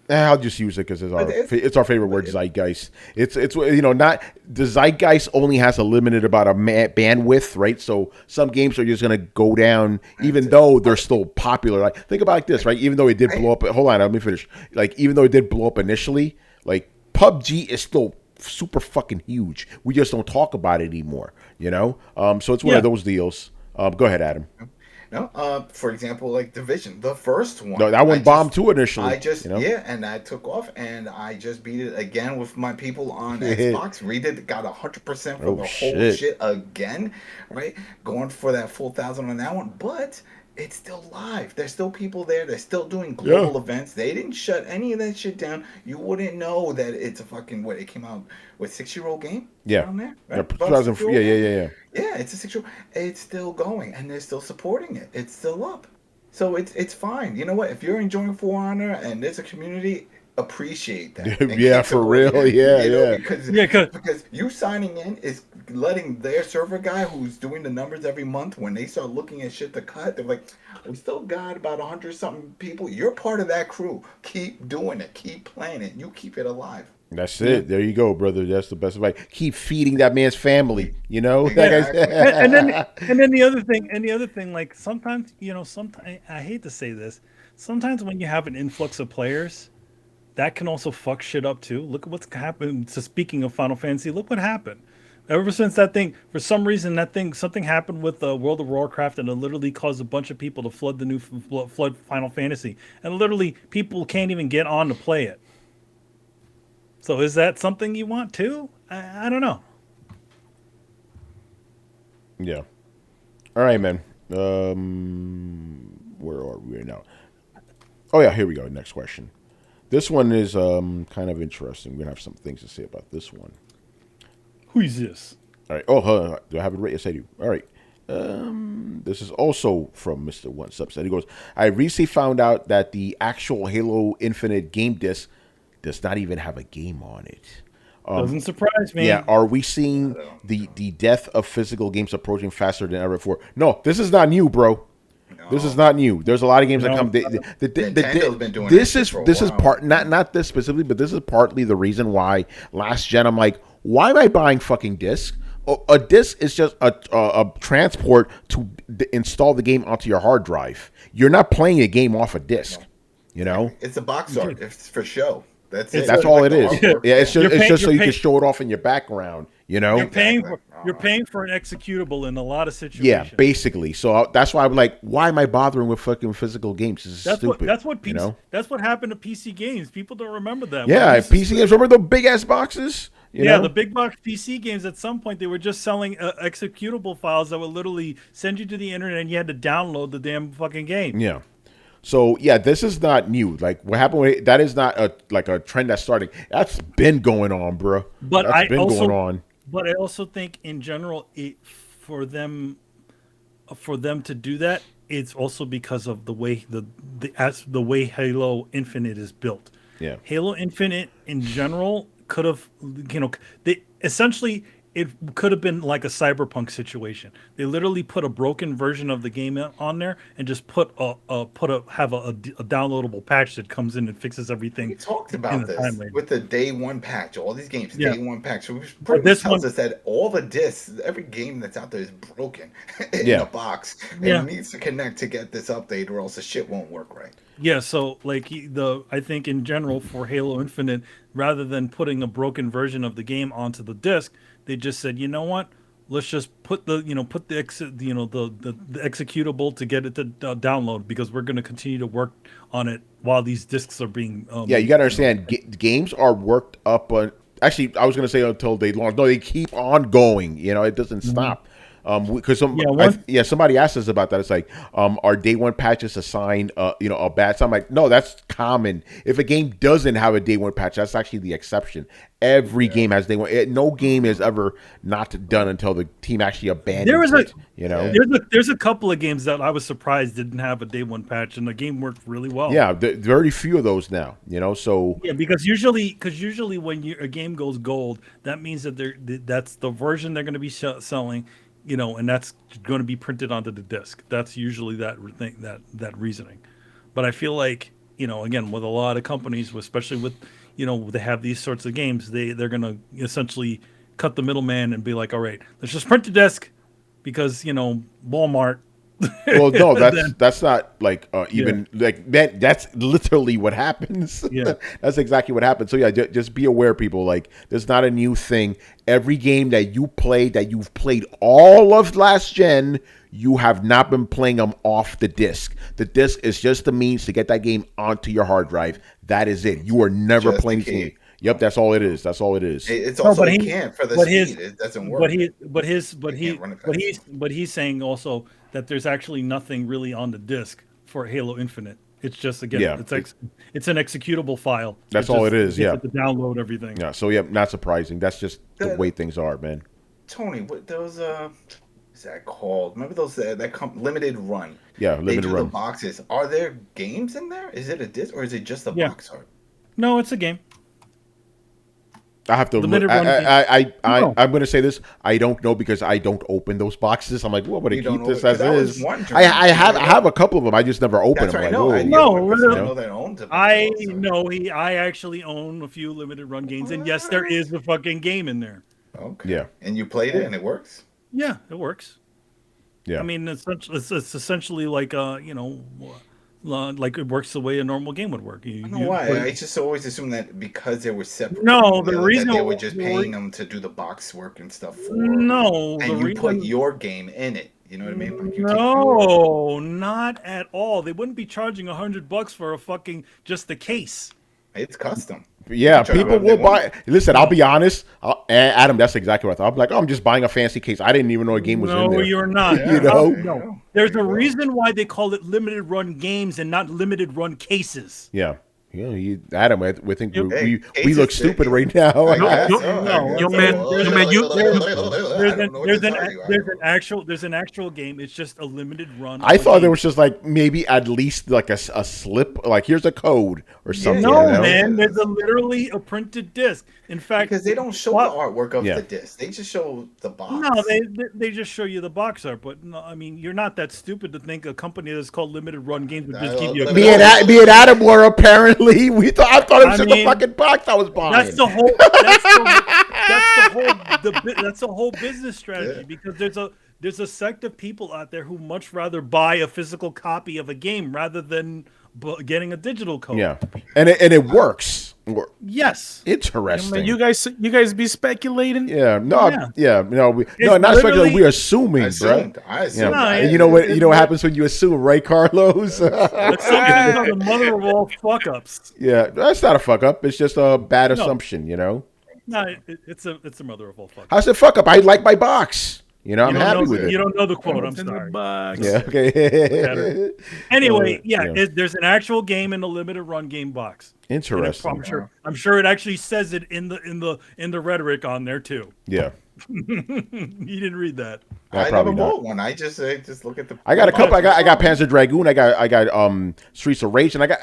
I'll just use it because it's our favorite word, zeitgeist. It's you know, not the zeitgeist only has a limited about a bandwidth, right? So some games are just gonna go down, even though they're still popular. Like think about it like this, right? Even though it did blow up, hold on, let me finish. Like even though it did blow up initially, like PUBG is still super fucking huge. We just don't talk about it anymore, you know. So it's one of those deals. Go ahead, Adam. No, for example, like Division, the first one. No, that one bombed too initially. You know? Yeah, and that took off, and I just beat it again with my people on Xbox. Redid, got 100% for the whole shit again, right? Going for that full 1,000 on that one, but it's still live. There's still people there. They're still doing global events. They didn't shut any of that shit down. You wouldn't know that it's a fucking it came out with 6-year-old game. Yeah, around there, yeah, right? 2000. Yeah. Yeah, it's a 6-year-old. It's still going, and they're still supporting it. It's still up, so it's fine. You know what? If you're enjoying For Honor and there's a community, appreciate that. Yeah, for real. Yeah. Because you signing in is letting their server guy who's doing the numbers every month, when they start looking at shit to cut, they're like, we still got about 100 something people. You're part of that crew. Keep doing it. Keep playing it. You keep it alive. That's it. There you go, brother. That's the best advice. Keep feeding that man's family. You know. and then the other thing, like sometimes, you know, sometimes I hate to say this, sometimes when you have an influx of players, that can also fuck shit up too. Look at what's happened. So speaking of Final Fantasy, look what happened. Ever since that thing, for some reason, something happened with World of Warcraft, and it literally caused a bunch of people to flood Final Fantasy, and literally people can't even get on to play it. So is that something you want too? I don't know. Yeah. All right, man. Where are we right now? Oh yeah, here we go. Next question. This one is kind of interesting. We're gonna have some things to say about this one. Who is this? All right. Oh, do I have it right? Yes, I do. All right. This is also from Mr. One Subset. He goes, I recently found out that the actual Halo Infinite game disc does not even have a game on it. Doesn't surprise me. Yeah, are we seeing the death of physical games approaching faster than ever before? No, this is not new, bro. No. This is not new. There's a lot of games that come. Nintendo's been doing this is part not this specifically, but this is partly the reason why last gen I'm like, why am I buying fucking disc? A disc is just a transport to install the game onto your hard drive. You're not playing a game off a disc. No. You know, it's a box art. It's for show. That's it. That's all it is. Yeah, it's just so you can show it off in your background. You know, you're paying for an executable in a lot of situations. Yeah, basically. So that's why I'm like, why am I bothering with fucking physical games? This is stupid. That's what happened to PC games. People don't remember that. Yeah, PC games. Remember the big ass boxes? You know? The big box PC games. At some point, they were just selling executable files that would literally send you to the internet, and you had to download the damn fucking game. Yeah. So yeah, this is not new. Like what happened with it, that is not a trend that's starting. That's been going on, bro. But But I also think in general, for them to do that, it's also because of the way the way Halo Infinite is built. Yeah. Halo Infinite in general could have, it could have been like a Cyberpunk situation. They literally put a broken version of the game on there and just have a downloadable patch that comes in and fixes everything. We talked about this with the day one patch. All these games, day one patch. So this tells us that all the discs, every game that's out there is broken in the box. And it needs to connect to get this update, or else the shit won't work right. Yeah, so I think in general for Halo Infinite, rather than putting a broken version of the game onto the disc, they just said, you know what? Let's just put the executable to get it to download, because we're going to continue to work on it while these discs are being. You got to understand, games are worked up on. Actually, I was going to say until they launch. No, they keep on going. It doesn't stop. Because somebody asked us about that. It's like, are day one patches assigned, a bad? So I'm like, no, that's common. If a game doesn't have a day one patch, that's actually the exception. Every game has day one. No game is ever not done until the team actually abandons it. There's a couple of games that I was surprised didn't have a day one patch, and the game worked really well. Yeah, very few of those now. So because usually when a game goes gold, that means that that's the version they're going to be selling. And that's going to be printed onto the disc. That's usually that reasoning. But I feel like, again, with a lot of companies, especially with, they have these sorts of games, they're going to essentially cut the middleman and be like, all right, let's just print the disc because, Walmart. Well, no, that's not like even like that. That's literally what happens. Yeah, that's exactly what happens. So yeah, just be aware, people. Like, there's not a new thing. Every game that you've played all of last gen, you have not been playing them off the disc. The disc is just the means to get that game onto your hard drive. That is it. You are never just playing the game. Yep, that's all it is. That's all it is. It's also it can't for the speed. It doesn't work. But he's saying also that there's actually nothing really on the disc for Halo Infinite. It's just it's an executable file. That's all it is. Yeah, to download everything. Yeah. So not surprising. That's just the way things are, man. Tony, what those is that called? Remember those limited run? Yeah, limited run. The boxes. Are there games in there? Is it a disc or is it just a box art? No, it's a game. I have to look. I'm going to say this. I don't know because I don't open those boxes. I'm like, well, but I keep this as is. I have a couple of them. I just never open them. I actually own a few limited run games, and yes, there is a fucking game in there. Okay. Yeah. And you played it, and it works. Yeah, it works. Yeah. I mean, it's essentially like like it works the way a normal game would work. I don't know why. I just always assumed that because they were separate. No, the reason that they were just paying them to do the box work and stuff. Put your game in it. You know what I mean? Like no, not at all. They wouldn't be charging $100 for a fucking just the case. It's custom. Yeah, people will buy. Listen, I'll be honest, Adam. That's exactly what I thought. I'm like, I'm just buying a fancy case. I didn't even know a game was in there. No, you're not. No. There's a reason why they call it limited run games and not limited run cases. Yeah. Adam, we think we Hey, look Casey, stupid right now. There's an actual game. It's just a limited run. I thought there game. was just like maybe at least like a slip, like here's a code or something. No, you know? man, there's literally a printed disc. In fact, because they don't show the artwork of the disc, they just show the box. No, they just show you the box art. But no, I mean, you're not that stupid to think a company that's called Limited Run Games would just give you. Me and Adam were apparently. I thought it was just a fucking box I was buying. That's the whole. That's the whole business strategy because there's a sect of people out there who much rather buy a physical copy of a game rather than getting a digital code. Yeah, and it works. Yes, interesting. You guys be speculating. Yeah, not speculating. We're assuming, bro. I assumed. Yeah. And you know what happens when you assume, right, Carlos? That's the mother of all fuck ups. Yeah, that's not a fuck up. It's just a bad assumption, you know. No, it's a mother of all fuck ups. How's it fuck up? I like my box. You know, I'm happy with it. You don't know the quote. I'm sorry. Yeah. Okay. Anyway, there's an actual game in the limited run game box. Interesting. I'm sure it actually says it in the rhetoric on there too. Yeah. You didn't read that. I never bought one. I just look at the. I got a couple. I got Panzer Dragoon. I got Streets of Rage, and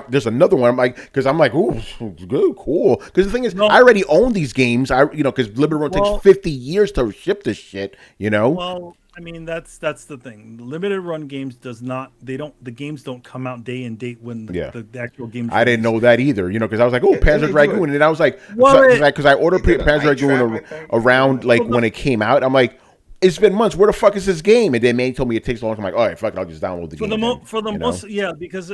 there's another one. I'm like, ooh, good, cool. Because the thing is, I already own these games. Because Limited Run takes 50 years to ship this shit. You know. Well, I mean, that's the thing. Limited run games the games don't come out day and date when the actual game. I didn't know that either, because I was like, oh, Panzer Dragoon, and I was like, because I ordered Panzer Dragoon around like when it came out. I'm like, it's been months. Where the fuck is this game? And then Manny told me it takes a long time. I'm like, all right, fuck it, I'll just download the game. Because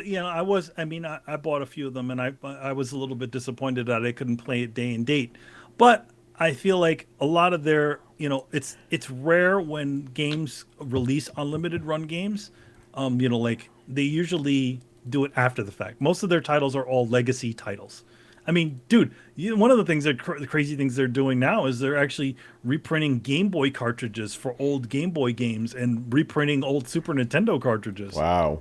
I bought a few of them, and I was a little bit disappointed that I couldn't play it day and date, but I feel like a lot of their, it's rare when games release unlimited run games. Like they usually do it after the fact. Most of their titles are all legacy titles. I mean, dude, one of the things the crazy things they're doing now is they're actually reprinting Game Boy cartridges for old Game Boy games and reprinting old Super Nintendo cartridges. Wow.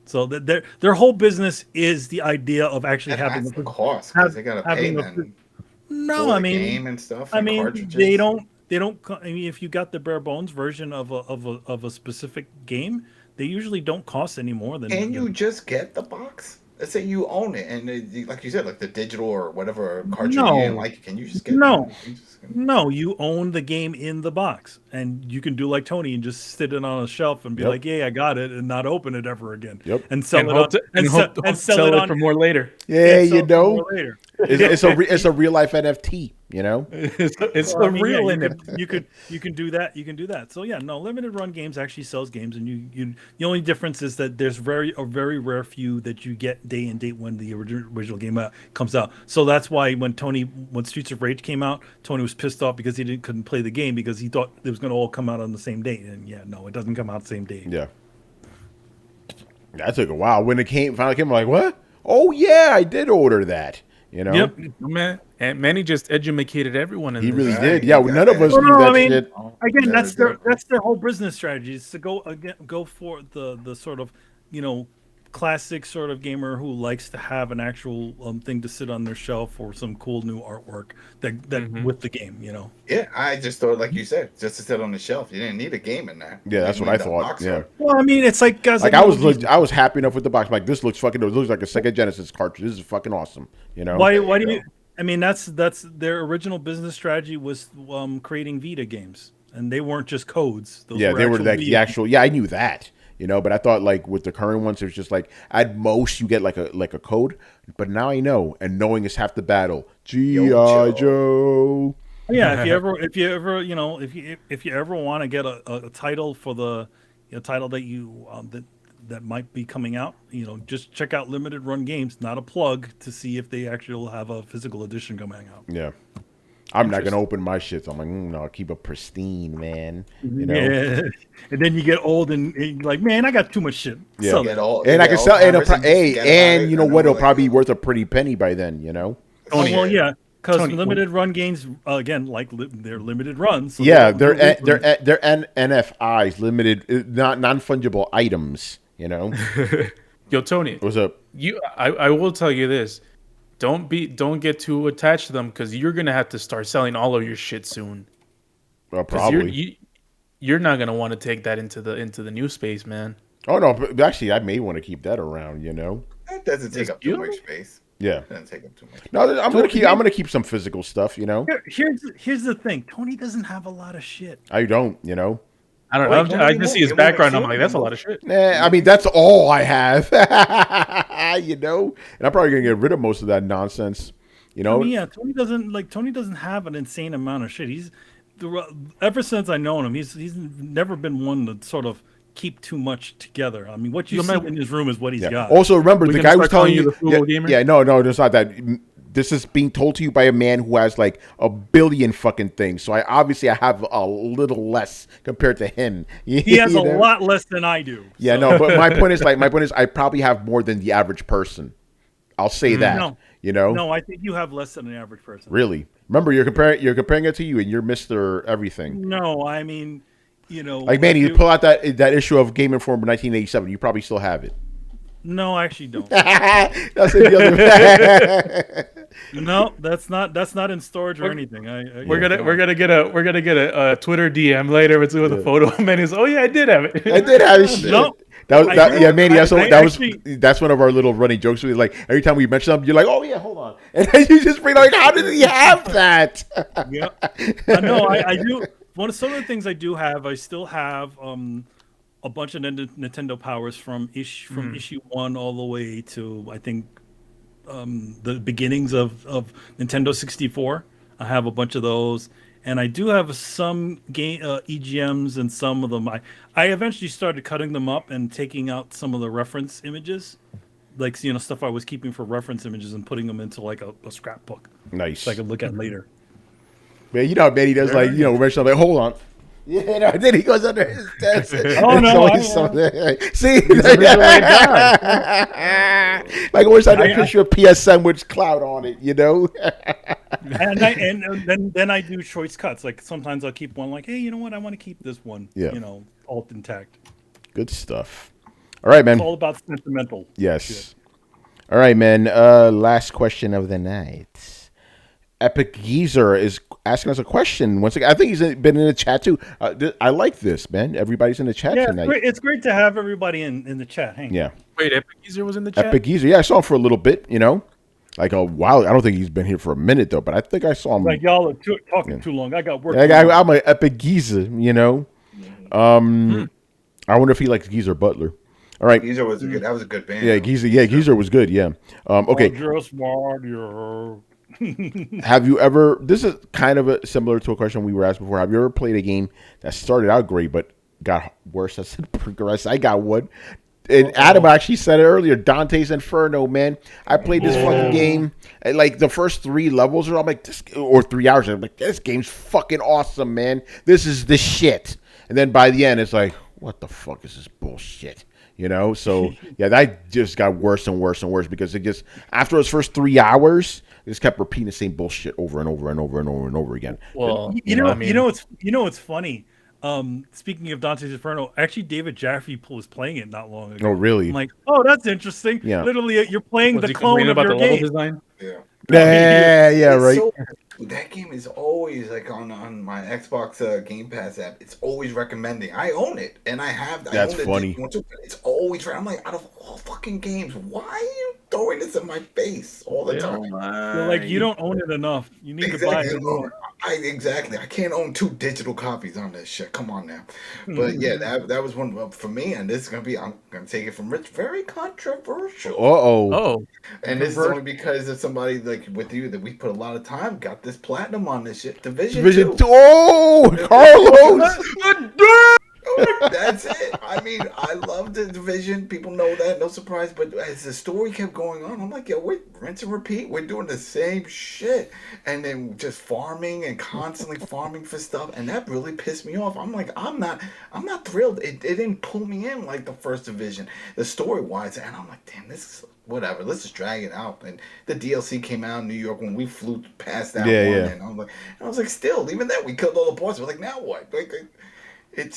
So their whole business is the idea of actually having the cost because they got to pay them. No, I mean, game and stuff. I mean, they don't. I mean, if you got the bare bones version of a specific game, they usually don't cost any more than. Can you just get the box? Let's say you own it, and like you said, like the digital or whatever cartridge you didn't like, can you just get No, you own the game in the box, and you can do like Tony and just sit it on a shelf and be like, "Yeah, I got it," and not open it ever again. Yep. And sell sell it for more later. Yeah, it's a real life NFT. It's a real NFT. You can do that. You can do that. So limited run games actually sells games, and the only difference is that there's a very rare few that you get day and date when the original game comes out. So that's why when Streets of Rage came out, Tony was pissed off because he couldn't play the game because he thought it was going to all come out on the same date, and it doesn't come out the same date. Yeah, that took a while. When it finally came, I'm like, what? Oh yeah, I did order that. Yep, man. And Manny just educated everyone. He really did. Yeah, none of us knew that shit. Again, that's their whole business strategy is to go for the sort of classic sort of gamer who likes to have an actual thing to sit on their shelf or some cool new artwork that with the game. Yeah, I just thought, like you said, just to sit on the shelf. You didn't need a game in there. Yeah, that's what I thought. Yeah. Well, I mean, it's like guys. Like I was happy enough with the box. Like this looks fucking. It looks like a Sega Genesis cartridge. This is fucking awesome. Why do you? I mean, that's their original business strategy was creating Vita games, and they weren't just codes. They were like the actual. Yeah, I knew that. But I thought like with the current ones, it was just like at most you get like a code. But now I know, and knowing is half the battle. G.I. Joe. Yeah, if you ever want to get a title for the title that you that might be coming out, just check out Limited Run Games, not a plug, to see if they actually will have a physical edition coming out. Yeah. I'm not gonna open my shit. So I'm like, no, I'll keep it pristine, man. Yeah. And then you get old and you're like, man, I got too much shit. Yeah. And I can sell it. And you know what? It'll probably be worth a pretty penny by then. Well, yeah, because limited run games again, like they're limited runs. So yeah, they're NFIs, limited, not non-fungible items. Yo, Tony, what's up? I will tell you this. Don't get too attached to them because you're gonna have to start selling all of your shit soon. Well, Because probably. you're not gonna want to take that into the new space, man. Oh no, but actually, I may want to keep that around. That doesn't take up too much space. Yeah. It doesn't take up too much space. No, I'm gonna keep some physical stuff. Here's the thing. Tony doesn't have a lot of shit. I don't. I don't Wait, know. no, I you just see won't. his You won't background. I'm assume like, you that's a won't. lot of shit. I mean, that's all I have. And I'm probably gonna get rid of most of that nonsense. Tony doesn't have an insane amount of shit. Ever since I known him, he's never been one to sort of keep too much together. I mean, what you see in his room is what he's got. Also, remember We the gonna guy was start telling calling you you. the frugal gamer? Yeah, no, it's not that. This is being told to you by a man who has like a billion fucking things. So I have a little less compared to him. He has a lot less than I do. Yeah, no, but my point is I probably have more than the average person. I'll say that. No, I think you have less than an average person. Really? Remember, you're comparing it to you, and you're Mr. Everything. No, I mean, like man, you pull out that issue of Game Informer 1987. You probably still have it. No, I actually don't. That's the other. No, that's not in storage or anything. We're gonna get a Twitter DM later with a photo of Manny's. Oh yeah, I did have it. I did have shit. No. Manny. That's one of our little running jokes. Like every time we mention something, you're like, "Oh yeah, hold on," and then you just bring like, "How did he have that?" Yeah, no, I do. Some of the things I do have, I still have a bunch of Nintendo powers from issue 1 all the way to I think the beginnings of Nintendo 64. I have a bunch of those, and I do have some game EGMs, and some of them I eventually started cutting them up and taking out some of the reference images, like stuff I was keeping for reference images and putting them into like a scrapbook. Nice. So I could look at later. Man, Manny does like mention like, hold on. Yeah, then he goes under his desk. Oh no! See, like always had a picture of PSN with cloud on it, and then I do choice cuts. Like sometimes I'll keep one. Like, hey, you know what? I want to keep this one. Yeah. Alt intact. Good stuff. All right, man. It's all about sentimental. Yes. Shit. All right, man. Last question of the night. Epic Geezer is asking us a question once again. I think he's been in the chat too. I like this, man. Everybody's in the chat tonight. It's great to have everybody in the chat. Hang on. Yeah. Wait, Epic Geezer was in the chat? Epic Geezer. Yeah, I saw him for a little bit, like a while. I don't think he's been here for a minute, though, but I think I saw him. Like, y'all are talking too long. I got work. I'm an Epic Geezer, I wonder if he likes Geezer Butler. All right. Geezer was good. That was a good band. Yeah, Geezer was good, yeah. Okay. Just Mario. Have you ever? This is kind of similar to a question we were asked before. Have you ever played a game that started out great but got worse as it progressed? I got one. And Adam actually said it earlier. Dante's Inferno, man. I played this fucking game. And like the first 3 levels, I'm like, or 3 hours. I'm like, this game's fucking awesome, man. This is the shit. And then by the end, it's like, what the fuck is this bullshit? So yeah, that just got worse and worse and worse because it just after those first 3 hours, it just kept repeating the same bullshit over and over and over and over and over again. Well, it's funny. Speaking of Dante's Inferno, actually David Jaffe was playing it not long ago. Oh, really? I'm like, oh, that's interesting. Yeah. Literally, you're playing the clone of your game. Design? Yeah. Yeah, right. That game is always like on my Xbox Game Pass app. It's always recommending. I own it, and I have. That's funny. It's always. I'm like, out of all fucking games, why are you throwing this in my face all the time? You're like, you don't own it enough. You need to buy it more. Exactly. I can't own 2 digital copies on this shit. Come on now. But yeah, that was one for me, and this is gonna be. I'm gonna take it from Rich. Very controversial. Oh. And this is only because of somebody like with you that we put a lot of time, got this platinum on this shit. Division 2. Oh, Carlos. That's it. I mean, I love the Division. People know that, no surprise. But as the story kept going on, I'm like, yo, we're rinse and repeat. We're doing the same shit, and then just farming and constantly farming for stuff, and that really pissed me off. I'm like, I'm not thrilled. It didn't pull me in like the first Division, the story wise, and I'm like, damn, this is whatever. Let's just drag it out. And the DLC came out in New York when we flew past that one, and I was like, still, even then, we killed all the bosses. We're like, now what? Like. It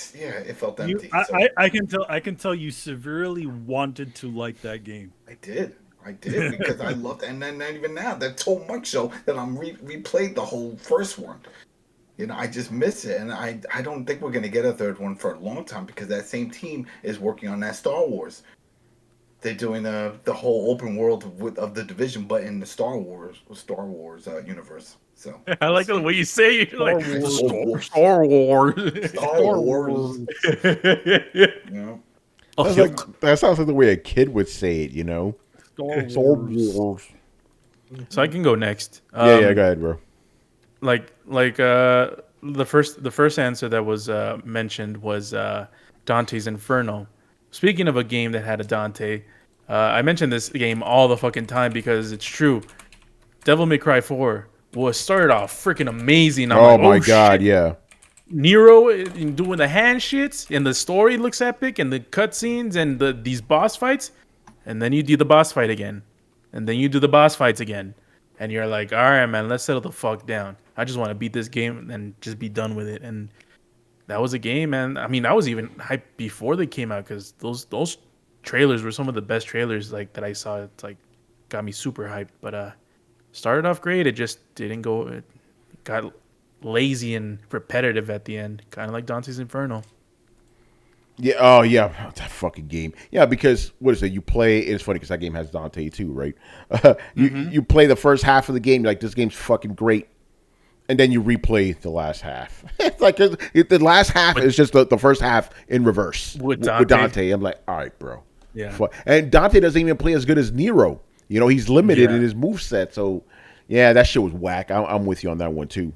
felt empty. I can tell you severely wanted to like that game. I did. I did because I loved it. And then not even now, that's so much so that I'm replayed the whole first one. I just miss it, and I don't think we're gonna get a third one for a long time because that same team is working on that Star Wars. They're doing the whole open world of the Division, but in the Star Wars universe. So I like the way you say it. You're like Star Wars. Star Wars. Yeah. That sounds like the way a kid would say it, Star Wars. So I can go next. Yeah, go ahead, bro. The first answer that was mentioned was Dante's Inferno. Speaking of a game that had a Dante, I mentioned this game all the fucking time because it's true. Devil May Cry 4 was started off freaking amazing. I'm my god, shit. Yeah. Nero doing the hand shits, and the story looks epic, and the cutscenes, and these boss fights, and then you do the boss fight again, and then you do the boss fights again, and you're like, all right, man, let's settle the fuck down. I just want to beat this game and just be done with it. And that was a game, man. I mean, I was even hyped before they came out because those trailers were some of the best trailers that I saw. It's got me super hyped. But started off great. It just didn't go. It got lazy and repetitive at the end, kind of like Dante's Inferno. Yeah. Oh, yeah. That fucking game. Yeah, because what is it? You play. It's funny because that game has Dante too, right? You play the first half of the game. You're like, this game's fucking great. And then you replay the last half. It's like the last half is just the first half in reverse with Dante. I'm like, all right, bro. Yeah. And Dante doesn't even play as good as Nero. He's limited in his moveset. So, yeah, that shit was whack. I'm with you on that one, too.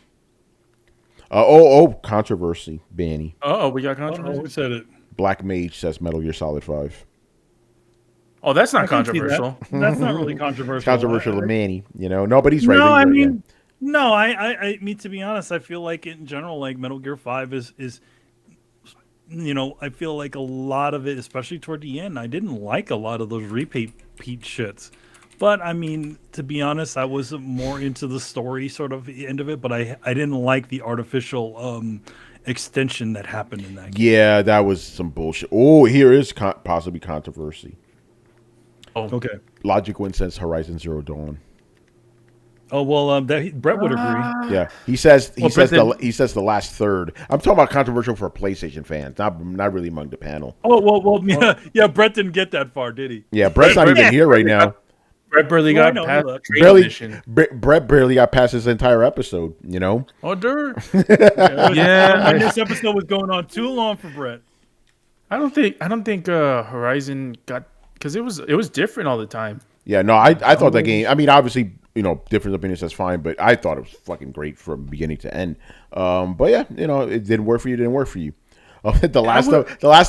Controversy, Banny. We got controversy. Who said it? Black Mage says Metal Gear Solid 5. Oh, that's not controversial. That's not really controversial. It's controversial to Manny. Nobody's right. No, I mean... No, I mean, to be honest, I feel like in general, like Metal Gear 5 is I feel like a lot of it, especially toward the end, I didn't like a lot of those repeat shits. But I mean, to be honest, I was more into the story sort of end of it, but I didn't like the artificial extension that happened in that game. Yeah, that was some bullshit. Oh, here is possibly controversy. Oh, okay. Logic One says Horizon Zero Dawn. Oh well, Brett would agree. Yeah, he says the last third. I'm talking about controversial for PlayStation fans, not really among the panel. Oh well, yeah. Brett didn't get that far, did he? Yeah, Brett's not even here right now. Brett barely got past Brett barely got past this entire episode. Oh, dirt. Yeah, this episode was going on too long for Brett. I don't think Horizon got because it was different all the time. Yeah, no, I thought that game. I mean, obviously, different opinions, that's fine, but I thought it was fucking great from beginning to end. But yeah, it didn't work for you. The Last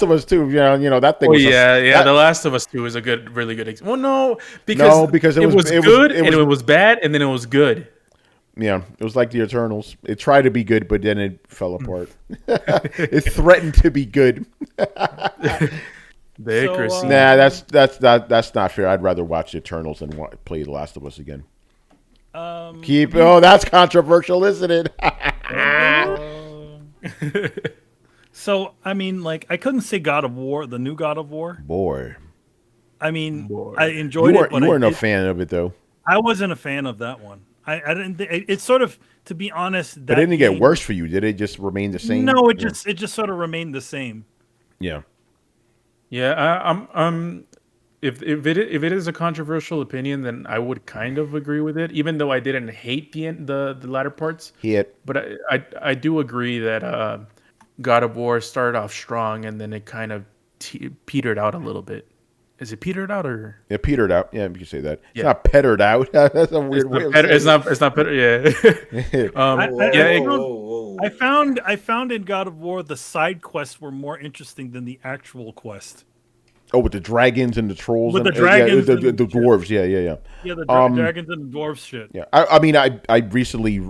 of Us 2, that thing. The Last of Us 2 is a really good example. Well, no, because it was good and it was bad and then it was good. Yeah, it was like the Eternals. It tried to be good, but then it fell apart. It threatened to be good. The accuracy. Nah, that's not fair. I'd rather watch the Eternals than play The Last of Us again. That's controversial, isn't it? So, I mean, I couldn't say God of War, the new God of War. Boy. I mean, I enjoyed it, but you weren't a fan of it, though. I wasn't a fan of that one. I didn't. It's sort of, to be honest. But didn't it get worse for you? Did it just remain the same? No, it just sort of remained the same. Yeah. Yeah, if it is a controversial opinion, then I would kind of agree with it, even though I didn't hate the latter parts. But I do agree that God of War started off strong and then it kind of petered out a little bit. Is it petered out or? It petered out. Yeah, you can say that. It's not pettered out. That's a weird way of saying it. It's not petered. Yeah. I found in God of War the side quests were more interesting than the actual quest. Oh, with the dragons and the trolls. With the dragons, the dwarves. Yeah. Yeah, the dragons and the dwarves shit. Yeah, I mean, I recently,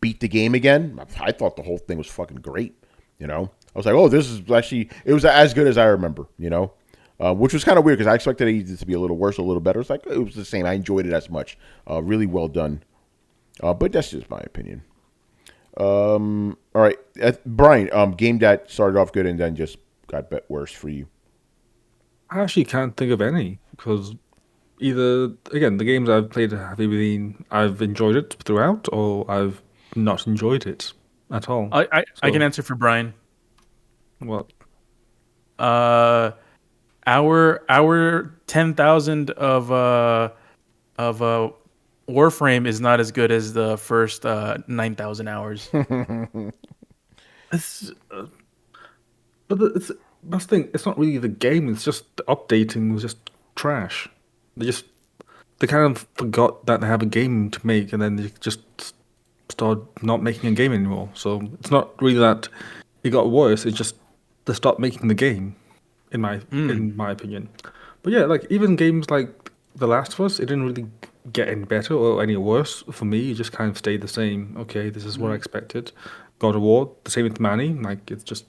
beat the game again. I thought the whole thing was fucking great. I was like, oh, this is actually, it was as good as I remember. Which was kind of weird because I expected it to be a little worse, a little better. It's like it was the same. I enjoyed it as much. Really well done. But that's just my opinion. All right, Brian. Game that started off good and then just got worse for you. I actually can't think of any because either again the games I've played have either been I've enjoyed it throughout or I've not enjoyed it at all. I can So, answer for Brian. what? Our 10,000 of Warframe is not as good as the first 9,000 hours. It's, that's the thing. It's not really the game. It's just the updating was just trash. They kind of forgot that they have a game to make, and then they just started not making a game anymore. So it's not really that it got worse. It's just they stopped making the game, in my opinion. But yeah, like even games like The Last of Us, it didn't really get any better or any worse for me. It just kind of stayed the same. Okay, this is what I expected. God of War, the same with Manny. Like it just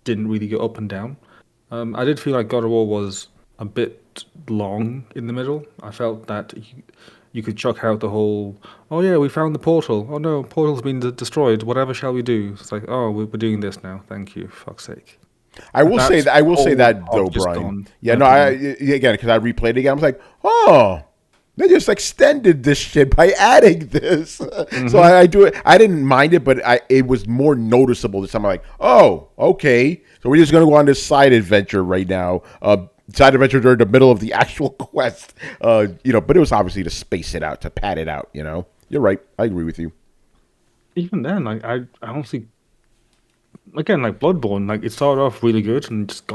didn't really go up and down. I did feel like God of War was a bit long in the middle. I felt that you could chuck out the whole, oh yeah, we found the portal. Oh no, portal's been destroyed. Whatever shall we do? It's like, oh, we're doing this now. Thank you. Fuck's sake. I will say That's that. I will say all that though, I've just Brian. gone, Yeah, in no. my I opinion. again because I replayed it again. I was like, oh, they just extended this shit by adding this. So I do it. I didn't mind it, but it was more noticeable this time. I'm like, oh, okay. So we're just gonna go on this side adventure right now. Side adventure during the middle of the actual quest. But it was obviously to space it out, to pad it out. You're right. I agree with you. Even then, like I don't think again like Bloodborne, like it started off really good and just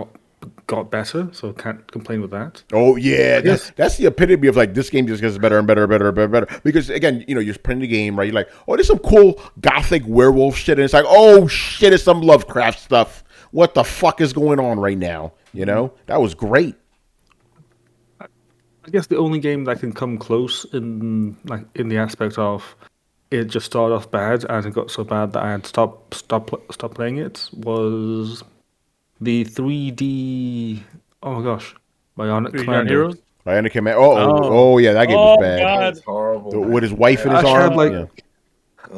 got better, so I can't complain with that. Oh yeah, Yes. that's the epitome of like this game just gets better and better and better and better and better. Because again, you're playing the game, right? You're like, oh, there's some cool gothic werewolf shit, and it's like, oh shit, it's some Lovecraft stuff. What the fuck is going on right now? That was great. I guess the only game that can come close in the aspect of it just started off bad and it got so bad that I had to stop playing it was the 3D. Oh my gosh, Bionic Three Giant Commando. Heroes. Bionic Command. Oh, yeah, that game was Oh bad. God. That's horrible. With his wife in his I arm. had like Yeah.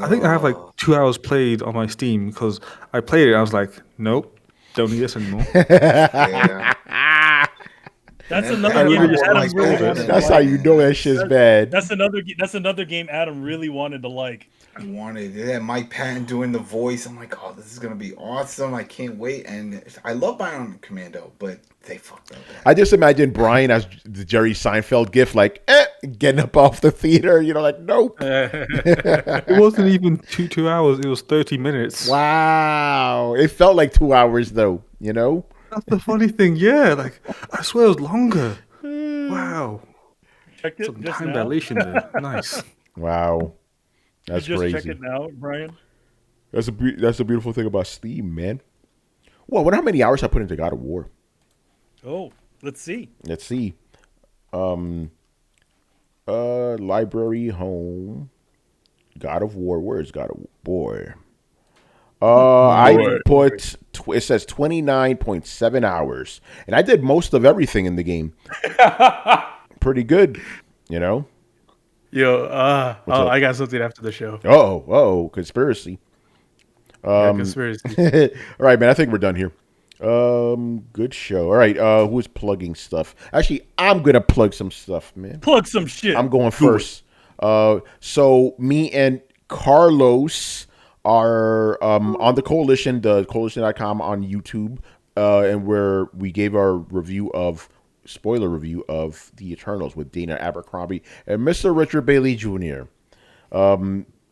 I think I have like 2 hours played on my Steam because I played it. I was like, nope, don't need this anymore. Yeah. That's And another everyone game Adam likes really better wanted than to That's how like. you know that shit's bad. That's another game Adam really wanted to like. I wanted that Mike Patton doing the voice. I'm like, oh, this is gonna be awesome. I can't wait. And I love Bionic Commando, but they fucked up. I just imagine Brian as the Jerry Seinfeld gif, like, getting up off the theater. Like, nope. It wasn't even two hours. It was 30 minutes. Wow. It felt like 2 hours, though, That's the funny thing. Yeah, like I swear it was longer. Wow, Checked it some just time now. dilation there. Nice. Wow. That's You just check crazy. it now, Brian. That's a beautiful thing about Steam, man. Well, I wonder how many hours I put into God of War. Oh, let's see. Let's see. Library, home, God of War. Where's God of War? I put. It says 29.7 hours, and I did most of everything in the game. Pretty good, Yo, up? I got something after the show. Conspiracy. Yeah, conspiracy. All right, man. I think we're done here. Good show. All right. Who's plugging stuff? Actually, I'm gonna plug some stuff, man. Plug some shit. I'm going first. So me and Carlos are on the coalition.com on YouTube, and where we gave our spoiler review of The Eternals with Dana Abercrombie and Mr. Richard Bailey Jr.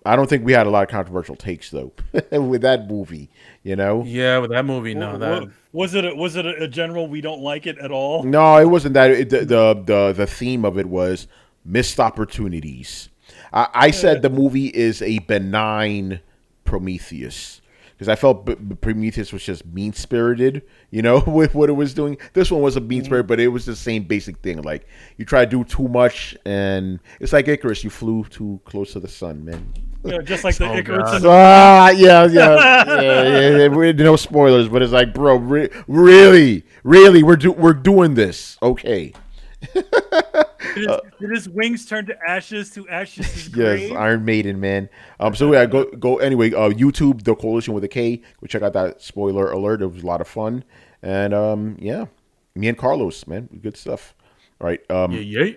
I don't think we had a lot of controversial takes though with that movie. Yeah, with that movie, no, that Was it a general we don't like it at all? No, it wasn't that. The theme of it was missed opportunities. I said the movie is a benign Prometheus because I felt Prometheus was just mean spirited, with what it was doing. This one was a mean spirit, but it was the same basic thing. Like you try to do too much, and it's like Icarus. You flew too close to the sun, man. Just like the Oh, Icarus. God. Yeah. No spoilers, but it's like, bro, really, we're doing this, okay? Did his wings turn to ashes his grave? Yes, Iron Maiden, man. So yeah, go anyway. YouTube, The Coalition with a K. Go check out that spoiler alert. It was a lot of fun, and yeah, me and Carlos, man, good stuff. All right, Yeah.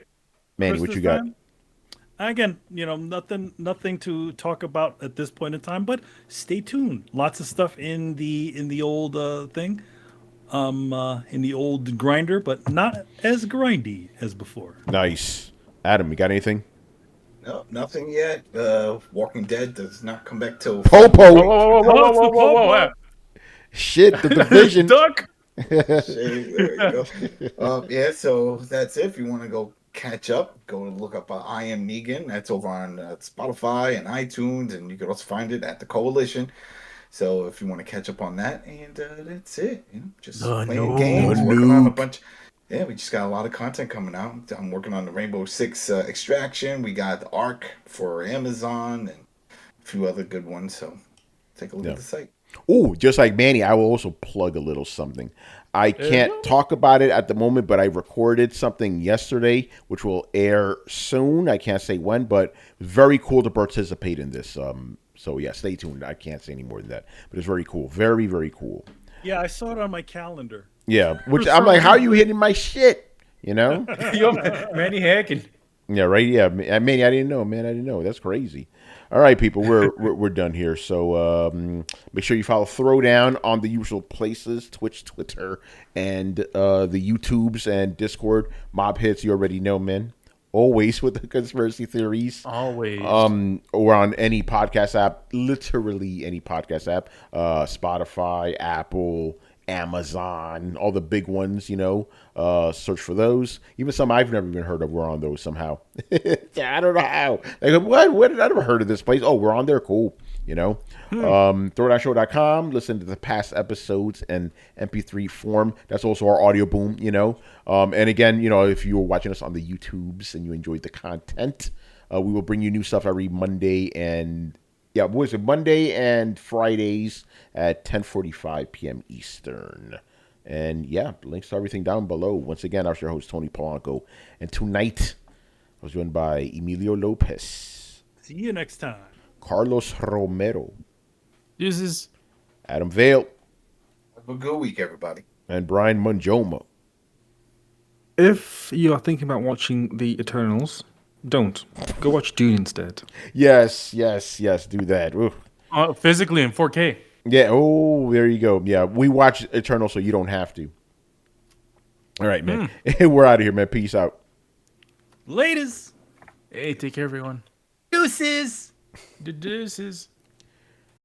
Manny, what you got? Time? Again, nothing to talk about at this point in time, but stay tuned. Lots of stuff in the old thing, in the old grinder, but not as grindy as before. Nice. Adam, you got anything? No, nothing yet. Walking Dead does not come back till Popo. Whoa. Shit, the division. Duck. Shit, there you go. Yeah, so that's it. If you want to go catch up, go look up I Am Negan. That's over on Spotify and iTunes, and you can also find it at the Coalition. So if you want to catch up on that, and that's it. Just playing games, working on a bunch. Yeah, we just got a lot of content coming out. I'm working on the Rainbow Six Extraction. We got the Arc for Amazon and a few other good ones. So take a look at the site. Oh, just like Manny, I will also plug a little something. I can't talk about it at the moment, but I recorded something yesterday, which will air soon. I can't say when, but very cool to participate in this. So yeah, stay tuned. I can't say any more than that, but it's very cool. Very, very cool. Yeah, I saw it on my calendar. Yeah, which I'm like, how are you hitting my shit? Yo, Manny hacking. Yeah, right. Yeah, Manny, I didn't know, man. I didn't know. That's crazy. All right, people, we're done here. So make sure you follow Throwdown on the usual places: Twitch, Twitter, and the YouTubes and Discord. Mob hits, you already know, man. Always with the conspiracy theories. Always. Or on any podcast app, literally any podcast app, Spotify, Apple, Amazon, all the big ones, search for those. Even some I've never even heard of, we're on those somehow. I don't know how. Like, what did I never heard of this place? Oh, we're on there. Cool. Throwdownshow.com. Listen to the past episodes in MP3 form. That's also our audio boom, And again, if you were watching us on the YouTubes and you enjoyed the content, we will bring you new stuff every Monday and Monday and Fridays at 10:45 p.m. Eastern. And links to everything down below. Once again, I was your host, Tony Polanco. And tonight, I was joined by Emilio Lopez. See you next time. Carlos Romero. This is Adam Vale. Have a good week, everybody. And Brian Munjoma. If you are thinking about watching The Eternals, don't. Go watch Dune instead. Yes, do that. physically in 4K. Yeah, there you go. Yeah, we watch Eternal so you don't have to. All right, man. We're out of here, man. Peace out. Laters. Hey, take care, everyone. Deuces. Deuces.